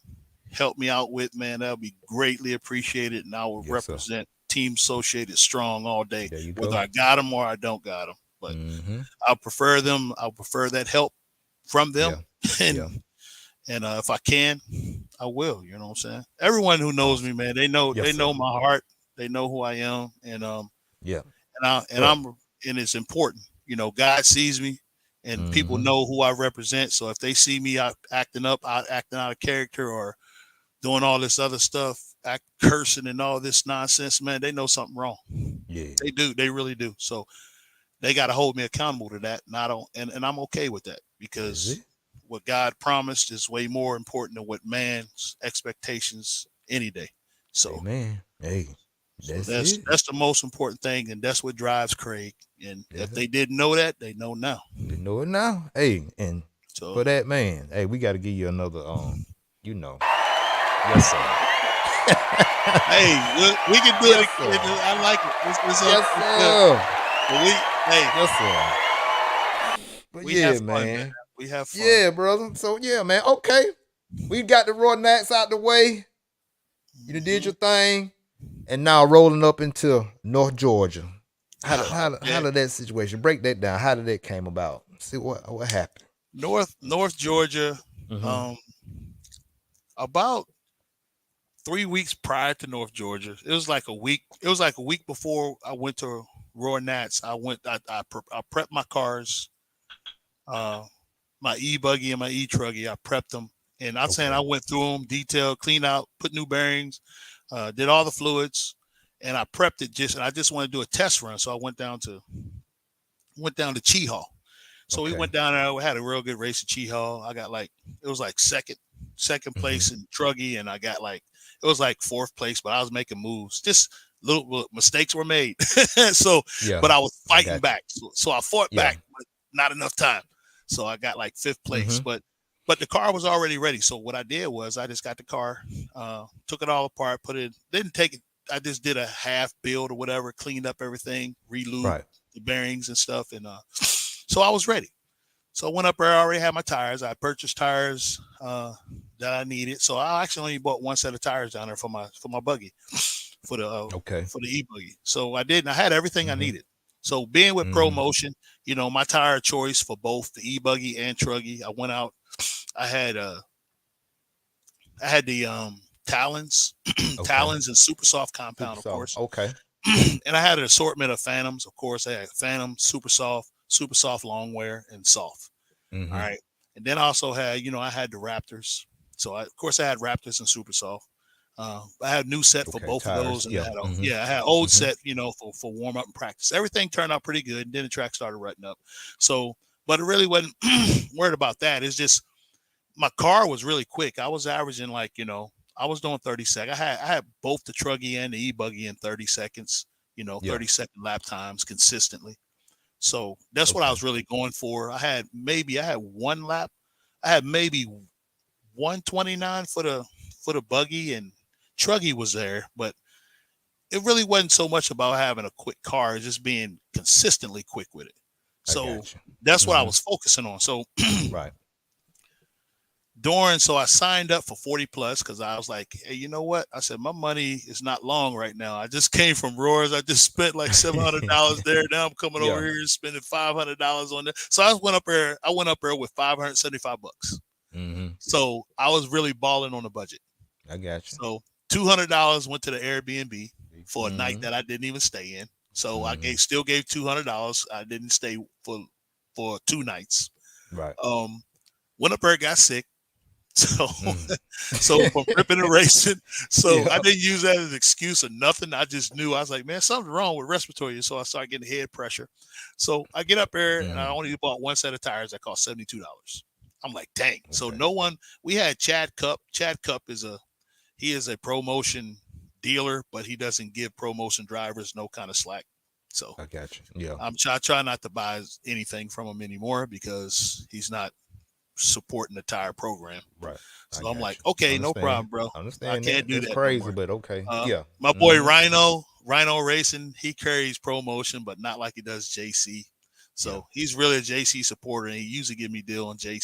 help me out with, man, that'll be greatly appreciated, and I will Yes, sir. represent Team Associated strong all day, There you whether go. I got them or I don't got them. But Mm-hmm. I prefer them. I prefer that help from them, Yeah. Yeah. and if I can, I will. You know what I'm saying? Everyone who knows me, Awesome. man, Yes, they sir. know my heart. They know who I am, Yeah. and Well. it's important. God sees me, and people Mm-hmm. know who I represent. So if they see me acting out of character, or doing all this other stuff, cursing and all this nonsense, man, they know something wrong. Yeah. They do. They really do. So they got to hold me accountable to that. And I don't, and I'm okay with that, That is because it. what God promised is way more important than what man's expectations any day. So Amen. Hey. So That's it. that's the most important thing, and that's what drives Craig. And if That's it. they didn't know that, they know now. You know it now. Hey, and So for that man, hey, we got to give you another you know. Yes, sir. hey, we can do it Yes, again. sir. I like it. Yes, It's good. sir. But hey, Yes, sir. But we have yeah, fun, man. man. We have fun. Yeah, brother. So yeah, man. Okay, we got the Raw Nats out the way. You done did Hmm. your thing, and now rolling up into North Georgia. How Okay. did that situation break that down? How did that came about? See what happened. North Georgia. Mm-hmm. Um, about 3 weeks prior to North Georgia, it was like a week. It was like a week before I went to Roar Nats. I prepped my cars, uh, my e buggy and my e truggy. I prepped them, and I'm saying I Okay. went through them, detailed, cleaned out, put new bearings, did all the fluids, and I prepped it just. And I just wanted to do a test run, so I went down to Cheehaw. So we Okay. went down there. We had a real good race at Cheehaw. I got like it was like second Mm-hmm. place in Truggy, and I got like it was like fourth place, but I was making moves. Just little mistakes were made. So, Yeah, but I was I fighting got you. back. So I fought Yeah. back, but not enough time. So I got like fifth place. Mm-hmm. But the car was already ready. So what I did was I just got the car, took it all apart, put it, didn't take it. I just did a half build or whatever, cleaned up everything, re-lubed Right. the bearings and stuff, and so I was ready. So I went up there. I already had my tires. I purchased tires that I needed. So I actually only bought one set of tires down there for my buggy, Okay. for the e buggy. So I did, and I had everything I Mm-hmm. needed. So being with Pro Mm-hmm. Motion, my tire choice for both the e buggy and truggy. I went out. I had the Talons, Okay. Talons and super soft Super compound, of soft. course. Okay. And I had an assortment of Phantoms, of course. I had Phantom, super soft long wear, and soft. All Mm-hmm. right. And then I also had, I had the Raptors. So of course I had Raptors and Super Soft. I had a new set for Okay. both of Tires. those, and Yeah. Mm-hmm. I had old Mm-hmm. set, for warm up and practice. Everything turned out pretty good. And then the track started rutting up. So, but it really wasn't worried about that. It's just my car was really quick. I was averaging like, I was doing 30 seconds. I had both the truggy and the e buggy in 30 seconds. Yeah. 30-second lap times consistently. So that's what I Okay. was really going for. I had one lap. I had maybe 129 for the buggy, and Truggy was there, but it really wasn't so much about having a quick car, it's just being consistently quick with it. I So got you. that's what I Mm-hmm. was focusing on. So Right. so I signed up for 40 plus because I was like, hey, you know what? I said, my money is not long right now. I just came from Roars. I just spent like $700 there. Now I'm coming over Yeah. here and spending $500 on that. So I went up there with 575 bucks. Mm-hmm. So I was really balling on the budget. I got you. So $200 went to the Airbnb for a night Mm-hmm. that I didn't even stay in. So I Mm-hmm. still gave $200. I didn't stay for 2 nights. Right. Um, went up there, got sick. So, Mm. so from ripping and racing, so I Yeah. didn't use that as an excuse or nothing. I just knew I was like, man, something's wrong with respiratory. So I started getting head pressure. So I get up there and I Mm-hmm. only bought one set of tires that cost $72. I'm like, dang. So Okay. no one. We had Chad Cup. Chad Cup is a promotion dealer, but he doesn't give promotion drivers no kind of slack. So I got you. Yeah. I try not to buy anything from him anymore because he's not supporting the tire program. Right. I So I'm like, got you. okay, no Understand. problem, bro. I Understand can't that. do That's that no crazy, more. but okay. Yeah. My boy Mm-hmm. Rhino Racing, he carries promotion, but not like he does JC. Yeah. So he's really a JC supporter, and he usually give me deal on J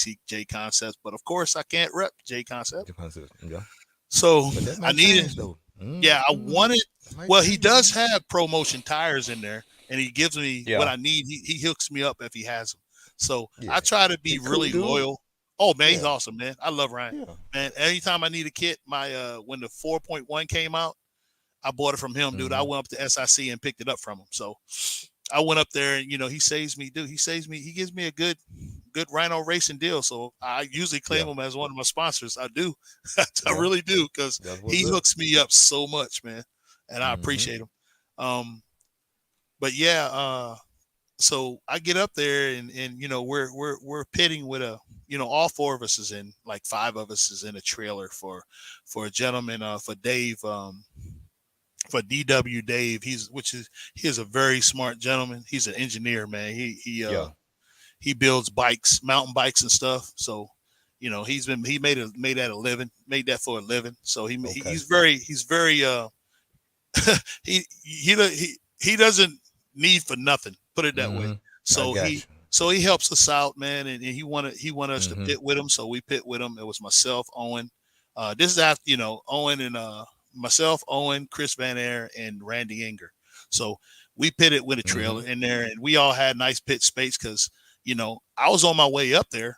Concepts. But of course, I can't rep J Concept. Depends. Yeah. So But that I might needed, change though. yeah, I Mm-hmm. wanted. That might Well, he change, does man. have promotion tires in there, and he gives me what Yeah. I need. He hooks me up if he has them. So I Yeah. try to be He cool really dude. loyal. Oh man, he's Yeah. awesome, man. I love Ryan. Yeah. Man, anytime I need a kit, my when the 4.1 came out, I bought it from him, dude. I Mm-hmm. went up to SIC and picked it up from him. So I went up there and he saves me, dude. He gives me a good Rhino racing deal. So I usually claim Yeah. him as one of my sponsors. I do. I Yeah. really do because That's what's he up. hooks me up so much, man. And I Mm-hmm. appreciate him. Um, but yeah, so I get up there and we're pitting with all four of us is in, like five of us is in a trailer for a gentleman, for Dave, for DW Dave. He is a very smart gentleman. He's an engineer, man. Yeah. He builds bikes, mountain bikes and stuff. So, he made that for a living. So Okay. he's very he doesn't need for nothing. Put it that way. Mm-hmm. I So got he you. so he helps us out, man, and he wanted us to Mm-hmm. pit with him. So we pit with him. It was myself, Owen. This is after Owen and myself, Owen, Chris Van Air, and Randy Inger. So we pitted with a Mm-hmm. trailer in there, and we all had nice pit space because I was on my way up there,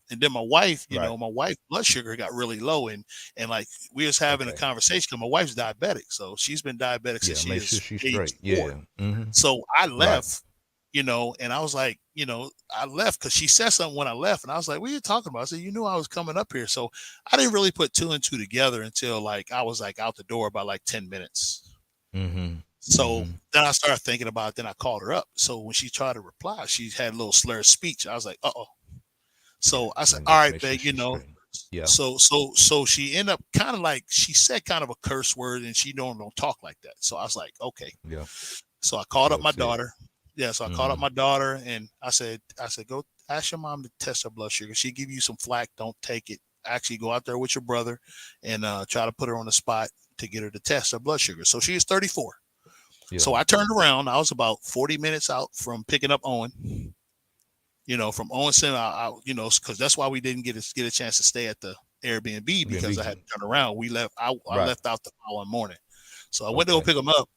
and then Right. my wife blood sugar got really low, and like we was having a Okay. conversation because my wife's diabetic, so she's been diabetic since Yeah. she Make sure is she's age straight. 4. Yeah. Mm-hmm. So I Right. left, and I was like, I left because she said something when I left, and I was like, "What are you talking about?" I said, "You knew I was coming up here." So I didn't really put two and two together until like I was like out the door by like 10 minutes. Mm-hmm. So Mm-hmm. then I started thinking about it. Then I called her up. So when she tried to reply, she had a little slurred speech. I was like, "Uh oh." Yeah. So I said, And "All just right, make sure babe." she's straight. Yeah. So she ended up kind of like she said kind of a curse word, and she don't talk like that. So I was like, okay. Yeah. So I called She up my upset. daughter. Yeah, so I called up Mm-hmm. my daughter, and I said, go ask your mom to test her blood sugar. She give you some flack, don't take it. Actually, go out there with your brother and try to put her on the spot to get her to test her blood sugar. So she is 34. Yeah. So I turned around. I was about 40 minutes out from picking up Owen. From Owen Center, because that's why we didn't get a chance to stay at the Airbnb Being because I had vegan. to turn around. We left. I Right. left out the following morning, so I went to go Okay. pick him up.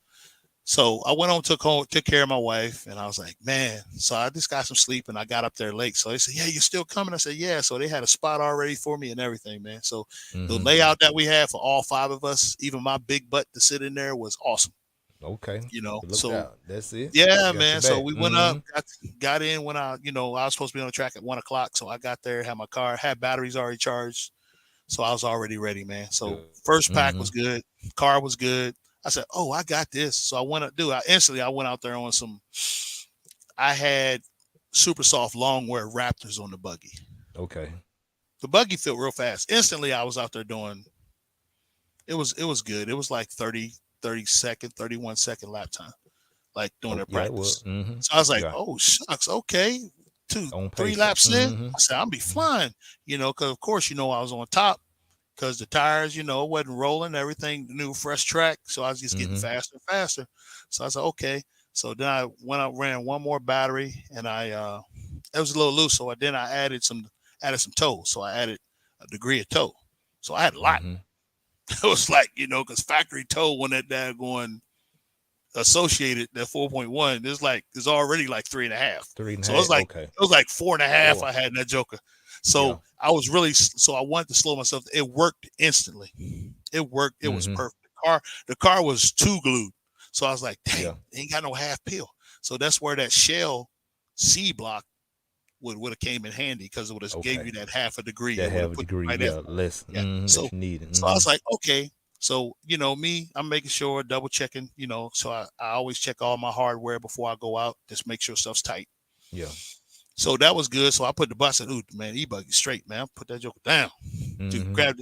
So I went home, took care of my wife, and I was like, man. So I just got some sleep, and I got up there late. So they said, yeah, you're still coming. I said, yeah. So they had a spot already for me and everything, man. So the Mm-hmm. layout that we had for all 5 of us, even my big butt to sit in there, was awesome. Okay. Look So out. That's it. yeah, You got your man. So back. we went up, Mm-hmm. got in when I was supposed to be on the track at 1 o'clock. So I got there, had my car, had batteries already charged. So I was already ready, man. So Good. first pack Mm-hmm. was good, car was good. I said, "Oh, I got this." So I went up, dude. I went out there on some. I had super soft long wear Raptors on the buggy. Okay. The buggy felt real fast. Instantly, I was out there doing. It was good. It was like 30-second, 31-second lap time, like doing Oh their yeah, it was. practice. Mm-hmm. So I was like, Yeah. "Oh shucks, okay." Two, On three pace. laps in, Mm-hmm. I said, "I'll be Mm-hmm. flying," because of course, I was on top because the tires, wasn't rolling, everything, new fresh track. So I was just getting Mm-hmm. faster and faster. So I said, okay. So then I went out, ran one more battery, and it was a little loose. So then I added some tow. So I added a degree of tow. So I had a lot. Mm-hmm. It was like, because factory tow when that daggone associated that 4.1 is already like 3.5. Three and a So it was half. like Okay. 4.5 Four. I had in that joker. Yeah. So I wanted to slow myself. It worked instantly. It worked. It was Mm-hmm. perfect. The car was too glued. So I was like, Yeah. dang, ain't got no half peel. So that's where that shell C block would have came in handy because it would have gave Okay. you that half a degree. That It would have have a put degree. you right at Yeah. Less. yeah. Mm-hmm. That So you need. so I Mm-hmm. was like, okay. So, me, I'm making sure, double checking, so I always check all my hardware before I go out, just make sure stuff's tight. Yeah. So that was good. So I put the bus and ooh, man, E-buggy straight, man. Put that joker down. Dude, Mm-hmm. grab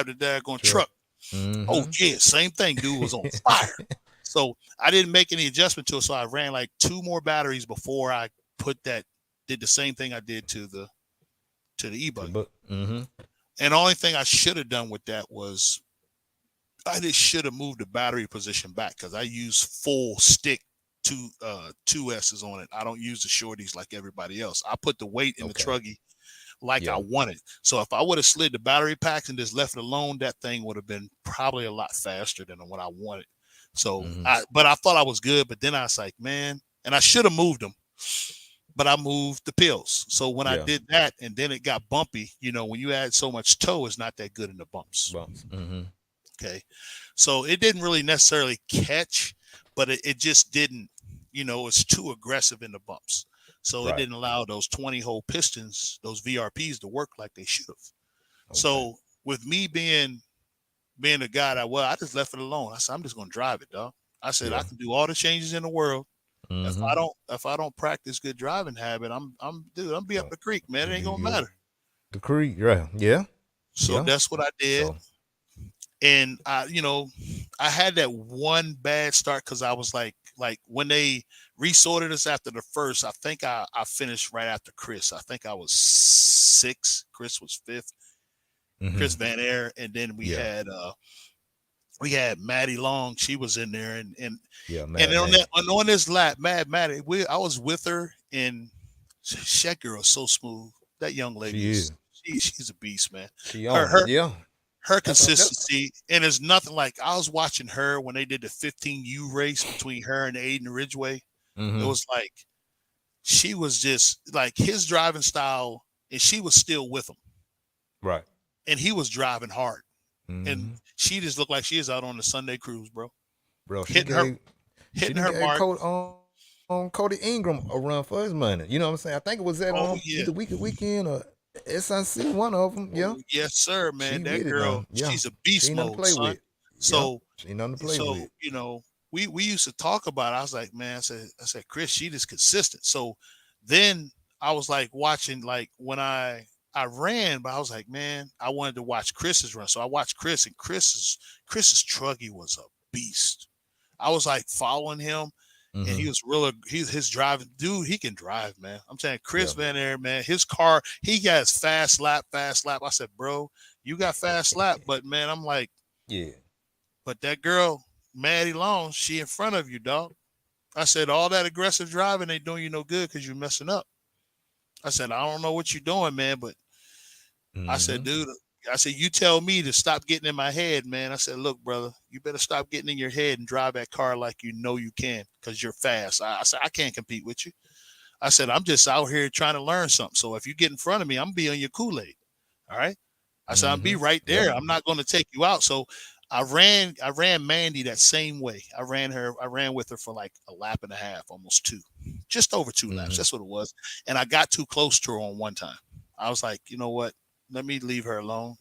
the daggone Truck. truck. Oh Mm-hmm. yeah, same thing. Dude was on fire. So I didn't make any adjustment to it. So I ran like two more batteries before I did the same thing I did to the To the E-buggy. book. Mm-hmm. And the only thing I should have done with that was I just should have moved the battery position back because I use full stick two S's on it. I don't use the shorties like everybody else. I put the weight in the Okay. truggy like I Yeah. wanted. So if I would have slid the battery packs and just left it alone, that thing would have been probably a lot faster than what I wanted. So Mm-hmm. but I thought I was good, but then I was like, man, and I should have moved them, but I moved the pills. So when I Yeah. did that, and then it got bumpy, when you add so much toe, it's not that good in the bumps. Bumps. Mm-hmm. Okay. So it didn't really necessarily catch, but it just didn't, it's too aggressive in the bumps. So it Right. didn't allow those 20 hole pistons, those VRPs to work like they should have. Okay. So with me being the guy I just left it alone. I said, I'm just gonna drive it, dog. I said I Yeah. can do all the changes in the world. If Mm-hmm. I don't practice good driving habit, I'm be up Oh, the creek, man. It ain't you gonna good. matter. The Creek. Yeah. Yeah. So Yeah. that's what I did. So And I had that one bad start because I was like when they resorted us after the first, I think I finished right after Chris. I think I was sixth. Chris was fifth. Chris Mm-hmm. Van Air, and then Yeah. we had Maddie Long. She was in there, Yeah. and Mad then on Maddie. on this lap, Maddie, I was with her, and that girl is so smooth. That young lady She is. is she's a beast, man. She Her on it. her Yeah. her That's consistency, and it's nothing like I was watching her when they did the 15U race between her and Aiden Ridgway. It mm-hmm. was like she was just like his driving style, and she was still with him, Right. and he was driving hard, and Mm-hmm. she just looked like she is out on the Sunday cruise, bro, Bro, hitting her she hitting didn't her gave mark. Cody Ingram a run for his money. You know what I'm saying? I think it was at Oh yeah, either weekend or SIC, one of them. Yeah. oh yes, sir, man. She That with it now. girl, Yeah. she's a She beast ain't nothing to mode, play son. with. Yeah. So She ain't nothing to play so with. we used to talk about it. I was like, man, I said, Chris, she just consistent. So then I was like watching like when I ran, but I was like, man, I wanted to watch Chris's run. So I watched Chris, and Chris's truggy was a beast. I was like following him, and he Mm-hmm. was really his driving dude. He can drive, man. I'm saying Chris Yeah. Van Air, man. His car, he got his fast lap, fast lap. I said, bro, you got fast lap, but man, I'm like, Yeah. but that girl, Maddie Long, she in front of you, dog. I said, all that aggressive driving ain't doing you no good because you're messing up. I said, I don't know what you're doing, man, but I said, Mm-hmm. dude, I said, you tell me to stop getting in my head, man. I said, look, brother, you better stop getting in your head and drive that car like you know you can because you're fast. I said, I can't compete with you. I said, I'm just out here trying to learn something. So if you get in front of me, I'm gonna be on your Kool-Aid. All right. I said, I'll be Mm-hmm. right Yep. there. I'm not going to take you out. So I ran Mandy that same way. I ran with her for like a lap and a half, almost two, just over 2 laps. Mm-hmm. That's what it was. And I got too close to her on one time. I was like, you know what? Let me leave her alone.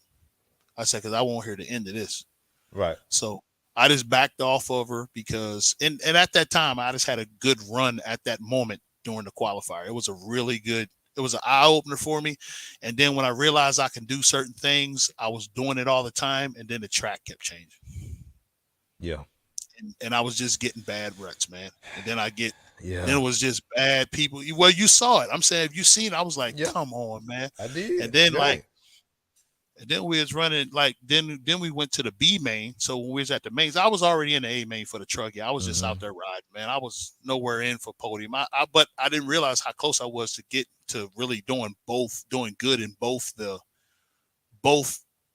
I said, because I want her to end of this. Right. So I just backed off of her because, and at that time, I just had a good run at that moment during the qualifier. It was a really good, it was an eye opener for me. And then when I realized I can do certain things, I was doing it all the time. And then the track kept changing. Yeah. And I was just getting bad ruts, man. And then Yeah. it was just bad people. Well, you saw it. I'm saying, if you seen it, I was like, Yeah. come on, man. I And did. then Yeah. like, and then we was running like then we went to the B main. So when we was at the mains, I was already in the A main for the truckie. I was just Mm-hmm. out there riding, man. I was nowhere in for podium. But I didn't realize how close I was to get to really doing good in both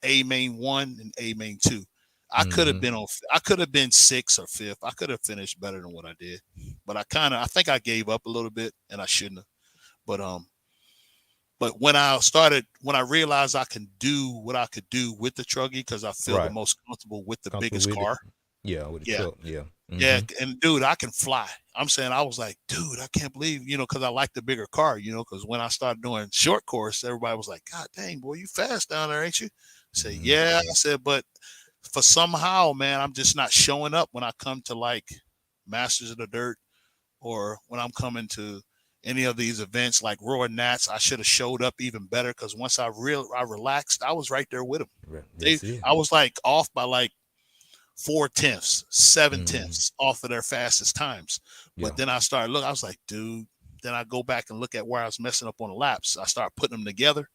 A main one and A main two. Mm-hmm. I could have been sixth or fifth. I could have finished better than what I did. But I think I gave up a little bit and I shouldn't have. But when I realized I can do what I could do with the truggy because I feel the Right. most comfortable with the Comfortable biggest with it. car. Yeah. With the Yeah. truck. Yeah. Yeah. Mm-hmm. And dude, I can fly. I'm saying I was like, dude, I can't believe, because I like the bigger car, because when I started doing short course, everybody was like, God dang, boy, you fast down there, ain't you? I said, Mm-hmm. yeah. I said, but for somehow, man, I'm just not showing up when I come to like Masters of the Dirt or when I'm coming to any of these events like Roy Nats. I should have showed up even better because once I relaxed, I was right there with them. Right. That's it. I was like off by like 4 tenths, seven Mm-hmm. tenths off of their fastest times. Yeah. But then I started looking, I was like, dude, then I go back and look at where I was messing up on the laps. I start putting them together.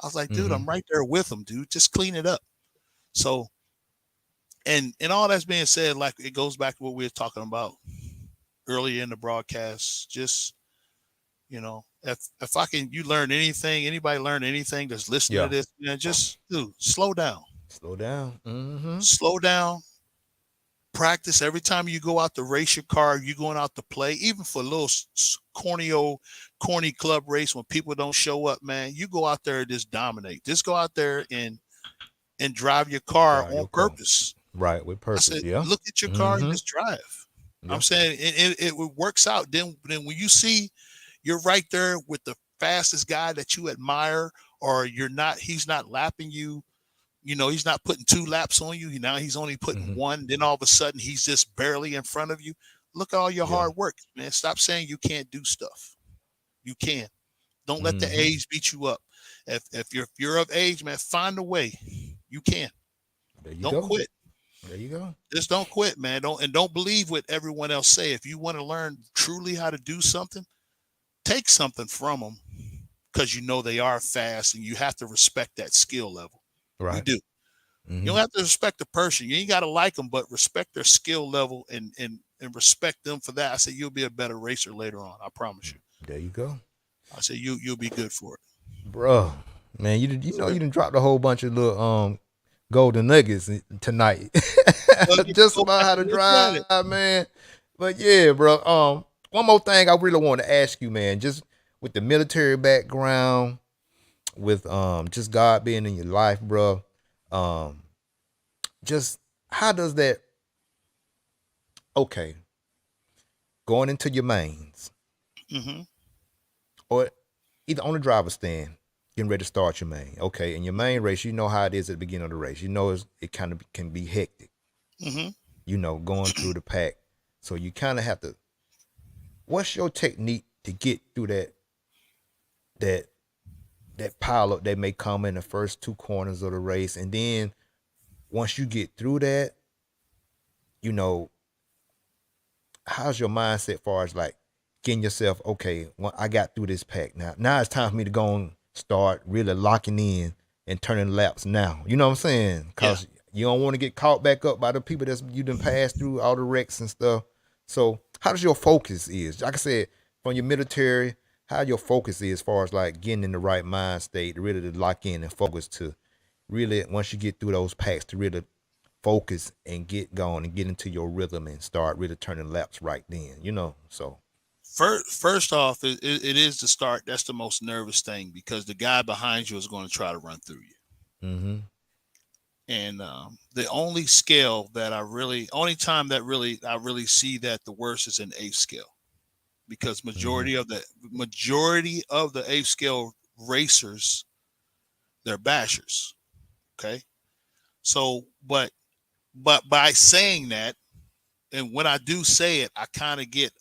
I was like, dude, Mm-hmm. I'm right there with them, dude. Just clean it up. So, and all that's being said, like it goes back to what we were talking about earlier in the broadcast. Just if I can, you learn anything, anybody learn anything that's listening to Yeah. this, man, just dude, slow down, Slow down. Mm-hmm. slow down. Practice every time you go out to race your car. You going out to play, even for a little corny club race when people don't show up, man. You go out there and just dominate. Just go out there and drive your car Drive on your car. purpose. Right. With I purpose. said, Yeah. look at your car and Mm-hmm. just drive. I'm Yeah. saying it works out. Then when you see you're right there with the fastest guy that you admire, or he's not lapping you. He's not putting 2 laps on you. Now he's only putting Mm-hmm. one. Then all of a sudden he's just barely in front of you. Look at all your Yeah. hard work, man. Stop saying you can't do stuff. You can. Don't let the Mm-hmm. age beat you up. If you're of age, man, find a way. You can. There you Don't go. quit. There you go. Just don't quit, man. Don't believe what everyone else say. If you want to learn truly how to do something, take something from them because you know they are fast, and you have to respect that skill level. You Right. do. You Mm-hmm. don't have to respect the person. You ain't got to like them, but respect their skill level, and respect them for that. I said you'll be a better racer later on. I promise you. There you go. I said you'll be good for it. Bro, man, you know Sir. you done dropped a whole bunch of little golden nuggets tonight. Well, you Just go about back how to and look at it. drive, man. But yeah, bro. One more thing I really want to ask you, man. Just with the military background, with just God being in your life, bro. Um, just how does that okay, going into your mains Hmm. or either on the driver's stand, getting ready to start your main. Okay, in your main race, you know how it is at the beginning of the race. You know it kind of can be hectic. Hmm. You know, going through the pack. So you kind of have to. What's your technique to get through that that pile up that may come in the first two corners of the race, and then once you get through that, you know, how's your mindset as far as like getting yourself okay? Well, I got through this pack now. Now it's time for me to go and start really locking in and turning laps now. You know what I'm saying? Yeah. Cause you don't want to get caught back up by the people that's you done passed through all the wrecks and stuff. So how does your focus is? Like I said, from your military, how your focus is as far as like getting in the right mind state to really to lock in and focus to really once you get through those packs to really focus and get going and get into your rhythm and start really turning laps right then, you know. So First off, it is the start. That's the most nervous thing because the guy behind you is going to try to run through you. mm-hmm. And the only scale that only time that I really see that the worst is an eighth scale because Mm-hmm. majority of the eighth scale racers, they're bashers. Okay, so but by saying that, and when I do say it, I kind of get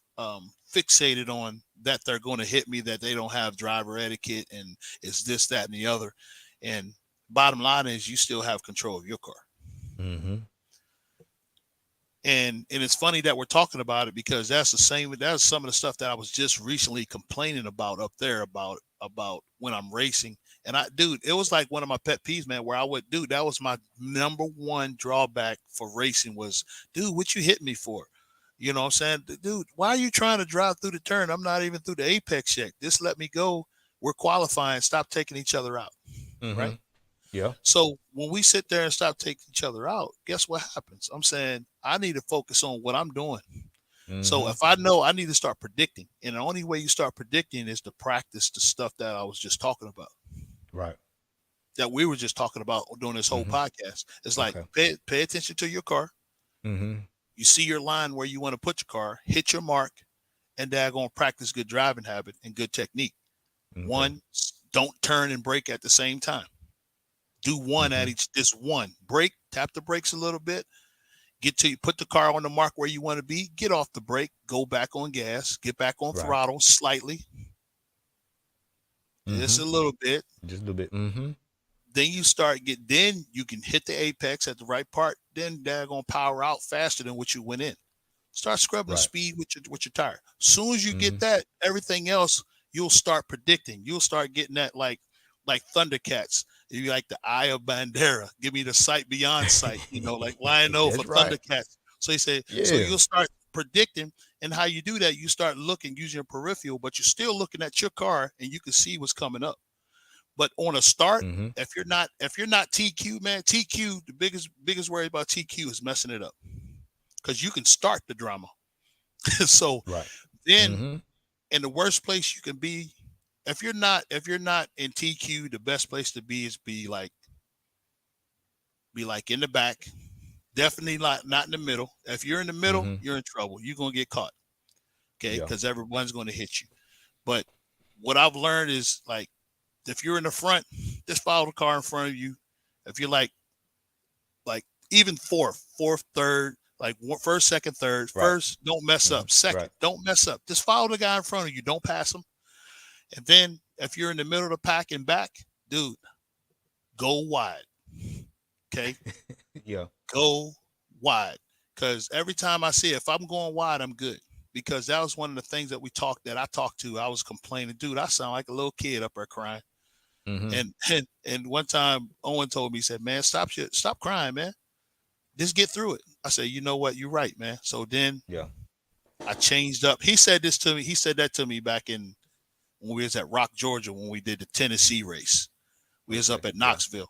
fixated on that they're going to hit me, that they don't have driver etiquette, and it's this, that, and the other. And bottom line is, you still have control of your car. Mm-hmm. And it's funny that we're talking about it because that's some of the stuff that I was just recently complaining about up there about when I'm racing. And dude, it was like one of my pet peeves, man, where dude, that was my number one drawback for racing was, dude, what you hit me for? You know what I'm saying? Dude, why are you trying to drive through the turn? I'm not even through the apex yet. Just let me go. We're qualifying. Stop taking each other out. Mm-hmm. Right. Yeah. So when we sit there and stop taking each other out, guess what happens? I'm saying I need to focus on what I'm doing. So Mm-hmm. if I know, I need to start predicting, and the only way you start predicting is to practice the stuff that I was just talking about, Right. that we were just talking about during this whole Mm-hmm. podcast. It's like Okay. pay attention to your car. Mm-hmm. You see your line where you want to put your car, hit your mark, and daggone practice good driving habit and good technique. Okay. One, don't turn and brake at the same time. Do one Mm-hmm. at each. This one brake, tap the brakes a little bit, put the car on the mark where you want to be, get off the brake, go back on gas, get back on Right. throttle slightly, Mm-hmm. just a little bit. Just a little bit. Mm-hmm. Then you can hit the apex at the right part, then they're gonna power out faster than what you went in. Start scrubbing the Right. speed with your tire. Soon as you Mm-hmm. get that, everything else you'll start predicting. You'll start getting that like Thundercats. You like the eye of Bandera. Give me the sight beyond sight. Like Lion-O for That's right. Thundercats. So he said. So Yeah. you'll start predicting, and how you do that, you start looking using your peripheral, but you're still looking at your car, and you can see what's coming up. But on a start, Mm-hmm. if you're not TQ, man, TQ, the biggest worry about TQ is messing it up because you can start the drama. So Right. then, Mm-hmm. in the worst place you can be, if you're not in TQ, the best place to be is be like in the back. Definitely not in the middle. If you're in the middle, Mm-hmm. you're in trouble. You're gonna get caught. Okay, Yeah. because everyone's gonna hit you. But what I've learned is, like, if you're in the front, just follow the car in front of you. If you're like even fourth, third, like first, second, third. Right. First, don't mess Mm-hmm. up. Second, Right. don't mess up. Just follow the guy in front of you. Don't pass him. And then if you're in the middle of the pack and back, dude, go wide. Okay, Yeah. go wide, because every time I see it, if I'm going wide, I'm good. Because that was one of the things that I talked to. I was complaining, dude, I sound like a little kid up there crying. Mm-hmm. And one time Owen told me, he said, "Man, stop crying, man. Just get through it." I said, "You know what? You're right, man." So then Yeah. I changed up. He said this to me. He said that to me back in when we was at Rock, Georgia, when we did the Tennessee race. We was Okay. up at Yeah. Knoxville.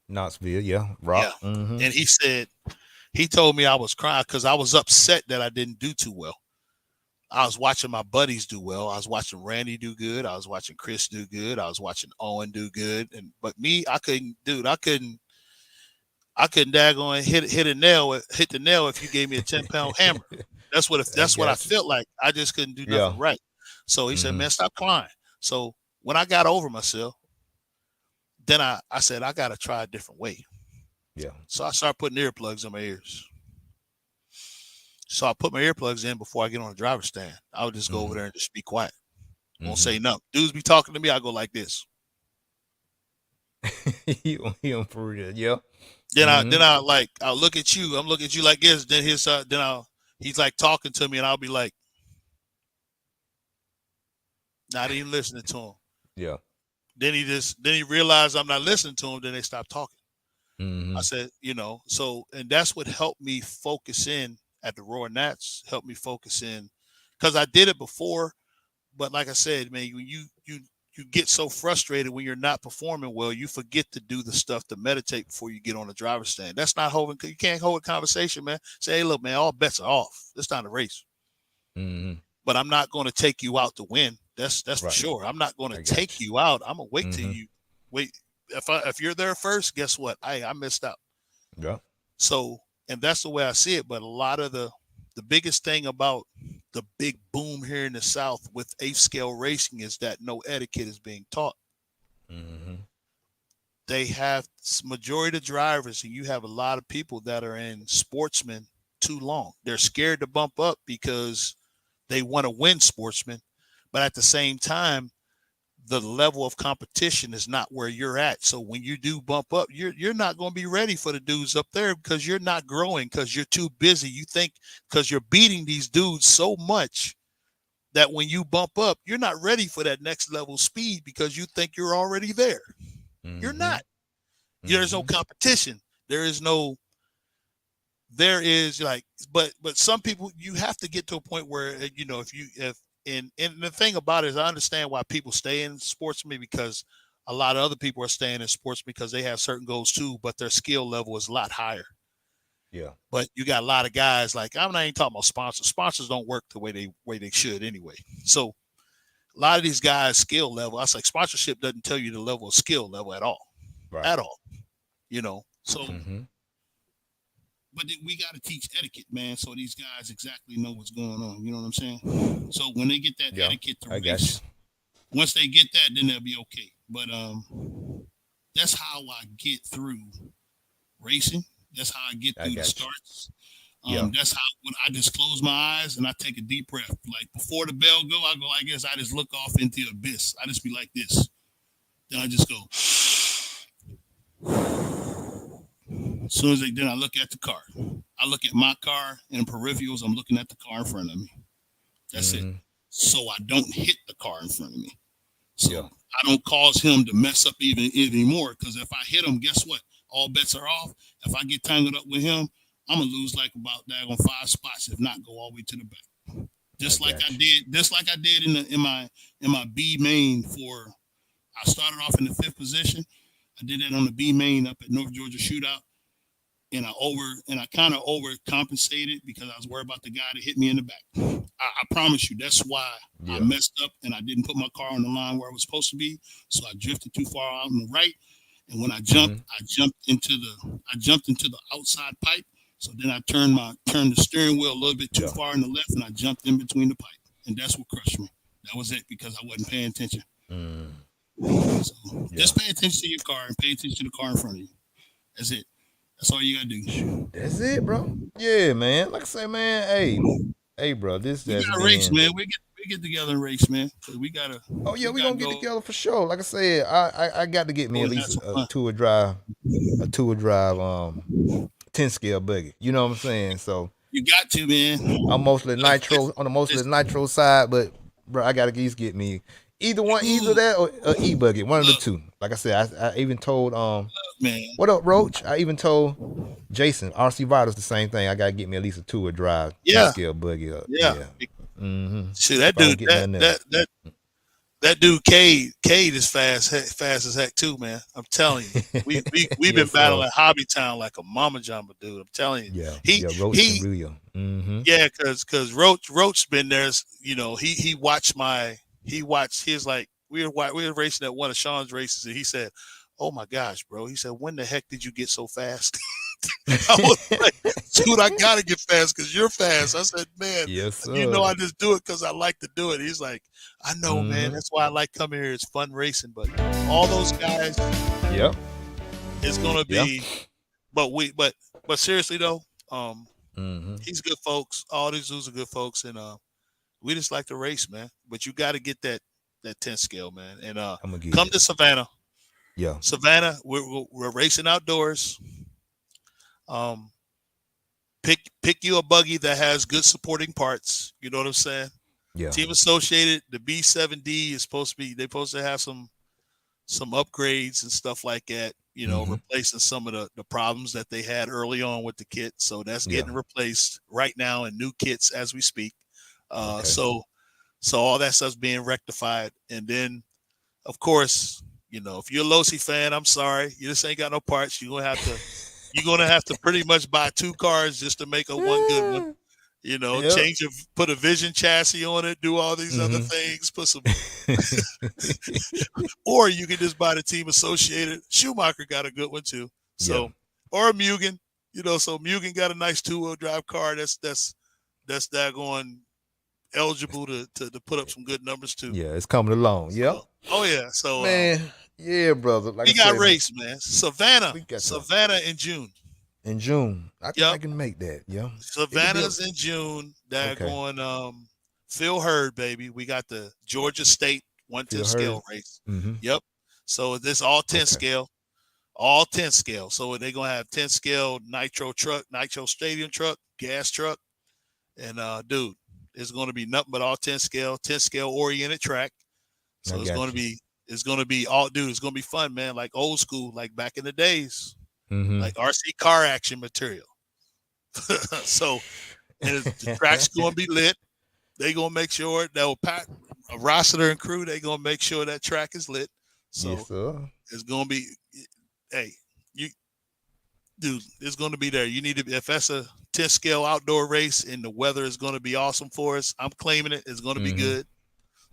Knoxville. Yeah. Yeah. Rock. Mm-hmm. And he told me I was crying because I was upset that I didn't do too well. I was watching my buddies do well. I was watching Randy do good. I was watching Chris do good. I was watching Owen do good. And but me, I couldn't, dude. I couldn't daggone hit the nail if you gave me a 10-pound hammer. I That's what I got you. felt like. I just couldn't do Yeah. nothing right. So he said, Mm-hmm. "Man, stop crying." So when I got over myself, then I said I gotta try a different way. Yeah. So I started putting earplugs in my ears. So I put my earplugs in before I get on the driver's stand. I would just go over Mm-hmm. there and just be quiet. Won't Mm-hmm. say nothing. Dudes be talking to me, I go like this. he on for real. Yeah. Then Mm-hmm. I like I'll look at you. I'm looking at you like this. Then I'll he's like talking to me and I'll be like not even listening to him. Yeah. Then he realized I'm not listening to him. Then they stop talking. I Mm-hmm. said, so and that's what helped me focus in at the Royal Nats. Helped me focus in because I did it before, but like I said, man, when you get so frustrated when you're not performing well, you forget to do the stuff to meditate before you get on the driver's stand. That's not holding. You can't hold a conversation, man. Say, hey, look, man, all bets are off. It's not a race, Mm-hmm. but I'm not going to take you out to win. That's for Right. sure. I'm not going to I got take you out. I'm gonna wait you. till Mm-hmm. you wait. If you're there first, guess what? I missed out. Yeah. So, and that's the way I see it. But a lot of the biggest thing about the big boom here in the South with eighth scale racing is that no etiquette is being taught. Mm-hmm. They have majority of drivers, and you have a lot of people that are in sportsmen too long. They're scared to bump up because they want to win sportsmen, but at the same time, the level of competition is not where you're at. So when you do bump up, you're not going to be ready for the dudes up there because you're not growing because you're too busy. You think because you're beating these dudes so much that when you bump up, you're not ready for that next level speed because you think you're already there. You're Mm-hmm. not. There's no Mm-hmm. competition. There is like but some people you have to get to a point where if you if and the thing about it is I understand why people stay in sports with me because a lot of other people are staying in sports because they have certain goals too, but their skill level is a lot higher. Yeah. But you got a lot of guys like I'm not even talking about sponsors. Sponsors don't work the way they should anyway. So a lot of these guys skill level, I was like sponsorship doesn't tell you the level of skill level at all. Right. At all. So Mm-hmm. but we got to teach etiquette, man, so these guys exactly know what's going on. You know what I'm saying? So when they get that Yeah. etiquette to I got you. race, once they get that, then they'll be okay. But that's how I get through racing. That's how I get I through the got you. starts. Yeah. That's how when I just close my eyes and I take a deep breath. Like before the bell go, I go like this. I just look off into the abyss. I just be like this. Then I just go. As soon as then I look at the car. I look at my car and peripherals. I'm looking at the car in front of me. That's it. Mm-hmm. So I don't hit the car in front of me. So Yeah. I don't cause him to mess up even more. Because if I hit him, guess what? All bets are off. If I get tangled up with him, I'm gonna lose like about daggone 5 spots, if not go all the way to the back. I got you. Just like I did in my B main for. I started off in the fifth position. I did that on the B main up at North Georgia Shootout, and I kind of overcompensated because I was worried about the guy that hit me in the back. I promise you, that's why I Yeah. messed up and I didn't put my car on the line where I was supposed to be. So I drifted too far out on the right, and when Mm-hmm. I jumped into the outside pipe. So then I turned the steering wheel a little bit too Yeah. far in the left, and I jumped in between the pipe, and that's what crushed me. That was it because I wasn't paying attention. Mm. So Yeah. just pay attention to your car and pay attention to the car in front of you. That's it. That's all you gotta do. That's it, bro. Yeah, man. Like I say, man. Hey, bro. This We has gotta race, been. man. We get together and race, man. 'Cause Oh yeah, we we gotta gonna get go together for sure. Like I said, I got to get and me at have least some fun. a tour drive, 10 scale buggy. You know what I'm saying? So You got to, man. I'm mostly It's, nitro on the mostly it's, nitro side, but bro, I gotta at least get me either one, either ooh, that or e buggy, one of the look, two. Like I said, I even told man. what up, Roach? I even told Jason RC Vitals the same thing. I gotta get me at least a 2-wheel drive 10 Yeah, scale buggy up. yeah. Yeah. Mm-hmm. See that If I don't dude, get nothing else. that dude, Cade is fast as heck too, man. I'm telling you, we've been Yes, sir. battling Hobby Town like a mama jamba, dude. I'm telling you, Yeah. he Yeah, Roach can he real. Mm-hmm. yeah, cause Roach been there. You know, he watched his like we were racing at one of Sean's races, and he said, "Oh my gosh, bro," he said, "When the heck did you get so fast?" I was like, dude, I gotta get fast because you're fast. I said, man, Yes, you know, sir. I just do it because I like to do it. He's like, I know, man. Mm-hmm. That's why I like coming here. It's fun racing. But all those guys Yep. is gonna Yeah. be. But seriously though, um, Mm-hmm. he's good folks. All these dudes are good folks, and we just like to race, man. But you got to get that 10 scale, man, and I'm gonna get come it. to Savannah. Yeah. Savannah, we're racing outdoors. Um, pick you a buggy that has good supporting parts. You know what I'm saying? Yeah. Team Associated, the B7D is supposed to be. They're supposed to have some upgrades and stuff like that. You know, Mm-hmm. replacing some of the problems that they had early on with the kit. So that's Yeah. getting replaced right now in new kits as we speak. Uh, Okay. so so all that stuff's being rectified, and then of course, you know, if you're a Losi fan, I'm sorry, you just ain't got no parts. You're gonna have to pretty much buy two cars just to make a one good one. You know, Yep. put a Vision chassis on it, do all these other Mm-hmm. things, put some, or you can just buy the Team Associated. Schumacher got a good one too. Yeah. So, or a Mugen, you know, so Mugen got a nice 2-wheel drive car. That's daggone eligible to put up some good numbers too. Yeah. It's coming along. Yep. So, oh yeah, so Man. Yeah, brother. Like I we got said, man, race, man. Savannah, we got to Savannah in June. in June. I think I Yep, can make that. Yeah. It could be a Savannah's in June. They're okay. going Phil Hurd, baby. We got the Georgia State 110 Feel heard. scale race. Mm-hmm. Yep. So this all 10 Okay. scale, all 10 scale. So they're gonna have 10 scale nitro truck, nitro stadium truck, gas truck, and dude, it's gonna be nothing but all 10 scale oriented track. I So got you. it's gonna be all dude, it's gonna be fun, man, like old school, like back in the days, Mm-hmm. like RC car action material. So and the track's gonna be lit. They gonna make sure they'll pack a Rossiter and crew. They gonna make sure that track is lit. Yes, So sir. it's gonna be, hey, you dude, it's gonna be there. You need to if that's a 10 scale outdoor race and the weather is gonna be awesome for us. I'm claiming it. It's gonna be Mm-hmm. good.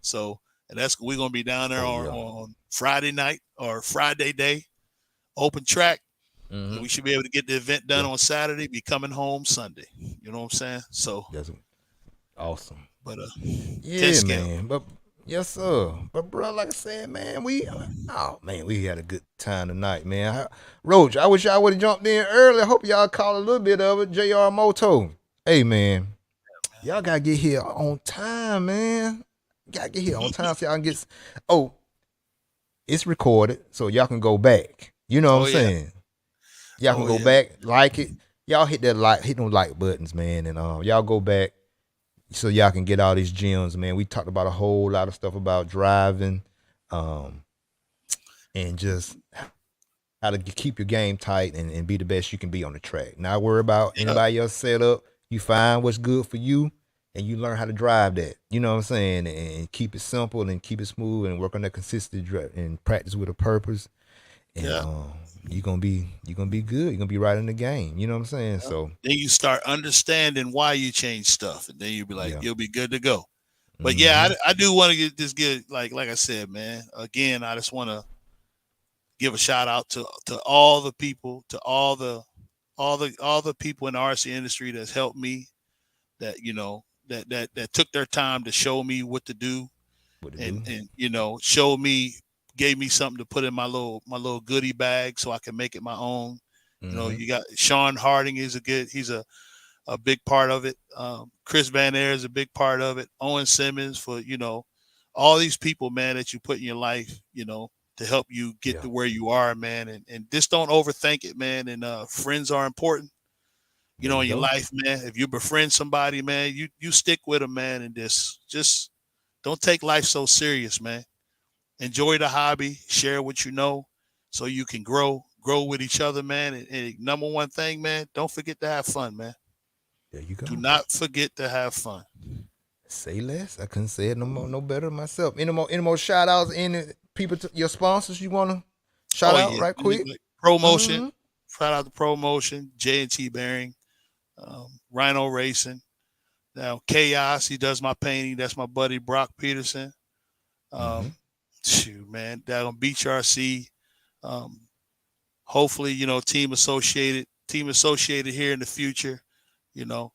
So and that's we're gonna be down there Oh on, yeah. on Friday night or Friday day, open track. And Mm-hmm. we should be able to get the event done Yeah. on Saturday, be coming home Sunday. You know what I'm saying? So That's awesome. but 10 Yeah, scale. man. But yes, sir. But bro, like I said, man, oh man, we had a good time tonight, man. Roach, I wish y'all would have jumped in early. I hope y'all caught a little bit of it. JR Moto. Hey man, y'all gotta get here on time, man. Gotta get here on time so y'all can get oh, it's recorded, so y'all can go back. You know what I'm Oh yeah. saying? Y'all can Oh go yeah. back, like it. Y'all hit them like buttons, man, and y'all go back so y'all can get all these gems, man. We talked about a whole lot of stuff about driving, um, and just how to keep your game tight and be the best you can be on the track. Not worry about Yep. anybody else setup. You find what's good for you, and you learn how to drive that. You know what I'm saying? And keep it simple and keep it smooth and work on that consistency and practice with a purpose. And Yeah. you're gonna be good. You're gonna be right in the game. You know what I'm saying? Yep. So Then you start understanding why you change stuff, and then you'll be like, yeah. you'll be good to go. But yeah, Mm-hmm. I do want to get like I said, man. Again, I just want to give a shout out to all the people, to all the people in the RC industry that's helped me, that that took their time to show me what to do, What to do? and show me, gave me something to put in my little goodie bag so I can make it my own. Mm-hmm. You got Sean Harding is he's a big part of it. Chris Van Air is a big part of it. Owen Simmons for all these people, man, that you put in your life, to help you get Yeah. to where you are, man. And just don't overthink it, man. And friends are important. you There know, you in your go. life, man. If you befriend somebody, man, you stick with them, man, and just don't take life so serious, man. Enjoy the hobby, share what you know, so you can grow with each other, man. And number one thing, man, don't forget to have fun, man. There you Do go. not forget to have fun. Say less. I couldn't say it no more, no better myself. Any more shout outs? Any people, your sponsors you wanna shout Oh out yeah, right quick? like promotion. Mm-hmm. Shout out to promotion, J&T Bearing, Rhino Racing. Now Chaos, he does my painting. That's my buddy Brock Peterson. Mm-hmm. Um, Shoot, man, that on BHRC. Um, Hopefully, team associated here in the future. You know,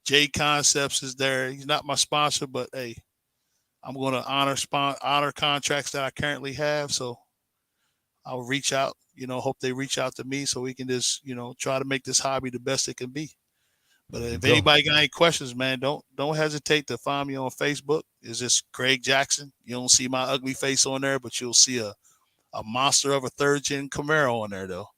J Concepts is there. He's not my sponsor, but hey, I'm going to honor contracts that I currently have. So I'll reach out. Hope they reach out to me so we can just try to make this hobby the best it can be. But There you if go. anybody got any questions, man, don't hesitate to find me on Facebook. It's just Craig Jackson. You don't see my ugly face on there, but you'll see a monster of a third gen Camaro on there though.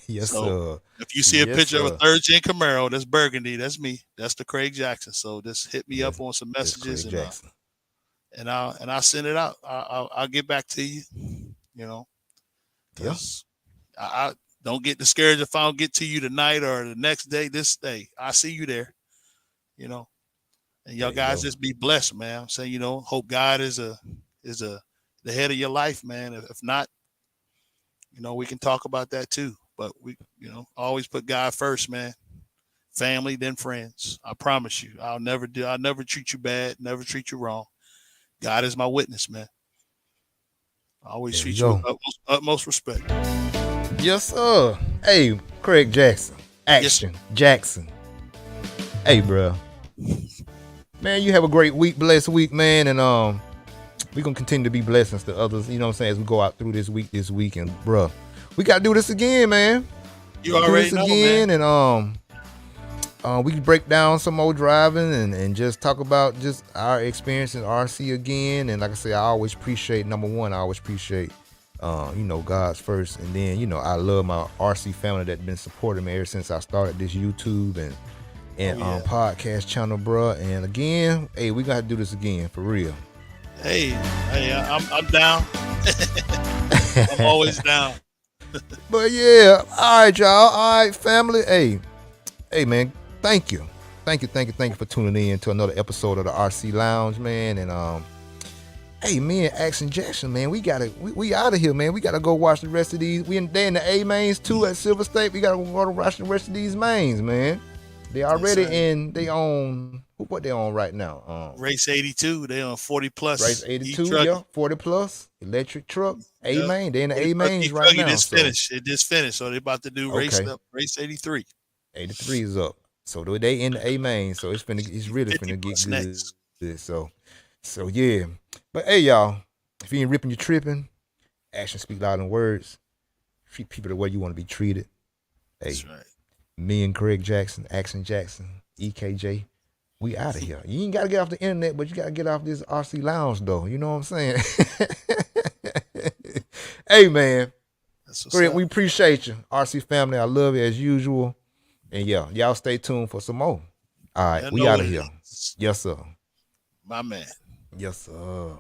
Yes, So sir. if you see a Yes, picture of a sir. third gen Camaro, that's Burgundy. That's me. That's the Craig Jackson. So just hit me up That's on some that's messages Craig Jackson. and I'll send it out. I'll get back to you. You know, Yeah. because I don't get discouraged if I don't get to you tonight or the next day. This day, I see you there. You know, and y'all There you guys go. just be blessed, man. I'm saying, hope God is the head of your life, man. If not, we can talk about that too. But we, always put God first, man. Family, then friends. I promise you, I'll never treat you bad, never treat you wrong. God is my witness, man. I always There you treat you with go. utmost respect. Yes, sir. Hey, Craig Jackson. Yes, sir. Action Jackson. Hey, bro. Man, you have a great week, blessed week, man, and we gonna continue to be blessings to others. You know what I'm saying? As we go out through this week, and bro, we gotta do this again, man. You Do already this know, man. again, and we can break down some more driving and just talk about just our experience in RC again. And like I say, I always appreciate number one. I always appreciate God's first, and then I love my RC family that's been supporting me ever since I started this YouTube and Oh yeah. podcast channel, bro. And again, hey, we gotta do this again for real. Hey, I'm down. I'm always down. But yeah, all right, y'all. All right, family. Hey, man. Thank you for tuning in to another episode of the RC Lounge, man. And hey, me and Action Jackson, man, we out of here, man. We gotta go watch the rest of these. They in the A mains too at Silver State. We gotta go to watch the rest of these mains, man. They Yes, already sir. they on what they on right now. Race 82. They on 40 Race plus E 82, truck. yeah, 40 plus electric truck, A Yeah. main. They in the 40 A plus E mains right truck. now. So It just finished. So they about to do okay, race 83. 83 is up. So they in the A main. So it's really 50 finna get plus good. next. So yeah. But hey, y'all, if you ain't ripping, you tripping. Actions speak louder than words. Treat people the way you want to be treated. Hey, That's right. me and Craig Jackson, Action Jackson, EKJ, we out of here. You ain't gotta get off the internet, but you gotta get off this RC lounge though. You know what I'm saying? Hey man, That's what's Craig, up. we appreciate you. RC family, I love you as usual. And yeah, y'all stay tuned for some more. All right, You we know out what of it here. is. Yes, sir. My man. Yes, sir.